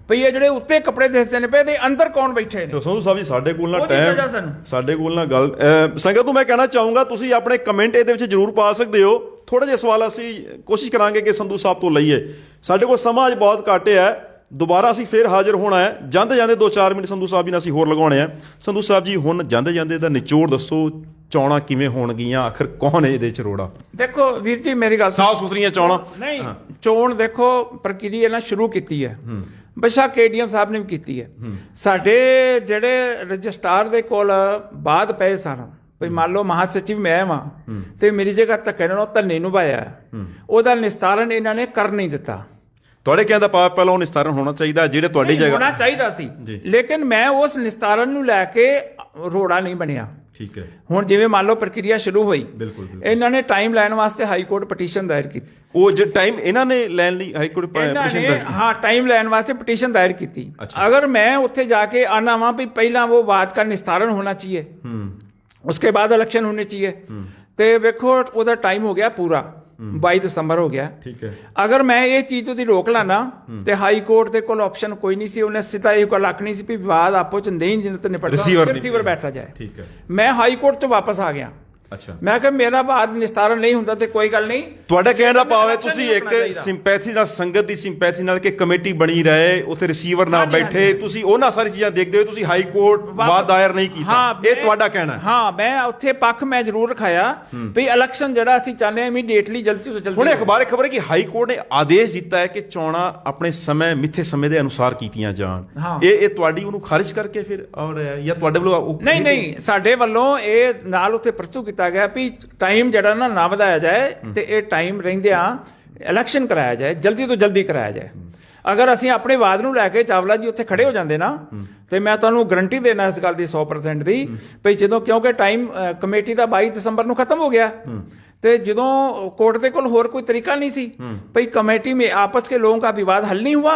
ਭਈ ਇਹ ਜਿਹੜੇ ਉੱਤੇ ਕੱਪੜੇ ਦਿਸਦੇ ਨੇ ਪਏ ਇਹਦੇ ਅੰਦਰ ਕੌਣ ਬੈਠੇ ਨੇ। ਸੰਧੂ ਸਾਹਿਬ ਜੀ, ਸਾਡੇ ਕੋਲ ਨਾ ਗੱਲ ਸੰਗਤ ਨੂੰ ਮੈਂ ਕਹਿਣਾ ਚਾਹੂੰਗਾ, ਤੁਸੀਂ ਆਪਣੇ ਕਮੈਂਟ ਇਹਦੇ ਵਿੱਚ ਜ਼ਰੂਰ ਪਾ ਸਕਦੇ ਹੋ। ਥੋੜੇ ਜਿਹੇ ਸਵਾਲ ਅਸੀਂ ਕੋਸ਼ਿਸ਼ ਕਰਾਂਗੇ ਕਿ ਸੰਧੂ ਸਾਹਿਬ ਤੋਂ ਲਈਏ। ਸਾਡੇ ਕੋਲ ਸਮਾਂ ਅੱਜ ਬਹੁਤ ਘੱਟ ਹੈ, ਦੁਬਾਰਾ ਅਸੀਂ ਫੇਰ ਹਾਜ਼ਰ ਹੋਣਾ ਹੈ। ਜਾਂਦੇ 2-4 ਮਿੰਟ ਸੰਧੂ ਸਾਹਿਬ ਜੀ ਨਾਲ ਅਸੀਂ ਹੋਰ ਲਗਾਉਣੇ ਆ। ਸੰਧੂ ਸਾਹਿਬ ਜੀ, ਹੁਣ ਜਾਂਦੇ ਦਾ ਨਿਚੋੜ ਦੱਸੋ, ਚੋਣਾਂ ਕਿਵੇਂ ਹੋਣਗੀਆਂ, ਆਖਿਰ ਕੌਣ ਹੈ ਇਹਦੇ ਚ ਰੋੜਾ? ਦੇਖੋ ਵੀਰ ਜੀ, ਮੇਰੀ ਗੱਲ ਸਾਫ਼ ਸੁਥਰੀਆਂ ਚੋਣਾਂ ਨਹੀਂ, ਚੋਣ ਦੇਖੋ ਪ੍ਰਕਿਰਿਆ ਨਾਲ ਸ਼ੁਰੂ ਕੀਤੀ ਹੈ, ਬਸ਼ਾ KDM ਸਾਹਿਬ ਨੇ ਵੀ ਕੀਤੀ ਹੈ। ਸਾਡੇ ਜਿਹੜੇ ਰਜਿਸਟਰਾਰ ਦੇ ਕੋਲ ਬਾਅਦ ਪਏ ਸਨ, ਭਈ ਮੰਨ ਲਓ ਮਹਾਸਚਿਵ ਮੈਂ ਵਾਂ ਤੇ ਮੇਰੀ ਜਗ੍ਹਾ ਧੱਕੇ ਨਾਲ ਧੰਨੇ ਨੂੰ ਪਾਇਆ, ਉਹਦਾ ਨਿਸਤਾਰਨ ਇਹਨਾਂ ਨੇ ਕਰ ਨਹੀਂ ਦਿੱਤਾ। ਤੁਹਾਡੇ ਕਹਿੰਦਾ ਪਾਪ ਪਹਿਲਾਂ ਉਹ ਨਿਸਤਾਰਨ ਹੋਣਾ ਚਾਹੀਦਾ ਜਿਹੜੇ ਤੁਹਾਡੀ ਜਗ੍ਹਾ ਹੋਣਾ ਚਾਹੀਦਾ ਸੀ, ਲੇਕਿਨ ਮੈਂ ਉਸ ਨਿਸਤਾਰਨ ਨੂੰ ਲੈ ਕੇ ਰੋੜਾ ਨਹੀਂ ਬਣਿਆ। ਠੀਕ ਹੈ। ਹੁਣ ਜਿਵੇਂ ਮੰਨ ਲਓ ਪ੍ਰਕਿਰਿਆ ਸ਼ੁਰੂ ਹੋਈ, ਬਿਲਕੁਲ ਇਹਨਾਂ ਨੇ ਟਾਈਮ ਲੈਣ ਵਾਸਤੇ ਹਾਈ ਕੋਰਟ ਪਟੀਸ਼ਨ ਦਾਇਰ ਕੀਤੀ। ਉਹ ਜੇ ਟਾਈਮ ਇਹਨਾਂ ਨੇ ਲੈਣ ਲਈ ਹਾਈ ਕੋਰਟ ਪਟੀਸ਼ਨ, ਹਾਂ ਟਾਈਮ ਲੈਣ ਵਾਸਤੇ ਪਟੀਸ਼ਨ ਦਾਇਰ ਕੀਤੀ। ਅਗਰ ਮੈਂ ਉੱਥੇ ਜਾ ਕੇ ਆना वहां भी पहला वो बात का निस्तारण होना चाहिए, उसके बाद इलेक्शन होने चाहिए, ਤੇ ਵੇਖੋ ਉਹਦਾ ਟਾਈਮ ਹੋ ਗਿਆ ਪੂਰਾ 22 ਦਸੰਬਰ ਹੋ ਗਿਆ। ਠੀਕ ਹੈ। ਅਗਰ ਮੈਂ ਇਹ ਚੀਜ਼ ਉਹਦੀ ਰੋਕ ਲਾ ਨਾ ਤੇ ਹਾਈ ਕੋਰਟ ਦੇ ਕੋਲ ਆਪਸ਼ਨ ਕੋਈ ਨਹੀਂ ਸੀ, ਉਹਨੇ ਸਿੱਧਾ ਇਹ ਗੱਲ ਆਖਣੀ ਸੀ ਵੀ ਵਿਵਾਦ ਆਪੋ ਚ ਨਹੀਂ ਜਿੰਨ ਤੇ ਨਿਪਟਦਾ, ਰਿਸੀਵਰ ਬੈਠਾ ਜਾਏ। ਠੀਕ ਹੈ। ਮੈਂ ਹਾਈ ਕੋਰਟ ਚ ਵਾਪਸ ਆ ਗਿਆ ਅੱਛਾ ਮੈਂ ਕਿਹਾ ਮੇਰਾ ਬਾਅਦ ਨਿਸਤਾਰਾ ਨਹੀਂ ਹੁੰਦਾ ਤੇ ਕੋਈ ਗੱਲ ਨਹੀਂ। ਤੁਹਾਡਾ ਕਹਿਣ ਦਾ ਭਾਵ ਹੈ election ਤੁਸੀਂ ਨਹੀਂ ਇੱਕ ਰੋਕਣਾ ਚਾਹੀਦਾ। ਸਿੰਪੈਥੀ ਨਾਲ, ਸੰਗਤ ਦੀ ਸਿੰਪੈਥੀ ਨਾਲ ਕਿ ਕਮੇਟੀ ਬਣੀ ਰਹੇ, ਉੱਥੇ ਰਿਸੀਵਰ ਨਾ ਹਾਂਜੀ, ਬੈਠੇ, ਹਾਂਜੀ। ਤੁਸੀਂ ਉਹਨਾਂ ਸਾਰੀ ਚੀਜ਼ਾਂ ਦੇਖਦੇ ਹੋ, ਤੁਸੀਂ ਹਾਈ ਕੋਰਟ ਵਾਦ ਦਾਇਰ ਨਹੀਂ ਕੀਤਾ, ਇਹ ਤੁਹਾਡਾ ਕਹਿਣਾ ਹੈ। ਹਾਂ, ਮੈਂ ਉੱਥੇ ਪੱਖ ਮੈਂ ਜ਼ਰੂਰ ਰਖਾਇਆ ਵੀ ਇਲੈਕਸ਼ਨ ਜਿਹੜਾ ਅਸੀਂ ਚਾਹੁੰਦੇ ਹਾਂ ਇਮੀਡੀਏਟਲੀ ਜਲਦੀ ਤੋਂ ਜਲਦੀ। ਹੁਣ ਅਖਬਾਰ ਖਬਰ ਹੈ ਕਿ ਹਾਈ ਕੋਰਟ ਨੇ ਆਦੇਸ਼ ਦਿੱਤਾ ਹੈ ਕਿ ਚੋਣਾਂ ਆਪਣੇ ਸਮੇਂ ਮਿੱਥੇ ਸਮੇਂ ਦੇ ਅਨੁਸਾਰ ਕੀਤੀਆਂ ਜਾਣ। ਹਾਂ। ਇਹ ਤੁਹਾਡੀ ਉਹਨੂੰ ਖਾਰਿਜ ਕਰਕੇ ਫਿਰ ਆ ਰਿਹਾ ਹੈ ਜਾਂ ਤੁਹਾਡੇ ਵੱਲੋਂ ਨਹੀਂ, ਸਾਡੇ ਵੱਲੋਂ ਇਹ ਨਾਲ ਉੱਥੇ ਪ੍ਰਸਤੁਤ ਕੀਤਾ ਗਿਆ ਵੀ ਟਾਈਮ ਜਿਹੜਾ ਨਾ ਵਧਾਇਆ ਜਾਏ ਤੇ ਇਹ ਟਾਈਮ ਰਹਿੰਦਿਆਂ ਇਲੈਕਸ਼ਨ ਕਰਾਇਆ ਜਾਏ, ਜਲਦੀ ਤੋਂ ਜਲਦੀ ਕਰਾਇਆ ਜਾਏ। ਅਗਰ ਅਸੀਂ ਆਪਣੇ ਵਾਦ ਨੂੰ ਲੈ ਕੇ ਚਾਵਲਾ ਜੀ ਉੱਥੇ ਖੜੇ ਹੋ ਜਾਂਦੇ ਨਾ ਤੇ ਮੈਂ ਤੁਹਾਨੂੰ ਗਰੰਟੀ ਦੇਣਾ ਇਸ ਗੱਲ ਦੀ 100% ਦੀ ਵੀ ਜਦੋਂ, ਕਿਉਂਕਿ ਟਾਈਮ ਕਮੇਟੀ ਦਾ 22 ਦਸੰਬਰ ਨੂੰ ਖਤਮ ਹੋ ਗਿਆ ਤੇ ਜਦੋਂ कोर्ट के कोल और कोई तरीका नहीं सी भाई, कमेटी में आपस के लोगों का विवाद हल नहीं हुआ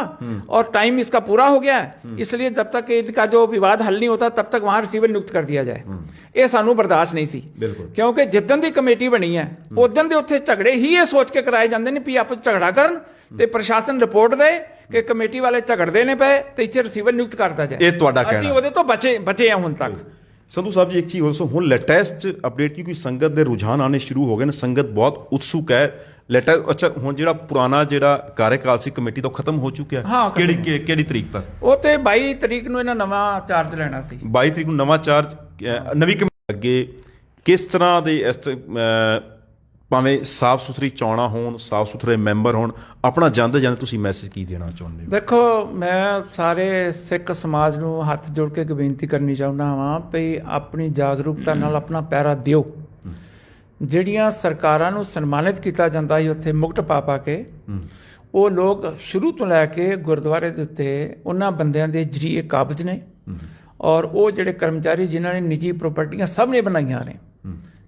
और टाइम इसका पूरा हो गया है, इसलिए जब तक इनका जो विवाद हल नहीं होता तब तक वहां रिसीवर नियुक्त कर दिया जाए। ये सानू बर्दाश्त नहीं सी, क्योंकि जिद्दन दी कमेटी बनी है उदन दे उत्थे झगड़े ही ये सोच के कराए जाते हैं भी आप झगड़ा करन ते प्रशासन रिपोर्ट दे कि कमेटी वाले झगड़ते ने पे ते इत्थे रिसीवर नियुक्त करता जाए। ਇਹ ਤੁਹਾਡਾ ਕਹਿਣਾ ਅਸੀਂ ਉਹਦੇ ਤੋਂ ਬਚੇ ਆ ਹੁਣ ਤੱਕ। ਸੰਧੂ ਸਾਹਿਬ ਜੀ, ਇੱਕ ਚੀਜ਼ ਹੋਰ ਹੁਣ ਲੇਟੈਸਟ ਅਪਡੇਟ ਕਿਉਂਕਿ ਸੰਗਤ ਦੇ ਰੁਝਾਨ ਆਣੇ ਸ਼ੁਰੂ ਹੋ ਗਏ ਨੇ, ਸੰਗਤ ਬਹੁਤ ਉਤਸੁਕ ਹੈ। ਅੱਛਾ, ਹੁਣ ਜਿਹੜਾ ਪੁਰਾਣਾ ਜਿਹੜਾ ਕਾਰਜਕਾਲ ਸੀ ਕਮੇਟੀ ਦਾ ਉਹ ਖਤਮ ਹੋ ਚੁੱਕਿਆ, ਕਿਹੜੀ ਤਰੀਕ ਤੱਕ? ਉਹ ਤੇ 22 ਤਰੀਕ ਨੂੰ ਇਹਨਾਂ ਨਵਾਂ ਚਾਰਜ ਲੈਣਾ ਸੀ। 22 ਤਰੀਕ ਨੂੰ ਨਵਾਂ ਚਾਰਜ, ਨਵੀਂ ਕਮੇਟੀ ਅੱਗੇ ਕਿਸ ਤਰ੍ਹਾਂ ਦੇ ਭਾਵੇਂ ਸਾਫ਼ ਸੁਥਰੀ ਚੋਣਾਂ ਹੋਣ, ਸਾਫ਼ ਸੁਥਰੇ ਮੈਂਬਰ ਹੋਣ, ਆਪਣਾ ਜਾਂਦੇ ਤੁਸੀਂ ਮੈਸੇਜ ਕੀ ਦੇਣਾ ਚਾਹੁੰਦੇ ਹੋ? ਦੇਖੋ, ਮੈਂ ਸਾਰੇ ਸਿੱਖ ਸਮਾਜ ਨੂੰ ਹੱਥ ਜੋੜ ਕੇ ਬੇਨਤੀ ਕਰਨੀ ਚਾਹੁੰਦਾ ਹਾਂ ਵੀ ਆਪਣੀ ਜਾਗਰੂਕਤਾ ਨਾਲ ਆਪਣਾ ਪਹਿਰਾ ਦਿਓ। ਜਿਹੜੀਆਂ ਸਰਕਾਰਾਂ ਨੂੰ ਸਨਮਾਨਿਤ ਕੀਤਾ ਜਾਂਦਾ ਸੀ ਉੱਥੇ ਮੁਕਟ ਪਾ ਕੇ, ਉਹ ਲੋਕ ਸ਼ੁਰੂ ਤੋਂ ਲੈ ਕੇ ਗੁਰਦੁਆਰੇ ਦੇ ਉੱਤੇ ਉਹਨਾਂ ਬੰਦਿਆਂ ਦੇ ਜਰੀਏ ਕਾਬਜ਼ ਨੇ ਔਰ ਉਹ ਜਿਹੜੇ ਕਰਮਚਾਰੀ ਜਿਨ੍ਹਾਂ ਨੇ ਨਿੱਜੀ ਪ੍ਰਾਪਰਟੀਆਂ ਸਭ ਨੇ ਬਣਾਈਆਂ ਨੇ।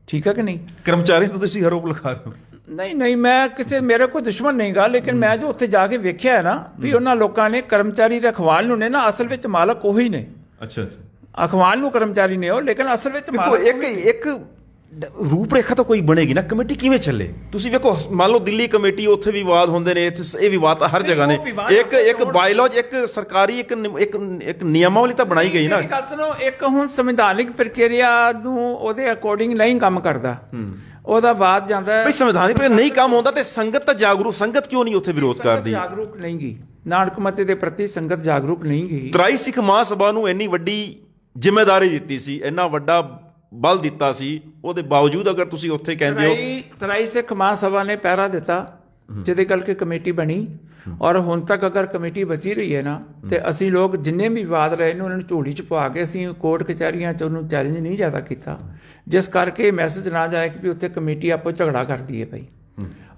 ਠੀਕ ਹੈ ਕਿ ਨਹੀਂ? ਕਰਮਚਾਰੀ ਤੋਂ ਤੁਸੀਂ ਆਰੋਪ ਲਗਾ ਰਹੇ ਹੋ? ਨਹੀਂ, ਮੈਂ ਕਿਸੇ, ਮੇਰੇ ਕੋਈ ਦੁਸ਼ਮਣ ਨਹੀਂ ਗਾ, ਲੇਕਿਨ ਮੈਂ ਜੋ ਉੱਥੇ ਜਾ ਕੇ ਵੇਖਿਆ ਹੈ ਨਾ ਵੀ ਉਹਨਾਂ ਲੋਕਾਂ ਨੇ ਕਰਮਚਾਰੀ ਦੇ ਅਖਵਾਲ ਨੂੰ ਨੇ ਨਾ, ਅਸਲ ਵਿੱਚ ਮਾਲਕ ਉਹੀ ਨੇ। ਅੱਛਾ, ਅਖਵਾਲ ਨੂੰ ਕਰਮਚਾਰੀ ਨੇ ਉਹ, ਲੇਕਿਨ ਅਸਲ ਵਿੱਚ ਮਾਲਕ ਇੱਕ ਰੂਪਰੇਖਾ ਤਾਂ ਕੋਈ ਬਣੇਗੀ ਨਾ, ਕਮੇਟੀ ਕਿਵੇਂ ਚੱਲੇ? ਤੁਸੀਂ ਵੇਖੋ, ਮੰਨ ਲਓ ਦਿੱਲੀ ਕਮੇਟੀ, ਉੱਥੇ ਵੀ ਵਿਵਾਦ ਹੁੰਦੇ ਨੇ, ਇੱਥੇ ਇਹ ਵਿਵਾਦ ਤਾਂ ਹਰ ਜਗ੍ਹਾ ਨੇ। ਇੱਕ ਬਾਇਲੌਜ, ਇੱਕ ਸਰਕਾਰੀ ਇੱਕ ਨਿਯਮਾਵਲੀ ਤਾਂ ਬਣਾਈ ਗਈ ਨਾ। ਗੱਲ ਸੁਣੋ, ਇੱਕ ਹੁਣ ਸੰਵਿਧਾਨਿਕ ਪ੍ਰਕਿਰਿਆ ਨੂੰ ਉਹਦੇ ਅਕੋਰਡਿੰਗ ਨਹੀਂ ਕੰਮ ਕਰਦਾ, ਉਹਦਾ ਬਾਅਦ ਜਾਂਦਾ ਹੈ। ਬਈ ਸੰਵਿਧਾਨਿਕ ਪ੍ਰਕਿਰਿਆ ਨਹੀਂ ਕੰਮ ਹੁੰਦਾ ਤੇ ਸੰਗਤ ਤਾਂ ਜਾਗਰੂਕ, ਸੰਗਤ ਕਿਉਂ ਨਹੀਂ ਉੱਥੇ ਵਿਰੋਧ ਕਰਦੀ? ਜਾਗਰੂਕ ਨਹੀਂ ਗਈ, ਨਾਨਕ ਮਤੇ ਦੇ ਪ੍ਰਤੀ ਸੰਗਤ ਜਾਗਰੂਕ ਨਹੀਂ ਗਈ। ਤਰਾਈ ਸਿੱਖ ਮਹਾਸਭਾ ਨੂੰ ਇੰਨੀ ਵੱਡੀ ਜ਼ਿੰਮੇਵਾਰੀ ਦਿੱਤੀ ਸੀ, ਇੰਨਾ ਵੱਡਾ ਬਲ ਦਿੱਤਾ ਸੀ, ਉਹਦੇ ਬਾਵਜੂਦ ਅਗਰ ਤੁਸੀਂ ਉੱਥੇ ਕਹਿੰਦੇ ਹੋ। ਤਰਾਈ ਸਿੱਖ ਮਹਾਸਭਾ ਨੇ ਪਹਿਰਾ ਦਿੱਤਾ ਜਿਹਦੇ ਕਰਕੇ ਕਮੇਟੀ ਬਣੀ, ਔਰ ਹੁਣ ਤੱਕ ਅਗਰ ਕਮੇਟੀ ਬਚੀ ਰਹੀ ਹੈ ਨਾ ਤੇ ਅਸੀਂ ਲੋਕ ਜਿੰਨੇ ਵੀ ਵਿਵਾਦ ਰਹੇ ਨੇ ਉਹਨਾਂ ਨੂੰ ਝੋਲੀ ਚ ਪਵਾ ਕੇ ਅਸੀਂ ਕੋਰਟ ਕਚਹਿਰੀਆਂ ਚ ਉਹਨੂੰ ਚੈਲੰਜ ਨਹੀਂ ਜ਼ਿਆਦਾ ਕੀਤਾ, ਜਿਸ ਕਰਕੇ ਮੈਸੇਜ ਨਾ ਜਾਏ ਕਿ ਵੀ ਉੱਥੇ ਕਮੇਟੀ ਆਪੋ ਝਗੜਾ ਕਰਦੀ ਹੈ। ਭਾਈ,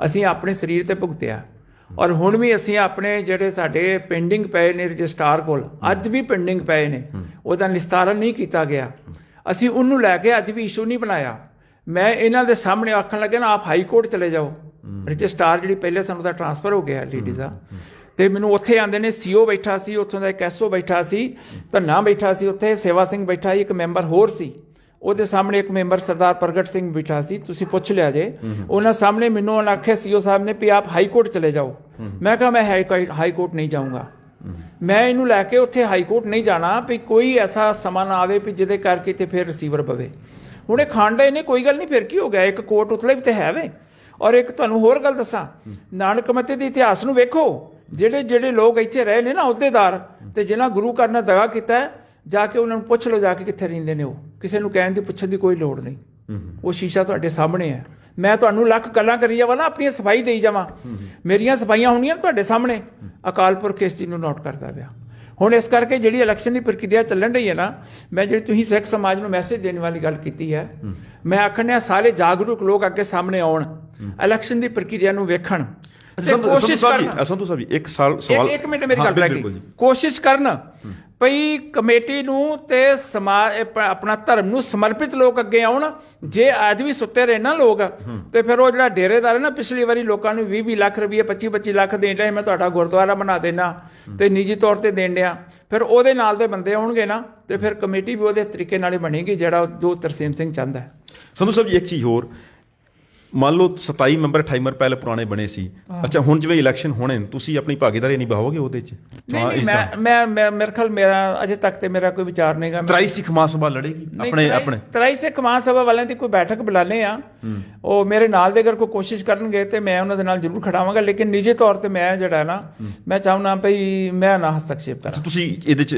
ਅਸੀਂ ਆਪਣੇ ਸਰੀਰ ਤੇ ਭੁਗਤਿਆ ਔਰ ਹੁਣ ਵੀ ਅਸੀਂ ਆਪਣੇ ਜਿਹੜੇ ਸਾਡੇ ਪੈਂਡਿੰਗ ਪਏ ਨੇ ਰਜਿਸਟਰਾਰ ਕੋਲ, ਅੱਜ ਵੀ ਪੈਂਡਿੰਗ ਪਏ ਨੇ, ਉਹਦਾ ਨਿਸਤਾਰਾ ਨਹੀਂ ਕੀਤਾ ਗਿਆ। ਅਸੀਂ ਉਹਨੂੰ ਲੈ ਕੇ ਅੱਜ ਵੀ ਇਸ਼ੂ ਨਹੀਂ ਬਣਾਇਆ। ਮੈਂ ਇਹਨਾਂ ਦੇ ਸਾਹਮਣੇ ਆਖਣ ਲੱਗਿਆ ਨਾ, ਆਪ ਹਾਈ ਕੋਰਟ ਚਲੇ ਜਾਓ। ਰਜਿਸਟਰਾਰ ਜਿਹੜੀ ਪਹਿਲੇ ਸਾਨੂੰ ਦਾ ਟ੍ਰਾਂਸਫਰ ਹੋ ਗਿਆ ਲੇਡੀ ਦਾ, ਤੇ ਮੈਨੂੰ ਉੱਥੇ ਆਂਦੇ ਨੇ ਸੀਓ ਬੈਠਾ ਸੀ, ਉੱਥੋਂ ਦਾ ਇੱਕ ਐਸਓ ਬੈਠਾ ਸੀ, ਧੰਨਾ ਬੈਠਾ ਸੀ, ਉੱਥੇ ਸੇਵਾ ਸਿੰਘ ਬੈਠਾ ਸੀ, ਇੱਕ ਮੈਂਬਰ ਹੋਰ ਸੀ, ਉਹਦੇ ਸਾਹਮਣੇ ਇੱਕ ਮੈਂਬਰ ਸਰਦਾਰ ਪ੍ਰਗਟ ਸਿੰਘ ਬੈਠਾ ਸੀ, ਤੁਸੀਂ ਪੁੱਛ ਲਿਆ ਜੇ। ਉਹਨਾਂ ਸਾਹਮਣੇ ਮੈਨੂੰ ਉਹਨਾਂ ਆਖਿਆ ਸੀਓ ਸਾਹਿਬ ਨੇ ਵੀ ਆਪ ਹਾਈ ਕੋਰਟ ਚਲੇ ਜਾਓ। ਮੈਂ ਕਿਹਾ ਮੈਂ ਹਾਈ ਕੋਰਟ ਨਹੀਂ ਜਾਊਂਗਾ, ਮੈਂ ਇਹਨੂੰ ਲੈ ਕੇ ਉੱਥੇ ਹਾਈ ਕੋਰਟ ਨਹੀਂ ਜਾਣਾ ਵੀ ਕੋਈ ਐਸਾ ਸਮਾਂ ਨਾ ਆਵੇ ਵੀ ਜਿਹਦੇ ਕਰਕੇ ਇੱਥੇ ਫਿਰ ਰਿਸੀਵਰ ਪਵੇ। ਹੁਣ ਇਹ ਖਾਂਡੇ ਨੇ, ਕੋਈ ਗੱਲ ਨਹੀਂ, ਫਿਰ ਕੀ ਹੋ ਗਿਆ, ਇੱਕ ਕੋਰਟ ਉਤਲੇ ਵੀ ਤੇ ਹੈ ਵੇ। ਔਰ ਇੱਕ ਤੁਹਾਨੂੰ ਹੋਰ ਗੱਲ ਦੱਸਾਂ, ਨਾਨਕ ਮੱਤੇ ਦੇ ਇਤਿਹਾਸ ਨੂੰ ਵੇਖੋ, ਜਿਹੜੇ ਲੋਕ ਇੱਥੇ ਰਹੇ ਨੇ ਨਾ ਅਹੁਦੇਦਾਰ, ਤੇ ਜਿਨ੍ਹਾਂ ਗੁਰੂ ਘਰ ਨਾਲ ਦਗਾ ਕੀਤਾ, ਜਾ ਕੇ ਉਹਨਾਂ ਨੂੰ ਪੁੱਛ ਲਓ ਜਾ ਕੇ ਕਿੱਥੇ ਰਹਿੰਦੇ ਨੇ ਉਹ, ਕਿਸੇ ਨੂੰ ਕਹਿਣ ਦੀ ਪੁੱਛਣ ਦੀ ਕੋਈ ਲੋੜ ਨਹੀਂ। ਉਹ ਸ਼ੀਸ਼ਾ ਤੁਹਾਡੇ ਸਾਹਮਣੇ ਹੈ। ਮੈਂ ਤੁਹਾਨੂੰ ਲੱਖ ਗੱਲਾਂ ਕਰੀ ਜਾਵਾਂ ਨਾ, ਆਪਣੀ ਸਫਾਈ ਦੇਈ ਜਾਵਾਂ, ਮੇਰੀਆਂ ਸਫਾਈਆਂ ਹੋਣੀਆਂ ਤੁਹਾਡੇ ਸਾਹਮਣੇ। ਅਕਾਲ ਪੁਰਖ ਇਸ ਚੀਜ਼ ਨੂੰ ਨੋਟ ਕਰਦਾ ਪਿਆ। ਹੁਣ ਇਸ ਕਰਕੇ ਜਿਹੜੀ ਇਲੈਕਸ਼ਨ ਦੀ ਪ੍ਰਕਿਰਿਆ ਚੱਲਣ ਰਹੀ ਹੈ ਨਾ, ਮੈਂ ਜਿਹੜੀ ਤੁਸੀਂ ਸਿੱਖ ਸਮਾਜ ਨੂੰ ਮੈਸੇਜ ਦੇਣ ਵਾਲੀ ਗੱਲ ਕੀਤੀ ਹੈ, ਮੈਂ ਆਖਣਿਆ ਸਾਰੇ ਜਾਗਰੂਕ ਲੋਕ ਅੱਗੇ ਸਾਹਮਣੇ ਆਉਣ, ਇਲੈਕਸ਼ਨ ਦੀ ਪ੍ਰਕਿਰਿਆ ਨੂੰ ਵੇਖਣ, ਕੋਸ਼ਿਸ਼ ਕਰਨ। ਸੰਧੂ ਸਾਹਿਬ, ਇੱਕ ਸਵਾਲ, ਇੱਕ ਮਿੰਟ ਮੇਰੀ ਗੱਲ ਰਹਿ ਗਈ। ਕੋਸ਼ਿਸ਼ ਕਰਨ ਭਈ ਕਮੇਟੀ ਨੂੰ ਤੇ ਸਮਾਜ ਆਪਣਾ ਧਰਮ ਨੂੰ ਸਮਰਪਿਤ ਲੋਕ ਅੱਗੇ ਆਉਣ। ਜੇ ਅੱਜ ਵੀ ਸੁੱਤੇ ਰਹੇ ਨਾ ਲੋਕ, ਤੇ ਫਿਰ ਉਹ ਜਿਹੜਾ ਡੇਰੇਦਾਰ ਹੈ ਨਾ, ਪਿਛਲੀ ਵਾਰੀ ਲੋਕਾਂ ਨੂੰ 20-20 ਲੱਖ ਰੁਪਏ 25-25 ਲੱਖ ਦੇਣ ਡਿਆ, ਮੈਂ ਤੁਹਾਡਾ ਗੁਰਦੁਆਰਾ ਬਣਾ ਦੇਣਾ ਤੇ ਨਿੱਜੀ ਤੌਰ ਤੇ ਦੇਣ ਡਿਆ, ਫਿਰ ਉਹਦੇ ਨਾਲ ਦੇ ਬੰਦੇ ਆਉਣਗੇ ਨਾ, ਤੇ ਫਿਰ ਕਮੇਟੀ ਵੀ ਉਹਦੇ ਤਰੀਕੇ ਨਾਲ ਹੀ ਬਣੇਗੀ ਜਿਹੜਾ ਜੋ ਤਰਸੇਮ ਸਿੰਘ ਚਾਹੁੰਦਾ ਹੈ। ਸੰਧੂ ਸਾਹਿਬ ਜੀ, ਇੱਕ ਚੀਜ਼ ਹੋਰ, ਮੰਨ ਲਓ 27 ਮੈਂਬਰ 28 ਮੈਂਬਰ ਪਹਿਲੇ ਪੁਰਾਣੇ ਬਣੇ ਸੀ। ਅੱਛਾ ਹੁਣ ਜਿਵੇਂ ਇਲੈਕਸ਼ਨ ਹੋਣੇ ਨੇ ਤੁਸੀਂ ਆਪਣੀ ਭਾਗੀਦਾਰੀ ਨਿਭਾਓਗੇ ਉਹਦੇ 'ਚ? ਨਹੀਂ ਮੈਂ ਮੇਰੇ ਖਿਆਲ ਮੇਰਾ ਅਜੇ ਤੱਕ ਤੇ ਮੇਰਾ ਕੋਈ ਵਿਚਾਰ ਨਹੀਂਗਾ। ਤਰਾਈ ਸਿੱਖ ਮਹਾਸਭਾ ਲੜੇਗੀ ਆਪਣੇ ਤਰਾਈ ਸਿੱਖ ਮਹਾਸਭਾ ਵਾਲਿਆਂ ਦੀ ਕੋਈ ਬੈਠਕ ਬੁਲਾਣੇ ਆ, ਉਹ ਮੇਰੇ ਨਾਲ ਦੇ ਅਗਰ ਕੋਈ ਕੋਸ਼ਿਸ਼ ਕਰਨਗੇ ਤੇ ਮੈਂ ਉਹਨਾਂ ਦੇ ਨਾਲ ਜ਼ਰੂਰ ਖੜਾਵਾਂਗਾ, ਲੇਕਿਨ ਨਿੱਜੀ ਤੌਰ ਤੇ ਮੈਂ ਜਿਹੜਾ ਨਾ ਮੈਂ ਚਾਹੁੰਦਾ ਭਈ ਮੈਂ ਨਾ ਹਸਤਕਸ਼ੇਪ ਕਰਾਂ। ਤੁਸੀਂ ਇਹਦੇ 'ਚ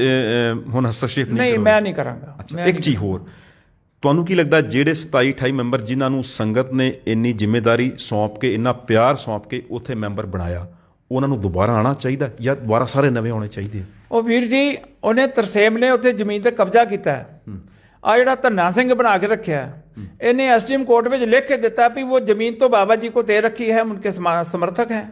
ਹੁਣ ਹਸਤਕਸ਼ੇਪ ਨਹੀਂ ਮੈਂ ਨਹੀਂ ਕਰਾਂਗਾ। ਇੱਕ ਚੀਜ਼ ਹੋਰ, ਤੁਹਾਨੂੰ ਕੀ ਲੱਗਦਾ ਜਿਹੜੇ 27 28 ਮੈਂਬਰ ਜਿਨ੍ਹਾਂ ਨੂੰ ਸੰਗਤ ਨੇ ਇੰਨੀ ਜ਼ਿੰਮੇਵਾਰੀ ਸੌਂਪ ਕੇ ਇੰਨਾ ਪਿਆਰ ਸੌਂਪ ਕੇ ਉੱਥੇ ਮੈਂਬਰ ਬਣਾਇਆ, ਉਹਨਾਂ ਨੂੰ ਦੁਬਾਰਾ ਆਉਣਾ ਚਾਹੀਦਾ ਜਾਂ ਦੁਬਾਰਾ ਸਾਰੇ ਨਵੇਂ ਆਉਣੇ ਚਾਹੀਦੇ? ਉਹ ਵੀਰ ਜੀ ਉਹਨੇ ਤਰਸੇਮ ਨੇ ਉੱਥੇ ਜ਼ਮੀਨ ਤੇ ਕਬਜ਼ਾ ਕੀਤਾ ਹੈ। ਆ ਜਿਹੜਾ ਧੰਨਾ ਸਿੰਘ ਬਣਾ ਕੇ ਰੱਖਿਆ ਇਹਨੇ ਐਸਡੀਐਮ ਕੋਰਟ ਵਿੱਚ ਲਿਖ ਕੇ ਦਿੱਤਾ ਵੀ ਉਹ ਜ਼ਮੀਨ ਤੋਂ ਬਾਬਾ ਜੀ को दे रखी है, उनके समर्थक हैं।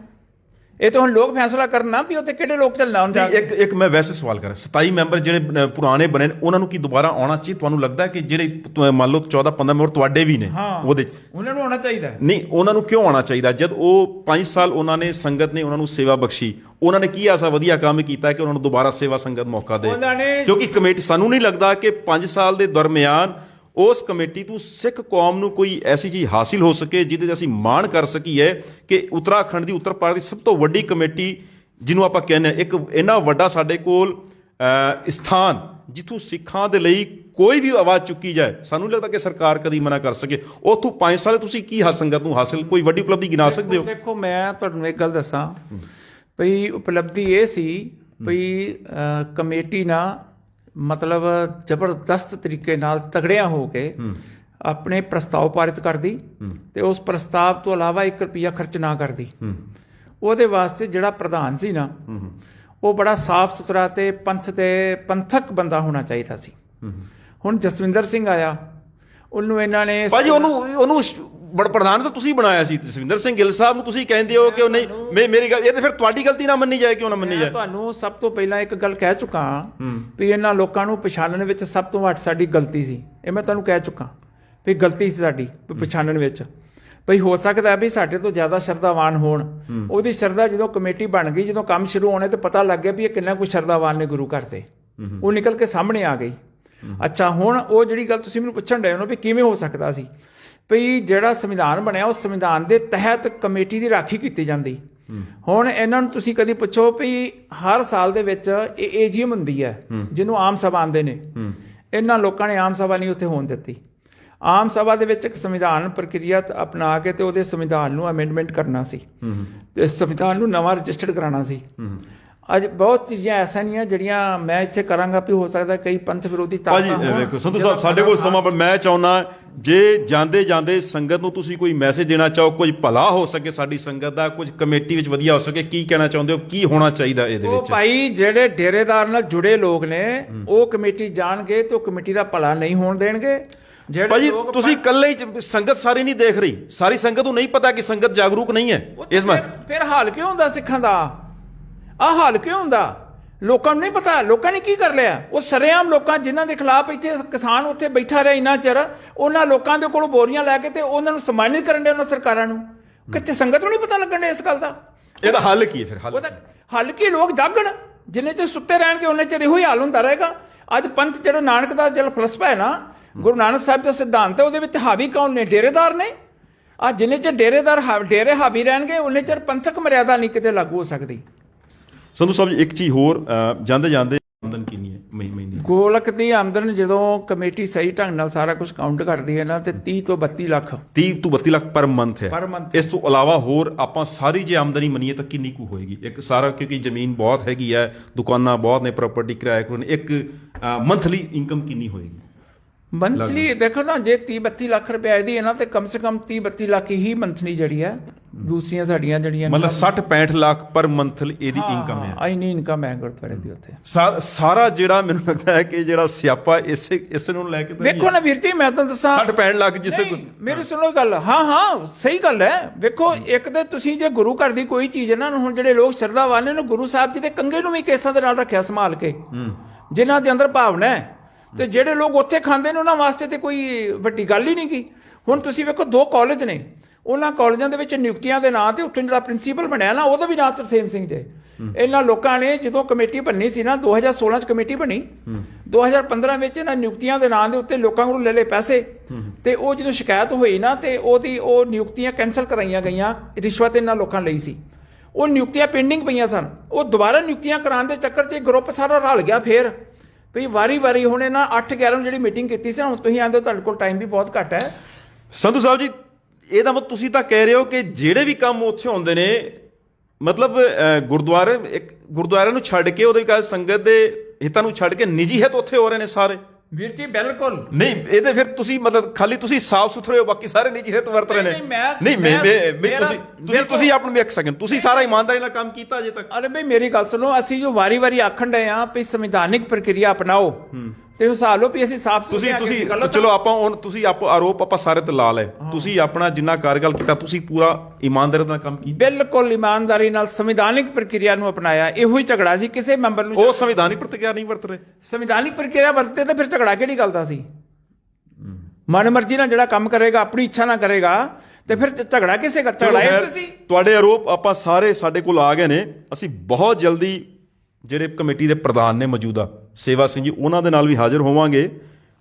ਇਹ ਤਾਂ ਹੁਣ ਲੋਕ ਫੈਸਲਾ ਕਰਨਾ ਵੀ ਉੱਥੇ ਕਿਹੜੇ ਲੋਕ ਚੱਲਣਾ ਹੁੰਦਾ। ਇੱਕ ਮੈਂ ਵੈਸੇ ਸਵਾਲ ਕਰਾਂ, 27 ਮੈਂਬਰ ਜਿਹੜੇ ਪੁਰਾਣੇ ਬਣੇ ਉਹਨਾਂ ਨੂੰ ਕੀ ਦੁਬਾਰਾ ਆਉਣਾ ਚਾਹੀਦਾ? ਤੁਹਾਨੂੰ ਲੱਗਦਾ ਕਿ ਜਿਹੜੇ ਮੰਨ ਲਓ 14 15 ਮੈਂਬਰ ਤੁਹਾਡੇ ਵੀ ਨੇ ਉਹਦੇ ਉਹਨਾਂ ਨੂੰ ਆਉਣਾ ਚਾਹੀਦਾ? ਨਹੀਂ, ਉਹਨਾਂ ਨੂੰ ਕਿਉਂ ਆਉਣਾ ਚਾਹੀਦਾ ਜਦ ਉਹ 5 ਸਾਲ ਉਹਨਾਂ ਨੇ ਸੰਗਤ ਨੇ ਉਹਨਾਂ ਨੂੰ ਸੇਵਾ ਬਖਸ਼ੀ, ਉਹਨਾਂ ਨੇ ਕੀ ਐਸਾ ਵਧੀਆ ਕੰਮ ਕੀਤਾ ਕਿ ਉਹਨਾਂ ਨੂੰ ਦੁਬਾਰਾ ਸੇਵਾ ਸੰਗਤ ਮੌਕਾ ਦੇ? ਕਿਉਂਕਿ ਕਮੇਟੀ ਸਾਨੂੰ ਨਹੀਂ ਲੱਗਦਾ ਕਿ 5 ਸਾਲ ਦੇ ਦਰਮਿਆਨ ਉਸ ਕਮੇਟੀ ਤੋਂ ਸਿੱਖ ਕੌਮ ਨੂੰ ਕੋਈ ਐਸੀ ਚੀਜ਼ ਹਾਸਿਲ ਹੋ ਸਕੇ ਜਿਹਦੇ 'ਚ ਅਸੀਂ ਮਾਣ ਕਰ ਸਕੀਏ ਕਿ ਉੱਤਰਾਖੰਡ ਦੀ ਉੱਤਰ ਭਾਰਤ ਦੀ ਸਭ ਤੋਂ ਵੱਡੀ ਕਮੇਟੀ ਜਿਹਨੂੰ ਆਪਾਂ ਕਹਿੰਦੇ ਹਾਂ, ਇੱਕ ਇੰਨਾ ਵੱਡਾ ਸਾਡੇ ਕੋਲ ਸਥਾਨ ਜਿੱਥੋਂ ਸਿੱਖਾਂ ਦੇ ਲਈ ਕੋਈ ਵੀ ਆਵਾਜ਼ ਚੁੱਕੀ ਜਾਏ, ਸਾਨੂੰ ਲੱਗਦਾ ਕਿ ਸਰਕਾਰ ਕਦੀ ਮਨਾ ਕਰ ਸਕੇ। ਉੱਥੋਂ 5 ਸਾਲ ਤੁਸੀਂ ਕੀ ਸੰਗਤ ਨੂੰ ਹਾਸਿਲ ਕੋਈ ਵੱਡੀ ਉਪਲਬਧੀ ਗਿਣਾ ਸਕਦੇ ਹੋ? ਦੇਖੋ ਮੈਂ ਤੁਹਾਨੂੰ ਇੱਕ ਗੱਲ ਦੱਸਾਂ ਭਈ ਉਪਲਬਧੀ ਇਹ ਸੀ ਭਈ ਕਮੇਟੀ ਨਾ ਮਤਲਬ ਜ਼ਬਰਦਸਤ ਤਰੀਕੇ ਨਾਲ ਤਗੜਿਆਂ ਹੋ ਕੇ ਆਪਣੇ ਪ੍ਰਸਤਾਵ ਪਾਰਿਤ ਕਰਦੀ ਤੇ ਉਸ ਪ੍ਰਸਤਾਵ ਤੋਂ ਇਲਾਵਾ 1 ਰੁਪਿਆ ਖਰਚ ਨਾ ਕਰਦੀ। ਉਹਦੇ ਵਾਸਤੇ ਜਿਹੜਾ ਪ੍ਰਧਾਨ ਸੀ ਨਾ ਉਹ ਬੜਾ ਸਾਫ਼ ਸੁਥਰਾ ਤੇ ਪੰਥਕ ਬੰਦਾ ਹੋਣਾ ਚਾਹੀਦਾ ਸੀ। ਹੁਣ ਜਸਵਿੰਦਰ ਸਿੰਘ ਆਇਆ, ਉਹਨੂੰ ਇਹਨਾਂ ਨੇ ਭਾਜੀ ਉਹਨੂੰ ਪ੍ਰਧਾਨ ਤਾਂ ਤੁਸੀਂ ਬਣਾਇਆ ਸੀ। ਜਸਵਿੰਦਰ ਸਿੰਘ ਗਿੱਲ ਸਾਹਿਬ ਨੂੰ ਤੁਸੀਂ ਕਹਿੰਦੇ ਹੋ ਕਿ ਉਹ ਨਹੀਂ, ਮੇਰੀ ਗੱਲ ਇਹ ਤਾਂ ਫਿਰ ਤੁਹਾਡੀ ਗਲਤੀ ਨਾ ਮੰਨੀ ਜਾਏ, ਕਿਉਂ ਨਾ ਮੰਨੀ ਜਾਏ? ਤੁਹਾਨੂੰ ਸਭ ਤੋਂ ਪਹਿਲਾਂ ਇੱਕ ਗੱਲ ਕਹਿ ਚੁੱਕਾ ਵੀ ਇਹਨਾਂ ਲੋਕਾਂ ਨੂੰ ਪਛਾਣਨ ਵਿੱਚ ਸਭ ਤੋਂ ਵੱਧ ਸਾਡੀ ਗਲਤੀ ਸੀ। ਇਹ ਮੈਂ ਤੁਹਾਨੂੰ ਕਹਿ ਚੁੱਕਾ ਵੀ ਗਲਤੀ ਸੀ ਸਾਡੀ ਪਛਾਣਨ ਵਿੱਚ। ਭਈ ਹੋ ਸਕਦਾ ਵੀ ਸਾਡੇ ਤੋਂ ਜ਼ਿਆਦਾ ਸ਼ਰਧਾਵਾਨ ਹੋਣ। ਉਹਦੀ ਸ਼ਰਧਾ ਜਦੋਂ ਕਮੇਟੀ ਬਣ ਗਈ, ਜਦੋਂ ਕੰਮ ਸ਼ੁਰੂ ਹੋਣੇ ਤੇ ਪਤਾ ਲੱਗ ਗਿਆ ਵੀ ਇਹ ਕਿੰਨਾ ਕੁ ਸ਼ਰਧਾਵਾਨ ਨੇ ਗੁਰੂ ਘਰ ਤੇ, ਉਹ ਨਿਕਲ ਕੇ ਸਾਹਮਣੇ ਆ ਗਈ। ਅੱਛਾ ਹੁਣ ਉਹ ਜਿਹੜੀ ਗੱਲ ਤੁਸੀਂ ਮੈਨੂੰ ਪੁੱਛਣ ਡਏ ਹੋ ਵੀ ਕਿਵੇਂ ਹੋ ਸਕਦਾ ਸੀ, ਭਈ ਜਿਹੜਾ ਸੰਵਿਧਾਨ ਬਣਿਆ ਉਸ ਸੰਵਿਧਾਨ ਦੇ ਤਹਿਤ ਕਮੇਟੀ ਦੀ ਰਾਖੀ ਕੀਤੀ ਜਾਂਦੀ। ਹੁਣ ਇਹਨਾਂ ਨੂੰ ਤੁਸੀਂ ਕਦੀ ਪੁੱਛੋ ਵੀ ਹਰ ਸਾਲ ਦੇ ਵਿੱਚ ਇਹ ਏਜੀਐਮ ਹੁੰਦੀ ਹੈ ਜਿਹਨੂੰ ਆਮ ਸਭਾ ਆਉਂਦੇ ਨੇ, ਇਹਨਾਂ ਲੋਕਾਂ ਨੇ ਆਮ ਸਭਾ ਨਹੀਂ ਉੱਥੇ ਹੋਣ ਦਿੱਤੀ। ਆਮ ਸਭਾ ਦੇ ਵਿੱਚ ਇੱਕ ਸੰਵਿਧਾਨ ਪ੍ਰਕਿਰਿਆ ਅਪਣਾ ਕੇ ਤੇ ਉਹਦੇ ਸੰਵਿਧਾਨ ਨੂੰ ਅਮੈਂਡਮੈਂਟ ਕਰਨਾ ਸੀ ਤੇ ਸੰਵਿਧਾਨ ਨੂੰ ਨਵਾਂ ਰਜਿਸਟਰਡ ਕਰਾਉਣਾ ਸੀ। ਅੱਜ ਬਹੁਤ ਚੀਜ਼ਾਂ ਐਸੀਆਂ ਜਿਹੜੀਆਂ ਮੈਂ ਇੱਥੇ ਕਰਾਂਗਾ ਵੀ ਹੋ ਸਕਦਾ ਕਈ ਪੰਥ ਵਿਰੋਧੀ ਤਾਕਤਾਂ। ਭਾਜੀ ਵੇਖੋ ਸੰਧੂ ਸਾਹਿਬ ਸਾਡੇ ਕੋਲ ਸਮਾਂ, ਪਰ ਮੈਂ ਚਾਹੁੰਦਾ ਜੇ ਜਾਂਦੇ ਸੰਗਤ ਨੂੰ ਤੁਸੀਂ ਕੋਈ ਮੈਸੇਜ ਦੇਣਾ ਚਾਹੋ, ਕੁਝ ਭਲਾ ਹੋ ਸਕੇ ਸਾਡੀ ਸੰਗਤ ਦਾ, ਕੁਝ ਕਮੇਟੀ ਵਿੱਚ ਵਧੀਆ ਹੋ ਸਕੇ, ਕੀ ਕਹਿਣਾ ਚਾਹੁੰਦੇ ਹੋ? ਕੀ ਹੋਣਾ ਚਾਹੀਦਾ ਇਹਦੇ ਵਿੱਚ? ਭਾਈ ਜਿਹੜੇ ਡੇਰੇਦਾਰ ਨਾਲ ਜੁੜੇ ਲੋਕ ਨੇ ਉਹ ਕਮੇਟੀ ਜਾਣਗੇ ਤੇ ਉਹ ਕਮੇਟੀ ਦਾ ਭਲਾ ਨਹੀਂ ਹੋਣ ਦੇਣਗੇ। ਭਾਜੀ ਤੁਸੀਂ ਇਕੱਲੇ ਹੀ ਸੰਗਤ ਸਾਰੀ ਨਹੀਂ ਦੇਖ ਰਹੀ, ਸਾਰੀ ਸੰਗਤ ਨੂੰ ਨਹੀਂ ਪਤਾ ਕਿ ਸੰਗਤ ਜਾਗਰੂਕ ਨਹੀਂ ਹੈ ਇਸ ਵਾਰ। ਫਿਰ ਹਾਲ ਕਿਉਂ ਹੁੰਦਾ ਸਿੱਖਾਂ ਦਾ? ਆਹ ਹਾਲ ਕਿਉਂ ਹੁੰਦਾ? ਲੋਕਾਂ ਨੂੰ ਨਹੀਂ ਪਤਾ। ਲੋਕਾਂ ਨੇ ਕੀ ਕਰ ਲਿਆ? ਉਹ ਸਰੇਆਮ ਲੋਕਾਂ ਜਿਨ੍ਹਾਂ ਦੇ ਖਿਲਾਫ ਇੱਥੇ ਕਿਸਾਨ ਉੱਥੇ ਬੈਠਾ ਰਿਹਾ ਇੰਨਾ ਚਿਰ, ਉਹਨਾਂ ਲੋਕਾਂ ਦੇ ਕੋਲ ਬੋਰੀਆਂ ਲੈ ਕੇ ਤੇ ਉਹਨਾਂ ਨੂੰ ਸਨਮਾਨਿਤ ਕਰਨ ਦੇ ਉਹਨਾਂ ਸਰਕਾਰਾਂ ਨੂੰ। ਕਿੱਥੇ ਸੰਗਤ ਨੂੰ ਨਹੀਂ ਪਤਾ ਲੱਗਣ ਦੇ ਇਸ ਗੱਲ ਦਾ? ਇਹਦਾ ਹੱਲ ਕੀ ਹੈ ਫਿਰ? ਹੱਲ ਕੀ? ਲੋਕ ਜਾਗਣ। ਜਿੰਨੇ ਚਿਰ ਸੁੱਤੇ ਰਹਿਣਗੇ ਉਹਨੇ ਚਿਰ ਇਹੋ ਹੀ ਹਾਲ ਹੁੰਦਾ ਰਹੇਗਾ। ਅੱਜ ਪੰਥ ਜਿਹੜਾ ਨਾਨਕ ਦਾ ਜਿਹੜਾ ਫਲਸਫਾ ਹੈ ਨਾ, ਗੁਰੂ ਨਾਨਕ ਸਾਹਿਬ ਦਾ ਸਿਧਾਂਤ ਹੈ, ਉਹਦੇ ਵਿੱਚ ਹਾਵੀ ਕੌਣ ਨੇ? ਡੇਰੇਦਾਰ ਨੇ। ਆ ਜਿੰਨੇ ਚਿਰ ਡੇਰੇ ਹਾਵੀ ਰਹਿਣਗੇ ਉਹਨੇ ਚਿਰ ਪੰਥਕ ਮਰਿਆਦਾ ਨਹੀਂ ਕਿਤੇ ਲਾਗੂ ਹੋ ਸਕਦੀ। ਸੰਧੂ ਸਾਹਿਬ ਜੀ ਇੱਕ ਚੀਜ਼ ਹੋਰ, ਜਾਂਦੇ ਆਮਦਨ ਕਿੰਨੀ ਹੈ ਮਹੀਨੇ? ਗੋਲਕ ਦੀ ਆਮਦਨ ਜਦੋਂ ਕਮੇਟੀ ਸਹੀ ਢੰਗ ਨਾਲ ਸਾਰਾ ਕੁਝ ਕਾਊਂਟ ਕਰਦੀ ਹੈ ਨਾ ਤੇ 30 ਤੋਂ 32 ਲੱਖ 30 ਤੋਂ 32 ਲੱਖ ਪਰ ਮੰਥ ਹੈ। Per month. ਇਸ ਤੋਂ ਇਲਾਵਾ ਹੋਰ ਆਪਾਂ ਸਾਰੀ ਜੇ ਆਮਦਨੀ ਮੰਨੀਏ ਤਾਂ ਕਿੰਨੀ ਕੁ ਹੋਏਗੀ? ਇੱਕ ਸਾਰਾ ਕਿਉਂਕਿ ਜ਼ਮੀਨ ਬਹੁਤ ਹੈਗੀ ਹੈ, ਦੁਕਾਨਾਂ ਬਹੁਤ ਨੇ, ਪ੍ਰਾਪਰਟੀ ਕਿਰਾਏ ਕੋਲ, ਇੱਕ ਮੰਥਲੀ ਇਨਕਮ ਕਿੰਨੀ ਹੋਏਗੀ? ਮੰਥਲੀ ਦੇਖੋ ਨਾ, ਜੇ 30-32 ਲੱਖ ਰੁਪਏ ਦੀ ਹੈ ਨਾ ਤੇ ਕਮ ਸੇ ਕਮ 30-32 ਲੱਖ ਹੀ ਮੰਥਲੀ ਜਿਹੜੀ ਹੈ। ਦੂਸਰੀਆਂ ਸਾਡੀਆਂ ਜਿਹੜੀਆਂ ਮਤਲਬ 60-65 ਲੱਖ ਪਰ ਮੰਥਲ ਇਹਦੀ ਇਨਕਮ ਹੈ। ਇੰਨੀ ਇਨਕਮ ਹੈ ਗੁਰਦੁਆਰੇ ਦੀ ਉੱਥੇ। ਸਾਰਾ ਜਿਹੜਾ ਮੈਨੂੰ ਲੱਗਦਾ ਹੈ ਕਿ ਜਿਹੜਾ ਸਿਆਪਾ ਇਸ ਨੂੰ ਲੈ ਕੇ ਵੇਖੋ ਨਾ ਵੀਰ ਜੀ, ਮੈਂ ਤੁਹਾਨੂੰ ਦੱਸਾਂ 60-65 ਲੱਖ ਜਿਸੇ ਮੇਰੀ ਸੁਣੋ ਗੱਲ। ਹਾਂ ਸਹੀ ਗੱਲ ਹੈ। ਵੇਖੋ ਇੱਕ ਤੇ ਤੁਸੀਂ ਜੇ ਗੁਰੂ ਘਰ ਦੀ ਕੋਈ ਚੀਜ਼ ਹੈ ਨਾ, ਹੁਣ ਜਿਹੜੇ ਲੋਕ ਸ਼ਰਧਾਵਾਨ ਨੇ ਗੁਰੂ ਸਾਹਿਬ ਜੀ ਦੇ ਕੰਗੇ ਨੂੰ ਵੀ ਕੇਸਾਂ ਦੇ ਨਾਲ ਰੱਖਿਆ ਸੰਭਾਲ ਕੇ, ਜਿਨ੍ਹਾਂ ਦੇ ਅੰਦਰ ਭਾਵਨਾ ਹੈ, ਤੇ ਜਿਹੜੇ ਲੋਕ ਉੱਥੇ ਖਾਂਦੇ ਨੇ ਉਹਨਾਂ ਵਾਸਤੇ ਤੇ ਕੋਈ ਵੱਡੀ ਗੱਲ ਹੀ ਨਹੀਂ ਗੀ। ਹੁਣ ਤੁਸੀਂ ਵੇਖੋ 2 ਕਾਲਜ ਨੇ, ਉਹਨਾਂ ਕਾਲਜਾਂ ਦੇ ਵਿੱਚ ਨਿਯੁਕਤੀਆਂ ਦੇ ਨਾਂ ਤੇ ਉੱਥੇ ਜਿਹੜਾ ਪ੍ਰਿੰਸੀਪਲ ਬਣਿਆ ਨਾ ਉਹਦਾ ਵੀ ਨਾਂ ਤਰਸੇਮ ਸਿੰਘ ਜੇ। ਇਹਨਾਂ ਲੋਕਾਂ ਨੇ ਜਦੋਂ ਕਮੇਟੀ ਬਣਨੀ ਸੀ ਨਾ, 2016 ਚ ਕਮੇਟੀ ਬਣੀ, 2015 ਵਿੱਚ ਇਹਨਾਂ ਨਿਯੁਕਤੀਆਂ ਦੇ ਨਾਂ ਦੇ ਉੱਤੇ ਲੋਕਾਂ ਕੋਲੋਂ ਲੈ ਲਏ ਪੈਸੇ ਤੇ ਉਹ ਜਦੋਂ ਸ਼ਿਕਾਇਤ ਹੋਈ ਨਾ ਤੇ ਉਹਦੀ ਉਹ ਨਿਯੁਕਤੀਆਂ ਕੈਂਸਲ ਕਰਾਈਆਂ ਗਈਆਂ, ਰਿਸ਼ਵਤ ਇਹਨਾਂ ਲੋਕਾਂ ਲਈ ਸੀ, ਉਹ ਨਿਯੁਕਤੀਆਂ ਪੈਂਡਿੰਗ ਪਈਆਂ ਸਨ, ਉਹ ਦੁਬਾਰਾ ਨਿਯੁਕਤੀਆਂ ਕਰਾਉਣ ਦੇ ਚੱਕਰ 'ਚ ਗਰੁੱਪ ਸਾਰਾ ਰਲ ਗਿਆ। ਫਿਰ ਵੀ ਵਾਰੀ ਹੁਣ ਇਹਨਾਂ 8/11 ਨੂੰ ਜਿਹੜੀ ਮੀਟਿੰਗ ਕੀਤੀ ਸੀ, ਹੁਣ ਤੁਸੀਂ ਆਂਦੇ ਹੋ ਤੁਹਾਡੇ ਕੋਲ ਟਾਈਮ ਵੀ ਬਹੁਤ ਘੱਟ ਹੈ। ਸੰਧੂ ਸਾਹਿਬ ਜੀ, ਇਹਦਾ ਮਤਲਬ ਤੁਸੀਂ ਤਾਂ ਕਹਿ ਰਹੇ ਹੋ ਕਿ ਜਿਹੜੇ ਵੀ ਕੰਮ ਉੱਥੇ ਹੁੰਦੇ ਨੇ, ਮਤਲਬ ਗੁਰਦੁਆਰਿਆਂ ਨੂੰ ਛੱਡ ਕੇ, ਉਹਦੇ ਵਿਕਾਸ ਸੰਗਤ ਦੇ ਹਿੱਤਾਂ ਨੂੰ ਛੱਡ ਕੇ ਨਿੱਜੀ ਹਿੱਤ ਉੱਥੇ ਹੋ ਰਹੇ ਨੇ ਸਾਰੇ। ਵੀਰ ਜੀ ਬਿਲਕੁਲ ਨਹੀਂ, ਇਹਦੇ ਫਿਰ ਤੁਸੀਂ ਮਤਲਬ ਖਾਲੀ ਤੁਸੀਂ ਸਾਫ਼ ਸੁਥਰੇ ਹੋ, ਬਾਕੀ ਸਾਰੇ ਨਿੱਜੀ ਹਿੱਤ ਵਰਤ ਰਹੇ ਨੇ। ਤੁਸੀਂ ਆਪਣੇ ਇੱਕ ਸੈਕਿੰਡ, ਤੁਸੀਂ ਸਾਰਾ ਇਮਾਨਦਾਰੀ ਨਾਲ ਕੰਮ ਕੀਤਾ ਅਜੇ ਤੱਕ? ਅਰੇ ਬਈ ਮੇਰੀ ਗੱਲ ਸੁਣੋ, ਅਸੀਂ ਜੋ ਵਾਰੀ ਆਖਣ ਡਏ ਆ ਵੀ ਸੰਵਿਧਾਨਿਕ ਪ੍ਰਕਿਰਿਆ ਅਪਣਾਓ, ਤੇ ਹਿਸਾਬ ਲਓ ਵੀ ਅਸੀਂ ਸਾਫ਼ ਤੁਸੀਂ ਚਲੋ ਤੁਸੀਂ ਆਰੋਪ ਆਪਾਂ ਸਾਰੇ ਤੇ ਲਾ ਲਏ, ਤੁਸੀਂ ਆਪਣਾ ਜਿੰਨਾ ਕਾਰਗਲ ਕੀਤਾ ਤੁਸੀਂ ਪੂਰਾ ਇਮਾਨਦਾਰੀ ਨਾਲ ਕੰਮ ਕੀਤਾ। ਬਿਲਕੁਲ ਇਮਾਨਦਾਰੀ ਨਾਲ ਸੰਵਿਧਾਨਿਕ ਪ੍ਰਕਿਰਿਆ ਨੂੰ ਅਪਣਾਇਆ। ਇਹੋ ਹੀ ਝਗੜਾ ਸੀ ਕਿਸੇ ਮੈਂਬਰ ਨੂੰ, ਉਹ ਸੰਵਿਧਾਨਿਕ ਪ੍ਰਕਿਰਿਆ ਨਹੀਂ ਵਰਤ ਰਹੇ। ਸੰਵਿਧਾਨਿਕ ਪ੍ਰਕਿਰਿਆ ਵਰਤੇ ਤਾਂ ਫਿਰ ਝਗੜਾ ਕਿਹੜੀ ਗੱਲ ਦਾ ਸੀ? ਮਨਮਰਜ਼ੀ ਨਾਲ ਜਿਹੜਾ ਕੰਮ ਕਰੇਗਾ, ਆਪਣੀ ਇੱਛਾ ਨਾਲ ਕਰੇਗਾ, ਤੇ ਫਿਰ ਝਗੜਾ ਕਿਸੇ ਦਾ? ਝਗੜਾ ਇਸ ਸੀ। ਤੁਹਾਡੇ ਆਰੋਪ ਆਪਾਂ ਸਾਰੇ ਸਾਡੇ ਕੋਲ ਆ ਗਏ ਨੇ। ਅਸੀਂ ਬਹੁਤ ਜਲਦੀ ਜਿਹੜੇ ਕਮੇਟੀ ਦੇ ਪ੍ਰਧਾਨ ਨੇ ਮੌਜੂਦਾ ਸੇਵਾ ਸਿੰਘ ਜੀ, ਉਹਨਾਂ ਦੇ ਨਾਲ ਵੀ ਹਾਜ਼ਰ ਹੋਵਾਂਗੇ।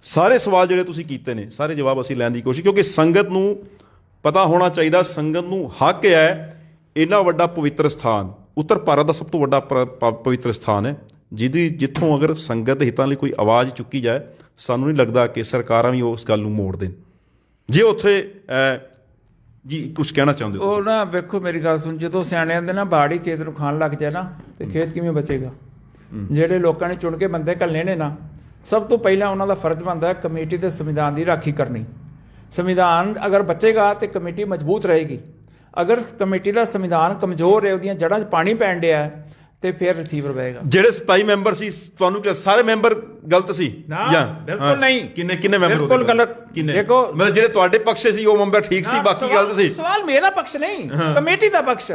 ਸਾਰੇ ਸਵਾਲ ਜਿਹੜੇ ਤੁਸੀਂ ਕੀਤੇ ਨੇ ਸਾਰੇ ਜਵਾਬ ਅਸੀਂ ਲੈਣ ਦੀ ਕੋਸ਼ਿਸ਼, ਕਿਉਂਕਿ ਸੰਗਤ ਨੂੰ ਪਤਾ ਹੋਣਾ ਚਾਹੀਦਾ, ਸੰਗਤ ਨੂੰ ਹੱਕ ਹੈ। ਇੰਨਾ ਵੱਡਾ ਪਵਿੱਤਰ ਸਥਾਨ, ਉੱਤਰ ਭਾਰਤ ਦਾ ਸਭ ਤੋਂ ਵੱਡਾ ਪਵਿੱਤਰ ਸਥਾਨ ਹੈ, ਜਿੱਥੋਂ ਅਗਰ ਸੰਗਤ ਦੇ ਹਿੱਤਾਂ ਲਈ ਕੋਈ ਆਵਾਜ਼ ਚੁੱਕੀ ਜਾਏ, ਸਾਨੂੰ ਨਹੀਂ ਲੱਗਦਾ ਕਿ ਸਰਕਾਰਾਂ ਵੀ ਉਸ ਗੱਲ ਨੂੰ ਮੋੜ ਦੇਣ। ਜੇ ਉੱਥੇ ਜੀ ਕੁਝ ਕਹਿਣਾ ਚਾਹੁੰਦੇ ਹੋ? ਉਹ ਨਾ ਵੇਖੋ ਮੇਰੀ ਗੱਲ ਸੁਣ, ਜਦੋਂ ਸਿਆਣਿਆਂ ਦੇ ਨਾ ਬਾੜੀ ਖੇਤ ਨੂੰ ਖਾਣ ਲੱਗ ਜਾਏ ਨਾ, ਤੇ ਖੇਤ ਕਿਵੇਂ ਬਚੇਗਾ? ਜਿਹੜੇ ਲੋਕਾਂ ਨੇ ਚੁਣ ਕੇ ਬੰਦੇ ਘੱਲੇ ਨੇ ਨਾ, ਸਭ ਤੋਂ ਪਹਿਲਾਂ ਉਹਨਾਂ ਦਾ ਫਰਜ਼ ਬਣਦਾ ਹੈ ਕਮੇਟੀ ਦੇ ਸੰਵਿਧਾਨ ਦੀ ਰਾਖੀ ਕਰਨੀ। ਸੰਵਿਧਾਨ ਅਗਰ ਬਚੇਗਾ ਤੇ ਕਮੇਟੀ ਮਜ਼ਬੂਤ ਰਹੇਗੀ। ਅਗਰ ਕਮੇਟੀ ਦਾ ਸੰਵਿਧਾਨ ਕਮਜ਼ੋਰ ਹੈ, ਉਹਦੀਆਂ ਜੜ੍ਹਾਂ 'ਚ ਪਾਣੀ ਪੈਣ ਡਿਆ, ਤੇ ਫਿਰ ਰਿਸੀਵਰ ਬਏਗਾ। ਜਿਹੜੇ 27 ਮੈਂਬਰ ਸੀ, ਤੁਹਾਨੂੰ ਕਿ ਸਾਰੇ ਮੈਂਬਰ ਗਲਤ ਸੀ ਜਾਂ ਬਿਲਕੁਲ ਨਹੀਂ? ਕਿੰਨੇ ਮੈਂਬਰ? ਬਿਲਕੁਲ ਗਲਤ। ਦੇਖੋ, ਮਤਲਬ ਜਿਹੜੇ ਤੁਹਾਡੇ ਪੱਖ ਸੀ ਉਹ ਮੈਂਬਰ ਠੀਕ ਸੀ, ਬਾਕੀ ਗਲਤ ਸੀ। ਸਵਾਲ ਮੇਰਾ ਪੱਖ ਨਹੀਂ, ਕਮੇਟੀ ਦਾ ਪੱਖ।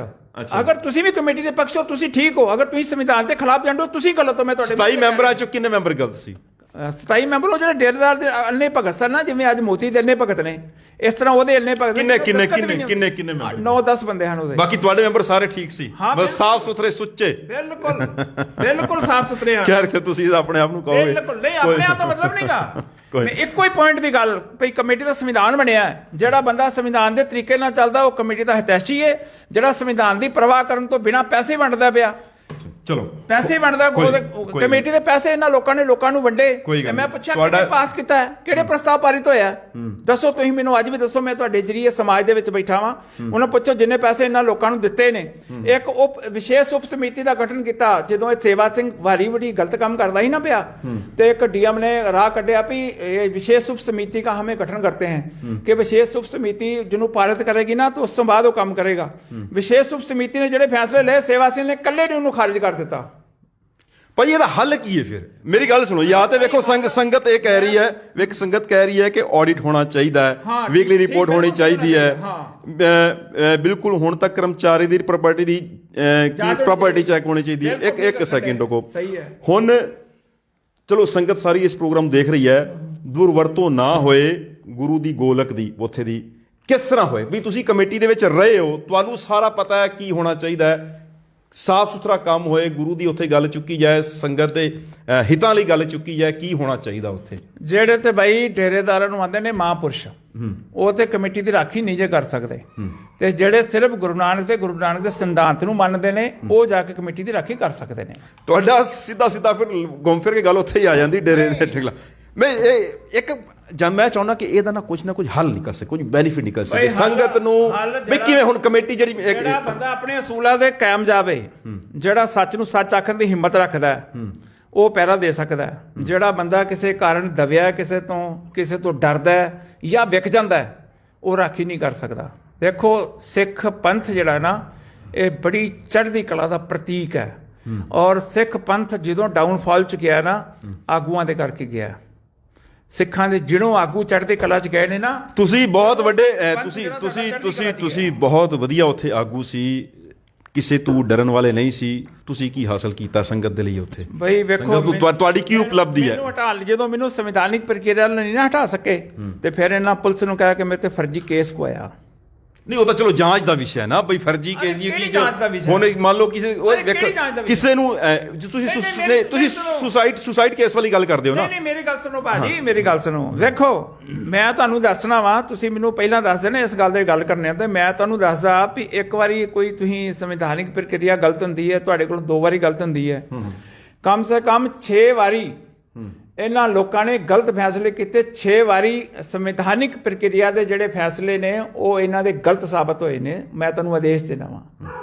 ਅਗਰ ਤੁਸੀਂ ਵੀ ਕਮੇਟੀ ਦੇ ਪੱਖ ਹੋ, ਤੁਸੀਂ ਠੀਕ ਹੋ। ਅਗਰ ਤੁਸੀਂ ਸੰਵਿਧਾਨ ਦੇ ਖਿਲਾਫ ਜਾਂਦੇ ਹੋ, ਤੁਸੀਂ ਗਲਤ ਹੋ। ਮੈਂ ਤੁਹਾਡੇ 27 ਮੈਂਬਰਾਂ ਚੋਂ ਕਿੰਨੇ ਮੈਂਬਰ ਗਲਤ ਸੀ? 27 ਮੈਂਬਰ ਉਹ ਜਿਹੜੇ ਡੇਰੇਦਾਰ ਦੇ ਅੰਨੇ ਭਗਤ ਸਨ ਨਾ, ਜਿਵੇਂ ਅੱਜ ਮੋਤੀ ਦੇ ਅੰਨੇ ਭਗਤ ਨੇ, ਇਸ ਤਰ੍ਹਾਂ ਉਹਦੇ ਅੰਨੇ ਭਗਤ। ਕਿੰਨੇ ਮੈਂਬਰ? 9-10 ਬੰਦੇ ਹਨ ਉਹਦੇ। ਬਾਕੀ ਤੁਹਾਡੇ ਮੈਂਬਰ ਸਾਰੇ ਠੀਕ ਸੀ, ਬਸ ਸਾਫ਼ ਸੁਥਰੇ ਸੁੱਚੇ। ਬਿਲਕੁਲ ਸਾਫ਼ ਸੁਥਰੇ ਹਨ। ਖੈਰ ਕਿ ਤੁਸੀਂ ਆਪਣੇ ਆਪ ਨੂੰ ਕਹੋਗੇ। ਬਿਲਕੁਲ ਨਹੀਂ, ਆਪਣੇ ਆਪ ਦਾ ਮਤਲਬ ਨਹੀਂਗਾ। ਮੈਂ ਇੱਕੋ ਹੀ ਪੁਆਇੰਟ ਦੀ ਗੱਲ, ਭਈ ਕਮੇਟੀ ਦਾ ਸੰਵਿਧਾਨ ਬਣਿਆ, ਜਿਹੜਾ ਬੰਦਾ ਸੰਵਿਧਾਨ ਦੇ ਤਰੀਕੇ ਨਾਲ ਚੱਲਦਾ ਉਹ ਕਮੇਟੀ ਦਾ ਹਿਤੈਸ਼ੀ ਹੈ। ਜਿਹੜਾ ਸੰਵਿਧਾਨ ਦੀ ਪਰਵਾਹ ਕਰਨ ਤੋਂ ਬਿਨਾਂ ਪੈਸੇ ਵੰਡਦਾ ਪਿਆ, ਚਲੋ ਪੈਸੇ ਵੰਡਦਾ, ਕਮੇਟੀ ਦੇ ਪੈਸੇ ਇਹਨਾਂ ਲੋਕਾਂ ਨੂੰ ਵੰਡੇ। ਮੈਂ ਪੁੱਛਿਆ ਕਿਹਨੇ ਪਾਸ ਕੀਤਾ ਹੈ, ਕਿਹੜੇ ਪ੍ਰਸਤਾਵ ਪਾਰਿਤ ਹੋਇਆ? ਦੱਸੋ ਤੁਸੀਂ ਮੈਨੂੰ, ਅੱਜ ਵੀ ਦੱਸੋ। ਮੈਂ ਤੁਹਾਡੇ ਜਰੀਏ ਸਮਾਜ ਦੇ ਵਿੱਚ ਬੈਠਾ ਵਾਂ, ਉਹਨਾਂ ਪੁੱਛੋ ਜਿੰਨੇ ਪੈਸੇ ਇਹਨਾਂ ਲੋਕਾਂ ਨੂੰ ਦਿੱਤੇ ਨੇ। ਇੱਕ ਵਿਸ਼ੇਸ਼ ਉਪ ਸਮਿਤੀ ਦਾ ਗਠਨ ਕੀਤਾ ਜਦੋਂ ਇਹ ਸੇਵਾ ਸਿੰਘ ਵਾਰੀ ਗਲਤ ਕੰਮ ਕਰਦਾ ਹੀ ਨਾ ਪਿਆ, ਤੇ ਇੱਕ ਡੀਐਮ ਨੇ ਰਾਹ ਕੱਢਿਆ ਵੀ ਇਹ ਵਿਸ਼ੇਸ਼ ਉਪ ਸਮਿਤੀ का हमें गठन करते हैं कि विशेष उप समिति ਜਿਹਨੂੰ ਪਾਰਿਤ ਕਰੇਗੀ ਨਾ, तो ਉਸ ਤੋਂ ਬਾਅਦ ਉਹ ਕੰਮ ਕਰੇਗਾ। ਵਿਸ਼ੇਸ਼ ਉਪ ਸਮਿਤੀ ਨੇ ਜਿਹੜੇ ਫੈਸਲੇ ਲਏ, ਸੇਵਾ ਸਿੰਘ ਨੇ ਇਕੱਲੇ ਨੇ ਉਹਨੂੰ ਖਾਰਿਜ ਕਰ ਦਿੱਤਾ। ਭਾਈ ਇਹਦਾ ਹੱਲ ਕੀ ਹੈ ਫਿਰ? ਮੇਰੀ ਗੱਲ ਸੁਣੋ, ਜਾਂ ਤੇ ਵੇਖੋ ਸੰਗਤ ਇਹ ਕਹਿ ਰਹੀ ਹੈ, ਵੇਖ ਸੰਗਤ ਕਹਿ ਰਹੀ ਹੈ ਕਿ ਆਡਿਟ ਹੋਣਾ ਚਾਹੀਦਾ ਹੈ, ਵੀਕਲੀ ਰਿਪੋਰਟ ਹੋਣੀ ਚਾਹੀਦੀ ਹੈ, ਬਿਲਕੁਲ ਹੁਣ ਤੱਕ ਕਰਮਚਾਰੀ ਦੀ ਪ੍ਰਾਪਰਟੀ ਚੈੱਕ ਹੋਣੀ ਚਾਹੀਦੀ ਹੈ। ਇੱਕ ਸੈਕਿੰਡ ਰੁਕੋ। ਹੁਣ ਚਲੋ ਸੰਗਤ ਸਾਰੀ ਇਸ ਪ੍ਰੋਗਰਾਮ ਦੇਖ ਰਹੀ ਹੈ, ਦੁਰਵਰਤੋਂ ਨਾ ਹੋਏ ਗੁਰੂ ਦੀ ਗੋਲਕ ਦੀ, ਉੱਥੇ ਦੀ ਕਿਸ ਤਰ੍ਹਾਂ ਹੋਏ ਵੀ ਤੁਸੀਂ ਕਮੇਟੀ ਦੇ ਵਿੱਚ ਰਹੇ ਹੋ, ਤੁਹਾਨੂੰ ਸਾਰਾ ਪਤਾ ਹੈ ਕੀ ਹੋਣਾ ਚਾਹੀਦਾ ਹੈ। ਸਾਫ਼ ਸੁਥਰਾ ਕੰਮ ਹੋਏ, ਗੁਰੂ ਦੀ ਉੱਥੇ ਗੱਲ ਚੁੱਕੀ ਜਾਏ, ਸੰਗਤ ਦੇ ਹਿੱਤਾਂ ਲਈ ਗੱਲ ਚੁੱਕੀ ਜਾਏ, ਕੀ ਹੋਣਾ ਚਾਹੀਦਾ ਉੱਥੇ? ਜਿਹੜੇ ਤੇ ਬਾਈ ਡੇਰੇਦਾਰਾਂ ਨੂੰ ਆਉਂਦੇ ਨੇ ਮਹਾਂਪੁਰਸ਼, ਉਹ ਤੇ ਕਮੇਟੀ ਦੀ ਰਾਖੀ ਨਹੀਂ ਜੇ ਕਰ ਸਕਦੇ, ਤੇ ਜਿਹੜੇ ਸਿਰਫ ਗੁਰੂ ਨਾਨਕ ਦੇ ਸਿਧਾਂਤ ਨੂੰ ਮੰਨਦੇ ਨੇ, ਉਹ ਜਾ ਕੇ ਕਮੇਟੀ ਦੀ ਰਾਖੀ ਕਰ ਸਕਦੇ ਨੇ। ਤੁਹਾਡਾ ਸਿੱਧਾ ਫਿਰ ਘੁੰਮ ਫਿਰ ਕੇ ਗੱਲ ਉੱਥੇ ਹੀ ਆ ਜਾਂਦੀ ਡੇਰੇ ਦੇ। ਮੈਂ ਚਾਹੁੰਦਾ ਕਿ ਇਹਦਾ ਨਾ ਕੁਝ ਹੱਲ ਨਿਕਲ ਸਕੇ, ਕੁਝ ਬੈਨੀਫਿਟ ਨਿਕਲ ਸਕੇ ਸੰਗਤ ਨੂੰ। ਵੀ ਕਿਵੇਂ ਹੁਣ ਕਮੇਟੀ ਜਿਹੜਾ ਬੰਦਾ ਆਪਣੇ ਅਸੂਲਾਂ ਦੇ ਕਾਇਮ ਜਾਵੇ, ਜਿਹੜਾ ਸੱਚ ਨੂੰ ਸੱਚ ਆਖਣ ਦੀ ਹਿੰਮਤ ਰੱਖਦਾ, ਉਹ ਪਹਿਰਾ ਦੇ ਸਕਦਾ। ਜਿਹੜਾ ਬੰਦਾ ਕਿਸੇ ਕਾਰਨ ਦਬਿਆ, ਕਿਸੇ ਤੋਂ ਡਰਦਾ ਜਾਂ ਵਿਕ ਜਾਂਦਾ, ਉਹ ਰਾਖੀ ਨਹੀਂ ਕਰ ਸਕਦਾ। ਦੇਖੋ, ਸਿੱਖ ਪੰਥ ਜਿਹੜਾ ਨਾ, ਇਹ ਬੜੀ ਚੜ੍ਹਦੀ ਕਲਾ ਦਾ ਪ੍ਰਤੀਕ ਹੈ, ਔਰ ਸਿੱਖ ਪੰਥ ਜਦੋਂ ਡਾਊਨਫਾਲ ਚ ਗਿਆ ਨਾ, ਆਗੂਆਂ ਦੇ ਕਰਕੇ ਗਿਆ। ਸਿੱਖਾਂ ਦੇ ਜਿਹੜੋਂ ਆਗੂ ਚੜ੍ਹਦੀ ਕਲਾ ਚ ਗਏ ਨੇ ਨਾ, ਤੁਸੀਂ ਬਹੁਤ ਵੱਡੇ, ਤੁਸੀਂ ਬਹੁਤ ਵਧੀਆ ਉੱਥੇ ਆਗੂ ਸੀ, ਕਿਸੇ ਤੋਂ ਡਰਨ ਵਾਲੇ ਨਹੀਂ ਸੀ। ਤੁਸੀਂ ਕੀ ਹਾਸਲ ਕੀਤਾ ਸੰਗਤ ਦੇ ਲਈ ਉੱਥੇ? ਬਈ ਵੇਖੋ, ਤੁਹਾਡੀ ਕੀ ਉਪਲਬਧੀ ਹੈ? ਜਦੋਂ ਮੈਨੂੰ ਸੰਵਿਧਾਨਿਕ ਪ੍ਰਕਿਰਿਆ ਨਹੀਂ ਨਾ ਹਟਾ ਸਕੇ, ਤੇ ਫਿਰ ਇਹਨਾਂ ਪੁਲਿਸ ਨੂੰ ਕਿਹਾ ਕਿ ਮੇਰੇ ਤੇ ਫਰਜ਼ੀ ਕੇਸ ਪਵਾਇਆ। ਨਹੀਂ ਉਹ ਤਾਂ ਚਲੋ ਜਾਂਚ ਦਾ ਵਿਸ਼ਾ ਹੈ ਨਾ ਬਈ ਫਰਜ਼ੀ ਕੇਸ ਜੀ ਕਿਹੜੀ ਕੀ ਜਾਂਚ ਦਾ ਵਿਸ਼ਾ? ਹੁਣ ਮੰਨ ਲਓ ਕਿਸੇ ਕਿਹੜੀ ਜਾਂਚ ਦਾ ਕਿਸੇ ਨੂੰ ਜੇ ਤੁਸੀਂ ਸੁਸਾਈਡ ਕੇਸ ਵਾਲੀ ਗੱਲ ਕਰਦੇ ਹੋ ਨਾ। ਨਹੀਂ ਮੇਰੀ ਗੱਲ ਸੁਣੋ ਭਾਜੀ, ਮੇਰੀ ਗੱਲ ਸੁਣੋ। ਵੇਖੋ ਮੈਂ ਤੁਹਾਨੂੰ ਦੱਸਣਾ ਵਾ, ਤੁਸੀਂ ਮੈਨੂੰ ਪਹਿਲਾਂ ਦੱਸ ਦੇਣਾ ਇਸ ਗੱਲ ਦੀ ਗੱਲ ਕਰਨੇ ਆ, ਤੇ ਮੈਂ ਤੁਹਾਨੂੰ ਦੱਸਦਾ ਵੀ ਇੱਕ ਵਾਰੀ ਕੋਈ ਤੁਸੀਂ ਸੰਵਿਧਾਨਿਕ ਪ੍ਰਕਿਰਿਆ ਗਲਤ ਹੁੰਦੀ ਹੈ, ਤੁਹਾਡੇ ਕੋਲ 2 ਵਾਰੀ ਗਲਤ ਹੁੰਦੀ ਹੈ, ਕਮ ਸੇ ਕਮ 6 ਵਾਰੀ ਇਹਨਾਂ ਲੋਕਾਂ ਨੇ ਗਲਤ ਫੈਸਲੇ ਕੀਤੇ। 6 ਵਾਰੀ ਸੰਵਿਧਾਨਿਕ ਪ੍ਰਕਿਰਿਆ ਦੇ ਜਿਹੜੇ ਫੈਸਲੇ ਨੇ ਉਹ ਇਹਨਾਂ ਦੇ ਗਲਤ ਸਾਬਤ ਹੋਏ ਨੇ। ਮੈਂ ਤੁਹਾਨੂੰ ਆਦੇਸ਼ ਦੇਣਾ ਵਾ,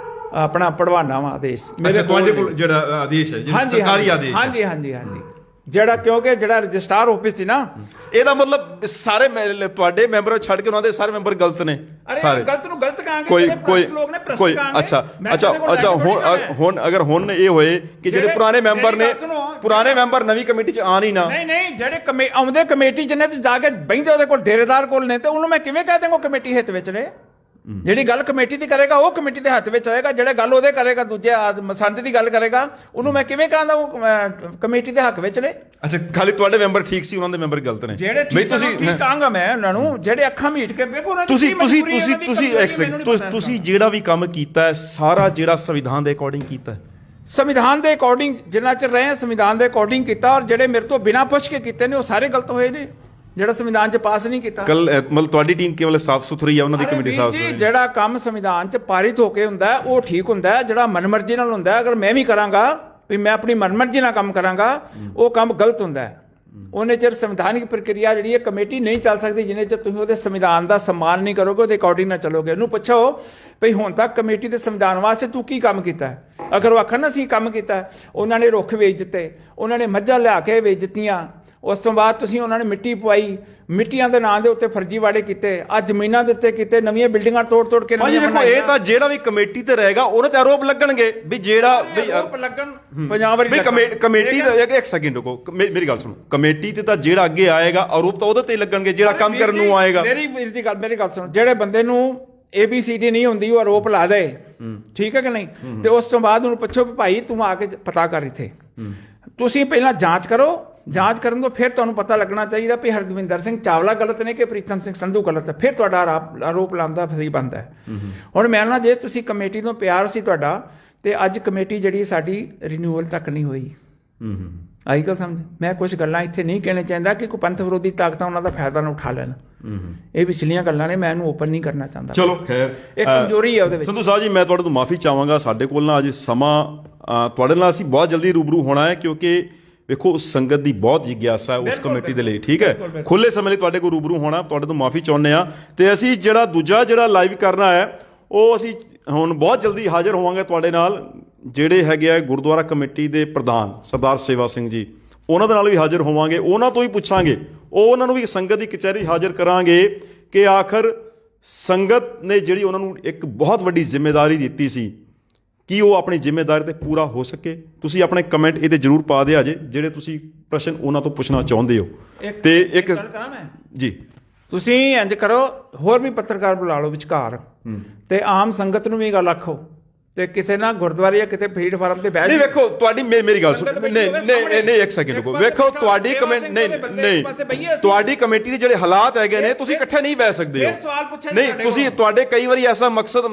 ਆਪਣਾ ਪੜਵਾਨਾ ਵਾ ਆਦੇਸ਼ ਮੇਰੇ ਕੋਲ ਜਿਹੜਾ ਆਦੇਸ਼ ਹੈ, ਜਿਹੜਾ ਸਰਕਾਰੀ ਆਦੇਸ਼ ਹੈ। ਹਾਂਜੀ ਜਿਹੜਾ ਕਿਉਂਕਿ ਜਿਹੜਾ ਰਜਿਸਟਰਾਰ ਆਫਿਸ ਸੀ ਨਾ, ਇਹਦਾ ਮਤਲਬ ਸਾਰੇ ਤੁਹਾਡੇ ਮੈਂਬਰ ਛੱਡ ਕੇ ਉਹਨਾਂ ਦੇ ਸਾਰੇ ਮੈਂਬਰ ਗਲਤ ਨੇ। ਸਾਰੇ ਗਲਤ ਨੂੰ ਗਲਤ ਕਹਾਂਗੇ, ਕੋਈ ਲੋਕ ਨੇ ਭ੍ਰਸ਼ਟ ਕਹਾਂਗੇ। ਅੱਛਾ ਹੁਣ ਅਗਰ ਹੁਣ ਇਹ ਹੋਏ ਕਿ ਜਿਹੜੇ ਪੁਰਾਣੇ ਮੈਂਬਰ ਨਵੀਂ ਕਮੇਟੀ ਚ ਆਣ ਹੀ ਨਾ। ਨਹੀਂ ਜਿਹੜੇ ਆਉਂਦੇ ਕਮੇਟੀ ਚ ਨੇ ਤੇ ਜਾ ਕੇ ਬੈਂਦੇ ਉਹਦੇ ਕੋਲ ਡੇਰੇਦਾਰ ਕੋਲ ਨੇ, ਤੇ ਉਹਨੂੰ ਮੈਂ ਕਿਵੇਂ ਕਹਿ ਦਾਂਗਾ ਕਮੇਟੀ ਹਿੱਤ ਵਿੱਚ ਨੇ। ਜਿਹੜੀ ਗੱਲ ਕਮੇਟੀ ਦੀ ਕਰੇਗਾ ਉਹ ਕਮੇਟੀ ਦੇ ਹੱਥ ਵਿੱਚ ਹੋਏਗਾ, ਜਿਹੜਾ ਗੱਲ ਉਹਦੇ ਕਰੇਗਾ ਦੂਜੇ ਮਸੰਦ ਦੀ ਗੱਲ ਕਰੇਗਾ ਉਹਨੂੰ ਮੈਂ ਕਿਵੇਂ ਕਹਾਂਗਾ ਉਹ ਕਮੇਟੀ ਦੇ ਹੱਕ ਵਿੱਚ ਨੇ। ਅੱਛਾ ਖਾਲੀ ਤੁਹਾਡੇ ਮੈਂਬਰ ਠੀਕ ਸੀ, ਉਹਨਾਂ ਦੇ ਮੈਂਬਰ ਗਲਤ ਨੇ। ਜਿਹੜੇ ਠੀਕ ਕਹਾਂਗਾ ਮੈਂ ਉਹਨਾਂ ਨੂੰ, ਜਿਹੜੇ ਅੱਖਾਂ ਮੀਟ ਕੇ ਵੇਖੋ ਤੁਸੀਂ ਜਿਹੜਾ ਵੀ ਕੰਮ ਕੀਤਾ ਹੈ ਸਾਰਾ ਜਿਹੜਾ ਸੰਵਿਧਾਨ ਦੇ ਅਕੋਰਡਿੰਗ ਕੀਤਾ ਹੈ। ਸੰਵਿਧਾਨ ਦੇ ਅਕੋਰਡਿੰਗ ਜਿੰਨਾ ਚਿਰ ਰਹੇ ਸੰਵਿਧਾਨ ਦੇ ਅਕੋਰਡਿੰਗ ਕੀਤਾ, ਔਰ ਜਿਹੜੇ ਮੇਰੇ ਤੋਂ ਬਿਨਾਂ ਪੁੱਛ ਕੇ ਕੀਤੇ ਨੇ ਉਹ ਸਾਰੇ ਗਲਤ ਹੋਏ ਨੇ, ਜਿਹੜਾ ਸੰਵਿਧਾਨ ਚ ਪਾਸ ਨਹੀਂ ਕੀਤਾ। ਮਤਲਬ ਤੁਹਾਡੀ ਟੀਮ ਕੇਵਲ ਸਾਫ਼ ਸੁਥਰੀ ਹੈ, ਉਹਨਾਂ ਦੀ ਕਮੇਟੀ ਸਾਫ਼ ਸੁਥਰੀ। ਜਿਹੜਾ ਕੰਮ ਸੰਵਿਧਾਨ ਚ ਪਾਰਿਤ ਹੋ ਕੇ ਹੁੰਦਾ ਉਹ ਠੀਕ ਹੁੰਦਾ, ਜਿਹੜਾ ਮਨਮਰਜ਼ੀ ਨਾਲ ਹੁੰਦਾ ਅਗਰ ਮੈਂ ਵੀ ਕਰਾਂਗਾ ਵੀ ਮੈਂ ਆਪਣੀ ਮਨਮਰਜ਼ੀ ਨਾਲ ਕੰਮ ਕਰਾਂਗਾ ਉਹ ਕੰਮ ਗਲਤ ਹੁੰਦਾ। ਉਹਨੇ ਚਿਰ ਸੰਵਿਧਾਨਿਕ ਪ੍ਰਕਿਰਿਆ ਜਿਹੜੀ ਹੈ ਕਮੇਟੀ ਨਹੀਂ ਚੱਲ ਸਕਦੀ ਜਿੰਨੇ ਚਿਰ ਤੁਸੀਂ ਉਹਦੇ ਸੰਵਿਧਾਨ ਦਾ ਸਨਮਾਨ ਨਹੀਂ ਕਰੋਗੇ, ਉਹਦੇ ਅਕੋਰਡਿੰਗ ਨਾਲ ਚੱਲੋਗੇ। ਉਹਨੂੰ ਪੁੱਛੋ ਭਈ ਹੁਣ ਤੱਕ ਕਮੇਟੀ ਦੇ ਸੰਵਿਧਾਨ ਵਾਸਤੇ ਤੂੰ ਕੀ ਕੰਮ ਕੀਤਾ। ਅਗਰ ਉਹ ਆਖਣ ਨਾ ਅਸੀਂ ਕੰਮ ਕੀਤਾ, ਉਹਨਾਂ ਨੇ ਰੁੱਖ ਵੇਚ ਦਿੱਤੇ, ਉਹਨਾਂ ਨੇ ਮੱਝਾਂ ਲਿਆ ਕੇ ਵੇਚ ਦਿੱਤੀਆਂ, ਉਸ ਤੋਂ ਬਾਅਦ ਤੁਸੀਂ ਉਹਨਾਂ ਨੇ ਮਿੱਟੀ ਪਵਾਈ, ਮਿੱਟੀਆਂ ਦੇ ਨਾਂ ਦੇ ਉੱਤੇ ਫਰਜ਼ੀ ਵਾੜੇ ਕੀਤੇ, ਅੱਜ ਜ਼ਮੀਨਾਂ ਦੇ ਉੱਤੇ ਕੀਤੇ, ਨਵੀਆਂ ਬਿਲਡਿੰਗਾਂ ਤੋੜ ਕੇ ਨਵੀਆਂ ਬਣਾਈਆਂ। ਇਹ ਤਾਂ ਜਿਹੜਾ ਵੀ ਕਮੇਟੀ ਤੇ ਰਹੇਗਾ ਉਹਨੇ ਤੇ ਆਰੋਪ ਲੱਗਣਗੇ ਵੀ ਜਿਹੜਾ ਆਰੋਪ ਲੱਗਣ ਪੰਜਾਬ ਵਾਲੀ ਕਮੇਟੀ ਦਾ। ਇੱਕ ਸੈਕਿੰਡ ਰੁਕੋ, ਮੇਰੀ ਗੱਲ ਸੁਣੋ। ਕਮੇਟੀ ਤੇ ਤਾਂ ਜਿਹੜਾ ਅੱਗੇ ਆਏਗਾ ਆਰੋਪ ਤਾਂ ਉਹਦੇ ਤੇ ਹੀ ਲੱਗਣਗੇ, ਜਿਹੜਾ ਕੰਮ ਕਰਨ ਨੂੰ ਆਏਗਾ। ਮੇਰੀ ਗੱਲ ਸੁਣੋ, ਜਿਹੜੇ ਬੰਦੇ ਨੂੰ ABCD ਨਹੀਂ ਹੁੰਦੀ ਉਹ ਆਰੋਪ ਲਾ ਦੇ, ਠੀਕ ਹੈ ਕਿ ਨਹੀਂ, ਤੇ ਉਸ ਤੋਂ ਬਾਅਦ ਉਹਨੂੰ ਪੁੱਛੋ ਵੀ ਭਾਈ ਤੂੰ ਆ ਕੇ ਪਤਾ ਕਰ ਇੱਥੇ। ਤੁਸੀਂ ਪਹਿਲਾਂ ਜਾਂਚ ਕਰੋ, ਜਾਂਚ ਕਰਨ ਤੋਂ ਫਿਰ ਤੁਹਾਨੂੰ ਪਤਾ ਲੱਗਣਾ ਚਾਹੀਦਾ ਵੀ ਹਰਦਵਿੰਦਰ ਸਿੰਘ ਚਾਵਲਾ ਗਲਤ ਨੇ ਕਿ ਪ੍ਰੀਤਮ ਸਿੰਘ ਸੰਧੂ ਗਲਤ ਹੈ, ਫਿਰ ਤੁਹਾਡਾ ਆਰੋਪ ਲਾਉਣ ਦਾ ਸਹੀ ਬਣਦਾ ਹੈ। ਹੁਣ ਮੈਂ ਨਾ ਜੇ ਤੁਸੀਂ ਕਮੇਟੀ ਤੋਂ ਪਿਆਰ ਸੀ ਤੁਹਾਡਾ, ਤੇ ਅੱਜ ਕਮੇਟੀ ਜਿਹੜੀ ਸਾਡੀ ਰਿਨਿਊਅਲ ਤੱਕ ਨਹੀਂ ਹੋਈ। ਆਈ ਗੱਲ ਸਮਝ। ਮੈਂ ਕੁਝ ਗੱਲਾਂ ਇੱਥੇ ਨਹੀਂ ਕਹਿਣਾ ਚਾਹੁੰਦਾ ਕਿ ਕੋਈ ਪੰਥ ਵਿਰੋਧੀ ਤਾਕਤਾਂ ਉਹਨਾਂ ਦਾ ਫਾਇਦਾ ਨਾ ਉਠਾ ਲੈਣ, ਇਹ ਵਿਚਲੀਆਂ ਗੱਲਾਂ ਨੇ, ਮੈਂ ਇਹਨੂੰ ਓਪਨ ਨਹੀਂ ਕਰਨਾ ਚਾਹੁੰਦਾ। ਚਲੋ ਖੈਰ, ਇੱਕ ਕਮਜ਼ੋਰੀ ਹੈ ਉਹਦੇ ਵਿੱਚ। ਸੰਧੂ ਸਾਹਿਬ ਜੀ ਮੈਂ ਤੁਹਾਡੇ ਤੋਂ ਮਾਫੀ ਚਾਹਾਂਗਾ, ਸਾਡੇ ਕੋਲ ਨਾ ਅਜੇ ਸਮਾਂ ਤੁਹਾਡੇ ਨਾਲ ਅਸੀਂ ਬਹੁਤ ਜਲਦੀ ਰੂਬਰੂ ਹੋਣਾ ਹੈ, ਕਿਉਂਕਿ ਵੇਖੋ ਸੰਗਤ ਦੀ ਬਹੁਤ ਜਿਗਿਆਸਾ ਹੈ ਉਸ ਕਮੇਟੀ ਦੇ ਲਈ, ਠੀਕ ਹੈ। ਖੁੱਲੇ ਸਮੇਂ ਲਈ ਤੁਹਾਡੇ ਕੋਲ ਰੂਬਰੂ ਹੋਣਾ, ਤੁਹਾਡੇ ਤੋਂ ਮਾਫੀ ਚਾਹੁੰਦੇ ਆ। ਤੇ ਅਸੀਂ ਜਿਹੜਾ ਲਾਈਵ ਕਰਨਾ ਹੈ ਉਹ ਅਸੀਂ ਹੁਣ ਬਹੁਤ ਜਲਦੀ ਹਾਜ਼ਰ ਹੋਵਾਂਗੇ ਤੁਹਾਡੇ ਨਾਲ। ਜਿਹੜੇ ਹੈਗੇ ਆ ਗੁਰਦੁਆਰਾ ਕਮੇਟੀ ਦੇ ਪ੍ਰਧਾਨ ਸਰਦਾਰ ਸੇਵਾ ਸਿੰਘ ਜੀ, ਉਹਨਾਂ ਦੇ ਨਾਲ ਵੀ ਹਾਜ਼ਰ ਹੋਵਾਂਗੇ, ਉਹਨਾਂ ਤੋਂ ਹੀ ਪੁੱਛਾਂਗੇ, ਉਹਨਾਂ ਨੂੰ ਵੀ ਸੰਗਤ ਦੀ ਕਚਹਿਰੀ ਹਾਜ਼ਰ ਕਰਾਂਗੇ ਕਿ ਆਖਰ ਸੰਗਤ ਨੇ ਜਿਹੜੀ ਉਹਨਾਂ ਨੂੰ ਇੱਕ ਬਹੁਤ ਵੱਡੀ ਜ਼ਿੰਮੇਵਾਰੀ ਦਿੱਤੀ ਸੀ, ਕੀ ਉਹ ਆਪਣੀ ਜ਼ਿੰਮੇਵਾਰੀ ਤੇ ਪੂਰਾ ਹੋ ਸਕੇ। ਤੁਸੀਂ ਆਪਣੇ ਕਮੈਂਟ ਇਹਦੇ ਜ਼ਰੂਰ ਪਾ ਦਿਆ ਜੇ ਜਿਹੜੇ ਤੁਸੀਂ ਪ੍ਰਸ਼ਨ ਉਹਨਾਂ ਤੋਂ ਪੁੱਛਣਾ ਚਾਹੁੰਦੇ ਹੋ। ਤੇ ਇੱਕ ਗੱਲ ਕਰਾਂ ਮੈਂ ਜੀ, ਤੁਸੀਂ ਇੰਜ ਕਰੋ, ਹੋਰ ਵੀ ਪੱਤਰਕਾਰ ਬੁਲਾ ਲਓ ਵਿਚਕਾਰ, ਤੇ ਆਮ ਸੰਗਤ ਨੂੰ ਵੀ ਗੱਲ ਆਖੋ, ਤੇ ਕਿਸੇ ਨਾ ਗੁਰਦੁਆਰੇ ਜਾਂ ਕਿਤੇ ਪਲੇਟਫਾਰਮ ਤੇ ਬੈਠ। ਨਹੀਂ ਵੇਖੋ ਤੁਹਾਡੀ ਮੇਰੀ ਗੱਲ ਸੁਣੋ, ਨਹੀਂ ਇੱਕ ਸੈਕਿੰਡ ਰੁਕੋ। ਵੇਖੋ ਤੁਹਾਡੀ ਤੁਹਾਡੀ ਕਮੇਟੀ ਦੇ ਜਿਹੜੇ ਹਾਲਾਤ ਹੈਗੇ ਨੇ, ਤੁਸੀਂ ਇਕੱਠੇ ਨਹੀਂ ਬਹਿ ਸਕਦੇ ਹੋ। ਨਹੀਂ ਤੁਸੀਂ, ਤੁਹਾਡੇ ਕਈ ਵਾਰੀ ਐਸਾ ਮਕਸਦ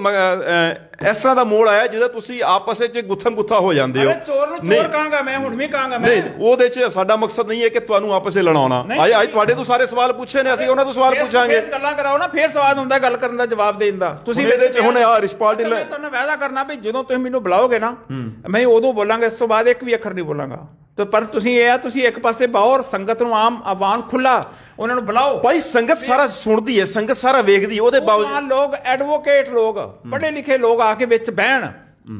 ਇਸ ਤਰ੍ਹਾਂ ਦਾ ਮੋੜ ਆਇਆ ਜਿਹਦਾ ਤੁਸੀਂ ਆਪਸ ਵਿੱਚ ਗੁੱਥਾ ਹੋ ਜਾਂਦੇ ਹੋ। ਨਹੀਂ ਕਹਾਂਗਾ ਮੈਂ, ਹੁਣ ਵੀ ਕਹਾਂਗਾ ਮੈਂ, ਉਹਦੇ 'ਚ ਸਾਡਾ ਮਕਸਦ ਨਹੀਂ ਹੈ ਕਿ ਤੁਹਾਨੂੰ ਆਪਸ ਵਿੱਚ ਲੜਾਉਣਾ। ਅੱਜ ਤੁਹਾਡੇ ਤੋਂ ਸਾਰੇ ਸਵਾਲ ਪੁੱਛੇ ਨੇ, ਅਸੀਂ ਉਹਨਾਂ ਤੋਂ ਸਵਾਲ ਪੁੱਛਾਂਗੇ। ਗੱਲਾਂ ਕਰਾਓ ਨਾ, ਫੇਰ ਸਵਾਦ ਹੁੰਦਾ ਗੱਲ ਕਰਨ ਦਾ, ਜਵਾਬ ਦੇਣ ਦਾ। ਤੁਸੀਂ ਇਹਦੇ 'ਚ ਹੁਣ ਰਿਸ਼ਪਾਲ ਢਿੱਲੋਂ ਤੁਹਾਨੂੰ ਵਾਅਦਾ ਕਰਨਾ ਵੀ ਜਦੋਂ ਤੁਸੀਂ ਮੈਨੂੰ ਬੁਲਾਓਗੇ ਨਾ ਮੈਂ ਉਦੋਂ ਬੋਲਾਂਗਾ, ਇਸ ਤੋਂ ਬਾਅਦ ਇੱਕ ਵੀ ਅੱਖਰ ਨਹੀਂ ਬੋਲਾਂਗਾ। ਤੇ ਪਰ ਤੁਸੀਂ ਇਹ ਆ, ਤੁਸੀਂ ਇੱਕ ਪਾਸੇ ਬਾਹਰ ਔਰ ਸੰਗਤ ਨੂੰ ਆਮ ਆਵਾਨ ਖੁੱਲਾ ਉਹਨਾਂ ਨੂੰ ਬੁਲਾਓ। ਭਾਈ ਸੰਗਤ ਸਾਰਾ ਸੁਣਦੀ ਹੈ, ਸੰਗਤ ਸਾਰਾ ਵੇਖਦੀ ਹੈ, ਉਹਦੇ ਬਾਵਜੂਦ ਲੋਕ ਐਡਵੋਕੇਟ ਲੋਕ ਪੜ੍ਹੇ ਲਿਖੇ ਲੋਕ ਆ ਕੇ ਵਿੱਚ ਬਹਿਣ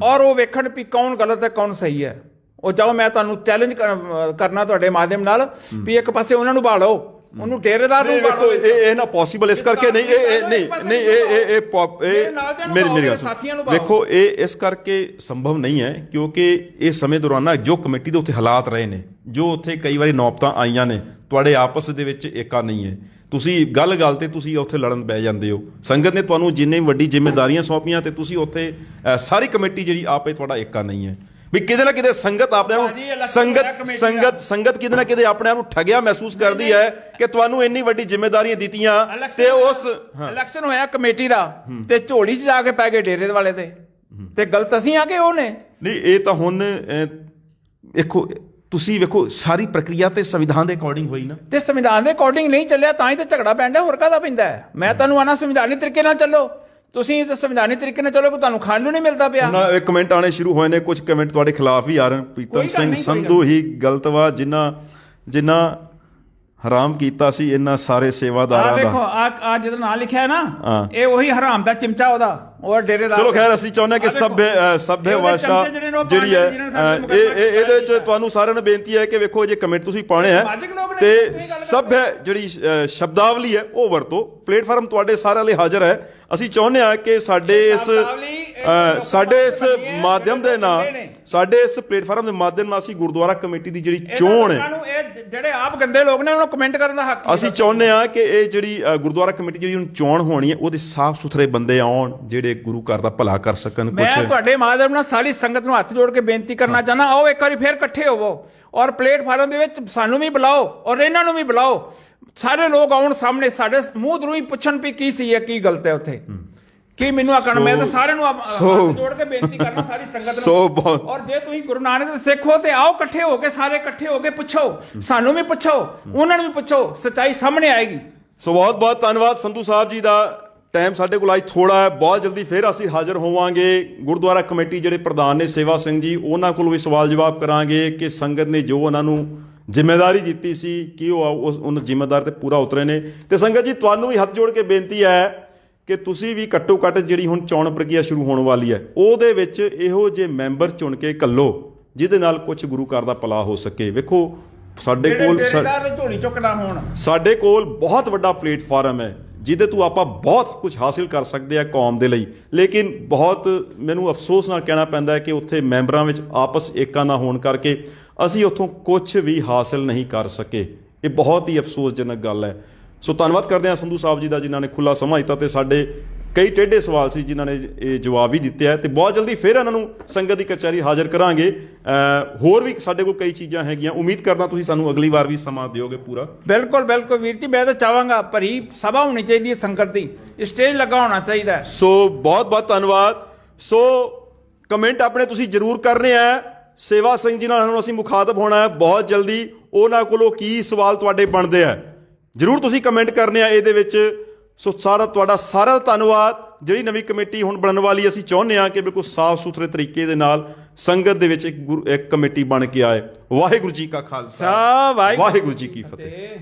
ਔਰ ਉਹ ਵੇਖਣ ਵੀ ਕੌਣ ਗਲਤ ਹੈ ਕੌਣ ਸਹੀ ਹੈ। ਉਹ ਚਾਹੋ ਮੈਂ ਤੁਹਾਨੂੰ ਚੈਲੰਜ ਕਰਨਾ ਤੁਹਾਡੇ ਮਾਧਿਅਮ ਨਾਲ ਵੀ ਇੱਕ ਪਾਸੇ ਉਹਨਾਂ ਨੂੰ ਬਾਲੋ, ਉਹਨੂੰ ਡੇਰੇਦਾਰ ਨੂੰ ਬਾਲੋ। ਇਹ ਨਾ ਪੋਸੀਬਲ ਇਸ ਕਰਕੇ ਨਹੀਂ, ਮੇਰੀ ਗੱਲ ਸੁਣੋ, ਵੇਖੋ ਇਹ ਇਸ ਕਰਕੇ ਸੰਭਵ ਨਹੀਂ ਹੈ ਕਿਉਂਕਿ ਇਹ ਸਮੇਂ ਦੌਰਾਨ ਜੋ ਕਮੇਟੀ ਦੇ ਉੱਤੇ ਹਾਲਾਤ ਰਹੇ ਨੇ, ਜੋ ਉੱਥੇ ਕਈ ਵਾਰੀ ਨੌਬਤਾਂ ਆਈਆਂ ਨੇ, ਤੁਹਾਡੇ ਆਪਸ ਦੇ ਵਿੱਚ ਏਕਾ ਨਹੀਂ ਹੈ। ਤੁਸੀਂ ਗੱਲ ਤੇ ਤੁਸੀਂ ਉੱਥੇ ਲੜਨ ਬਹਿ ਜਾਂਦੇ ਹੋ। ਸੰਗਤ ਨੇ ਤੁਹਾਨੂੰ ਜਿੰਨੇ ਵੱਡੀ ਜ਼ਿੰਮੇਵਾਰੀਆਂ ਸੌਂਪੀਆਂ ਤੇ ਤੁਸੀਂ ਉੱਥੇ ਸਾਰੀ ਕਮੇਟੀ ਜਿਹੜੀ ਆਪੇ ਤੁਹਾਡਾ ਏਕਾ ਨਹੀਂ ਹੈ। ਵੀ ਕਿਤੇ ਨਾ ਕਿਤੇ ਸੰਗਤ ਆਪਣੇ ਭਾਜੀ, ਆਪ election ਹੋਇਆ ਸੰਗਤ ਕਮੇਟੀ ਸੰਗਤ ਦਾ। ਸੰਗਤ ਕਿਤੇ ਨਾ ਕਿਤੇ ਆਪਣੇ ਆਪ ਨੂੰ ਠੱਗਿਆ ਮਹਿਸੂਸ ਕਰਦੀ ਹੈ ਕਿ ਤੁਹਾਨੂੰ ਇੰਨੀ ਵੱਡੀ ਜ਼ਿੰਮੇਵਾਰੀਆਂ ਦਿੱਤੀਆਂ ਤੇ ਉਸ ਇਲੈਕਸ਼ਨ ਹੋਇਆ ਕਮੇਟੀ ਦਾ ਤੇ ਝੋਲੀ 'ਚ ਜਾ ਕੇ ਪੈ ਗਏ ਡੇਰੇ ਵਾਲੇ ਤੇ ਗਲਤ ਅਸੀਂ ਆ ਕੇ ਉਹ ਨੇ। ਨਹੀਂ ਇਹ ਤਾਂ ਹੁਣ ਵੇਖੋ ਤੁਸੀਂ ਵੇਖੋ ਸਾਰੀ ਪ੍ਰਕਿਰਿਆ ਤੇ ਸੰਵਿਧਾਨ ਦੇ ਅਕੋਰਡਿੰਗ ਹੋਈ ਨਾ। ਤੇ ਸੰਵਿਧਾਨ ਦੇ ਅਕੋਰਡਿੰਗ ਨਹੀਂ ਚੱਲਿਆ ਤਾਂ ਹੀ ਤਾਂ ਝਗੜਾ ਪੈਂਦਾ, ਹੋਰ ਕਾਹਦਾ ਪੈਂਦਾ ਹੈ? ਮੈਂ ਤੁਹਾਨੂੰ ਆਣਾ ਸੰਵਿਧਾਨੀ ਤਰੀਕੇ ਨਾਲ ਚੱਲੋ, ਤੁਸੀਂ ਤਾਂ ਸੰਵਿਧਾਨੀ ਤਰੀਕੇ ਨਾਲ ਚੱਲੋ, ਤੁਹਾਨੂੰ ਖਾਣ ਨੂੰ ਨਹੀਂ ਮਿਲਦਾ ਪਿਆ। ਹੁਣ ਕਮੈਂਟ ਆਣੇ ਸ਼ੁਰੂ ਹੋਏ ਨੇ, ਕੁਝ ਕਮੈਂਟ ਤੁਹਾਡੇ ਖਿਲਾਫ ਵੀ ਆ ਰਹੇ। ਪ੍ਰੀਤਮ ਕੋਈ ਗੱਲ ਸਿੰਘ ਨਹੀਂ, ਕੋਈ ਸੰਧੂ ਹੀ ਗਲਤ ਵਾ ਜਿਨ੍ਹਾਂ ਹਰਾਮ ਕੀਤਾ ਸੀ ਇਹਨਾਂ ਸਾਰੇ ਆ ਸੇਵਾਦਾਰਾਂ ਵੇਖੋ ਦਾ। ਆ ਜਿਹਦਾ ਨਾਂ ਲਿਖਿਆ ਹੈ ਹਾਂ। ਨਾ, ਇਹ ਉਹੀ ਹਰਾਮ ਦਾ ਚਿਮਚਾ ਉਹਦਾ, ਉਹ ਡੇਰੇ ਦਾ। ਚਲੋ ਖੈਰ ਅਸੀਂ ਚਾਹੁੰਦੇ ਕਿ ਸਭ्य ਭਾਸ਼ਾ ਜਿਹੜੀ ਹੈ ਇਹਦੇ ਚ ਤੁਹਾਨੂੰ ਸਾਰਿਆਂ ਨੂੰ ਬੇਨਤੀ ਹੈ ਕਿ ਵੇਖੋ ਜੇ ਕਮੈਂਟ ਤੁਸੀਂ ਪਾਣੇ ਹੈ ਤੇ ਸਭ्य ਜਿਹੜੀ ਸ਼ਬਦਾਵਲੀ ਹੈ ਉਹ ਵਰਤੋ। ਪਲੇਟਫਾਰਮ ਤੁਹਾਡੇ ਸਾਰਿਆਂ ਲਈ ਹਾਜ਼ਰ ਹੈ। ਅਸੀਂ ਚਾਹੁੰਦੇ ਹਾਂ ਕਿ ਸਾਡੇ ਇਸ ਮਾਧਿਅਮ ਦੇ ਨਾਲ ਸਾਡੇ ਇਸ ਪਲੇਟਫਾਰਮ ਦੇ ਮਾਧਿਅਮ ਨਾਲ ਅਸੀਂ ਗੁਰਦੁਆਰਾ ਕਮੇਟੀ ਦੀ ਜਿਹੜੀ ਚੋਣ ਹੈ, ਜਿਹੜੇ ਆਪ ਗੰਦੇ ਲੋਕ ਨੇ ਉਹਨਾਂ ਨੂੰ ਕਮੈਂਟ ਕਰਨ ਦਾ ਹੱਕ ਅਸੀਂ ਚਾਹੁੰਦੇ ਹਾਂ ਕਿ ਇਹ ਜਿਹੜੀ ਗੁਰਦੁਆਰਾ ਕਮੇਟੀ ਜਿਹੜੀ ਹੁਣ ਚੋਣ ਹੋਣੀ ਹੈ ਉਹਦੇ ਸਾਫ਼ ਸੁਥਰੇ ਬੰਦੇ ਆਉਣ ਜਿਹੜੇ ਗੁਰੂ ਘਰ ਦਾ ਭਲਾ ਕਰ ਸਕਣ। ਮੈਂ ਤੁਹਾਡੇ ਮਾਧਿਅਮ ਨਾਲ ਸਾਰੀ ਸੰਗਤ ਨੂੰ ਹੱਥ ਜੋੜ ਕੇ ਬੇਨਤੀ ਕਰਨਾ ਚਾਹੁੰਦਾ, ਆਓ ਇੱਕ ਵਾਰੀ ਫੇਰ ਇਕੱਠੇ ਹੋਵੋ ਔਰ ਪਲੇਟਫਾਰਮ ਦੇ ਵਿੱਚ ਸਾਨੂੰ ਵੀ ਬੁਲਾਓ ਔਰ ਇਹਨਾਂ ਨੂੰ ਵੀ ਬੁਲਾਓ। ਸਾਰੇ ਲੋਕ ਆਉਣ ਸਾਹਮਣੇ, ਸਾਡੇ ਮੂੰਹ ਦਰੂ ਹੀ ਪੁੱਛਣ ਵੀ ਕੀ ਸੀ ਹੈ, ਕੀ ਗਲਤ ਹੈ ਉੱਥੇ, ਕੀ ਮੈਨੂੰ ਆਕਣ। ਮੈਂ ਤਾਂ ਸਾਰਿਆਂ ਨੂੰ ਹੱਥ ਜੋੜ ਕੇ ਬੇਨਤੀ ਕਰਨਾ ਸਾਰੀ ਸੰਗਤ ਨੂੰ। ਔਰ ਜੇ ਤੁਸੀਂ ਗੁਰੂ ਨਾਨਕ ਦੇ ਸਿੱਖ ਹੋ ਤੇ ਆਓ ਇਕੱਠੇ ਹੋ ਕੇ, ਸਾਰੇ ਇਕੱਠੇ ਹੋ ਕੇ ਪੁੱਛੋ, ਸਾਨੂੰ ਵੀ ਪੁੱਛੋ, ਉਹਨਾਂ ਨੂੰ ਵੀ ਪੁੱਛੋ, ਸੱਚਾਈ ਸਾਹਮਣੇ ਆਏਗੀ। ਸੋ ਬਹੁਤ ਬਹੁਤ ਧੰਨਵਾਦ ਸੰਧੂ ਸਾਹਿਬ ਜੀ ਦਾ। ਟਾਈਮ ਸਾਡੇ ਕੋਲ ਅੱਜ ਥੋੜਾ ਹੈ, ਬਹੁਤ ਜਲਦੀ ਫਿਰ ਅਸੀਂ ਹਾਜ਼ਰ ਹੋਵਾਂਗੇ। ਗੁਰਦੁਆਰਾ ਕਮੇਟੀ ਜਿਹੜੇ ਪ੍ਰਧਾਨ ਨੇ ਸੇਵਾ ਸਿੰਘ ਜੀ, ਉਹਨਾਂ ਕੋਲ ਵੀ ਸਵਾਲ ਜਵਾਬ ਕਰਾਂਗੇ ਕਿ ਸੰਗਤ ਨੇ ਜੋ ਉਹਨਾਂ ਨੂੰ ਜ਼ਿੰਮੇਵਾਰੀ ਦਿੱਤੀ ਸੀ ਕਿ ਉਹ ਉਹਨਾਂ ਜ਼ਿੰਮੇਦਾਰ ਤੇ ਪੂਰਾ ਉਤਰੇ ਨੇ। ਤੇ ਸੰਗਤ ਜੀ ਤੁਹਾਨੂੰ ਵੀ ਹੱਥ ਜੋੜ ਕੇ ਬੇਨਤੀ ਹੈ ਕਿ ਤੁਸੀਂ ਵੀ ਘੱਟੋ ਘੱਟ ਜਿਹੜੀ ਹੁਣ ਚੋਣ ਪ੍ਰਕਿਰਿਆ ਸ਼ੁਰੂ ਹੋਣ ਵਾਲੀ ਹੈ ਉਹਦੇ ਵਿੱਚ ਇਹੋ ਜਿਹੇ ਮੈਂਬਰ ਚੁਣ ਕੇ ਘੱਲੋ ਜਿਹਦੇ ਨਾਲ ਕੁਝ ਗੁਰੂ ਘਰ ਦਾ ਭਲਾ ਹੋ ਸਕੇ। ਵੇਖੋ ਸਾਡੇ ਕੋਲ ਬਹੁਤ ਵੱਡਾ ਪਲੇਟਫਾਰਮ ਹੈ ਜਿਹਦੇ ਤੋਂ ਆਪਾਂ ਬਹੁਤ ਕੁਝ ਹਾਸਿਲ ਕਰ ਸਕਦੇ ਆ ਕੌਮ ਦੇ ਲਈ, ਲੇਕਿਨ ਬਹੁਤ ਮੈਨੂੰ ਅਫਸੋਸ ਨਾਲ ਕਹਿਣਾ ਪੈਂਦਾ ਹੈ ਕਿ ਉੱਥੇ ਮੈਂਬਰਾਂ ਵਿੱਚ ਆਪਸ ਏਕਾ ਨਾ ਹੋਣ ਕਰਕੇ ਅਸੀਂ ਉੱਥੋਂ ਕੁਝ ਵੀ ਹਾਸਿਲ ਨਹੀਂ ਕਰ ਸਕੇ। ਇਹ ਬਹੁਤ ਹੀ ਅਫਸੋਸਜਨਕ ਗੱਲ ਹੈ। ਸੋ ਧੰਨਵਾਦ ਕਰਦੇ ਹਾਂ ਸੰਧੂ ਸਾਹਿਬ ਜੀ ਦਾ ਜਿਨ੍ਹਾਂ ਨੇ ਖੁੱਲ੍ਹਾ ਸਮਾਂ ਦਿੱਤਾ ਤੇ ਸਾਡੇ ਕਈ ਟੇਢੇ ਸਵਾਲ ਸੀ ਜਿਨ੍ਹਾਂ ਨੇ ਇਹ ਜਵਾਬ ਵੀ ਦਿੱਤੇ ਹੈ। ਤੇ ਬਹੁਤ ਜਲਦੀ ਫਿਰ ਇਹਨਾਂ ਨੂੰ ਸੰਗਤ ਦੀ ਕਚਹਿਰੀ ਹਾਜ਼ਰ ਕਰਾਂਗੇ। ਹੋਰ ਵੀ ਸਾਡੇ ਕੋਲ ਕਈ ਚੀਜ਼ਾਂ ਹੈਗੀਆਂ, ਉਮੀਦ ਕਰਦਾ ਤੁਸੀਂ ਸਾਨੂੰ ਅਗਲੀ ਵਾਰ ਵੀ ਸਮਾਂ ਦਿਓਗੇ ਪੂਰਾ। ਬਿਲਕੁਲ ਬਿਲਕੁਲ ਵੀਰ ਜੀ, ਮੈਂ ਤਾਂ ਚਾਹਾਂਗਾ ਭਰੀ ਸਭਾ ਹੋਣੀ ਚਾਹੀਦੀ ਹੈ, ਸੰਗਤ ਦੀ ਸਟੇਜ ਲੱਗਾ ਹੋਣਾ ਚਾਹੀਦਾ। ਸੋ ਬਹੁਤ ਬਹੁਤ ਧੰਨਵਾਦ। ਸੋ ਕਮੈਂਟ ਆਪਣੇ ਤੁਸੀਂ ਜ਼ਰੂਰ ਕਰਨੇ ਆ। ਸੇਵਾ ਸਿੰਘ ਜੀ ਨਾਲ ਹੁਣ ਅਸੀਂ ਮੁਖਾਤਬ ਹੋਣਾ ਹੈ ਬਹੁਤ ਜਲਦੀ। ਉਹਨਾਂ ਕੋਲੋਂ ਕੀ ਸਵਾਲ ਤੁਹਾਡੇ ਬਣਦੇ ਆ ਜ਼ਰੂਰ ਤੁਸੀਂ ਕਮੈਂਟ ਕਰਨੇ ਆ ਇਹਦੇ ਵਿੱਚ। ਸੋ ਤੁਹਾਡਾ ਸਾਰਾ ਧੰਨਵਾਦ। ਜਿਹੜੀ ਨਵੀਂ ਕਮੇਟੀ ਹੁਣ ਬਣਨ ਵਾਲੀ ਅਸੀਂ ਚਾਹੁੰਦੇ ਹਾਂ ਕਿ ਬਿਲਕੁਲ ਸਾਫ਼ ਸੁਥਰੇ ਤਰੀਕੇ ਦੇ ਨਾਲ ਸੰਗਤ ਦੇ ਵਿੱਚ ਇੱਕ ਕਮੇਟੀ ਬਣ ਕੇ ਆਏ। ਵਾਹਿਗੁਰੂ ਜੀ ਕਾ ਖਾਲਸਾ, ਵਾਹਿਗੁਰੂ ਜੀ ਕੀ ਫਤਿਹ।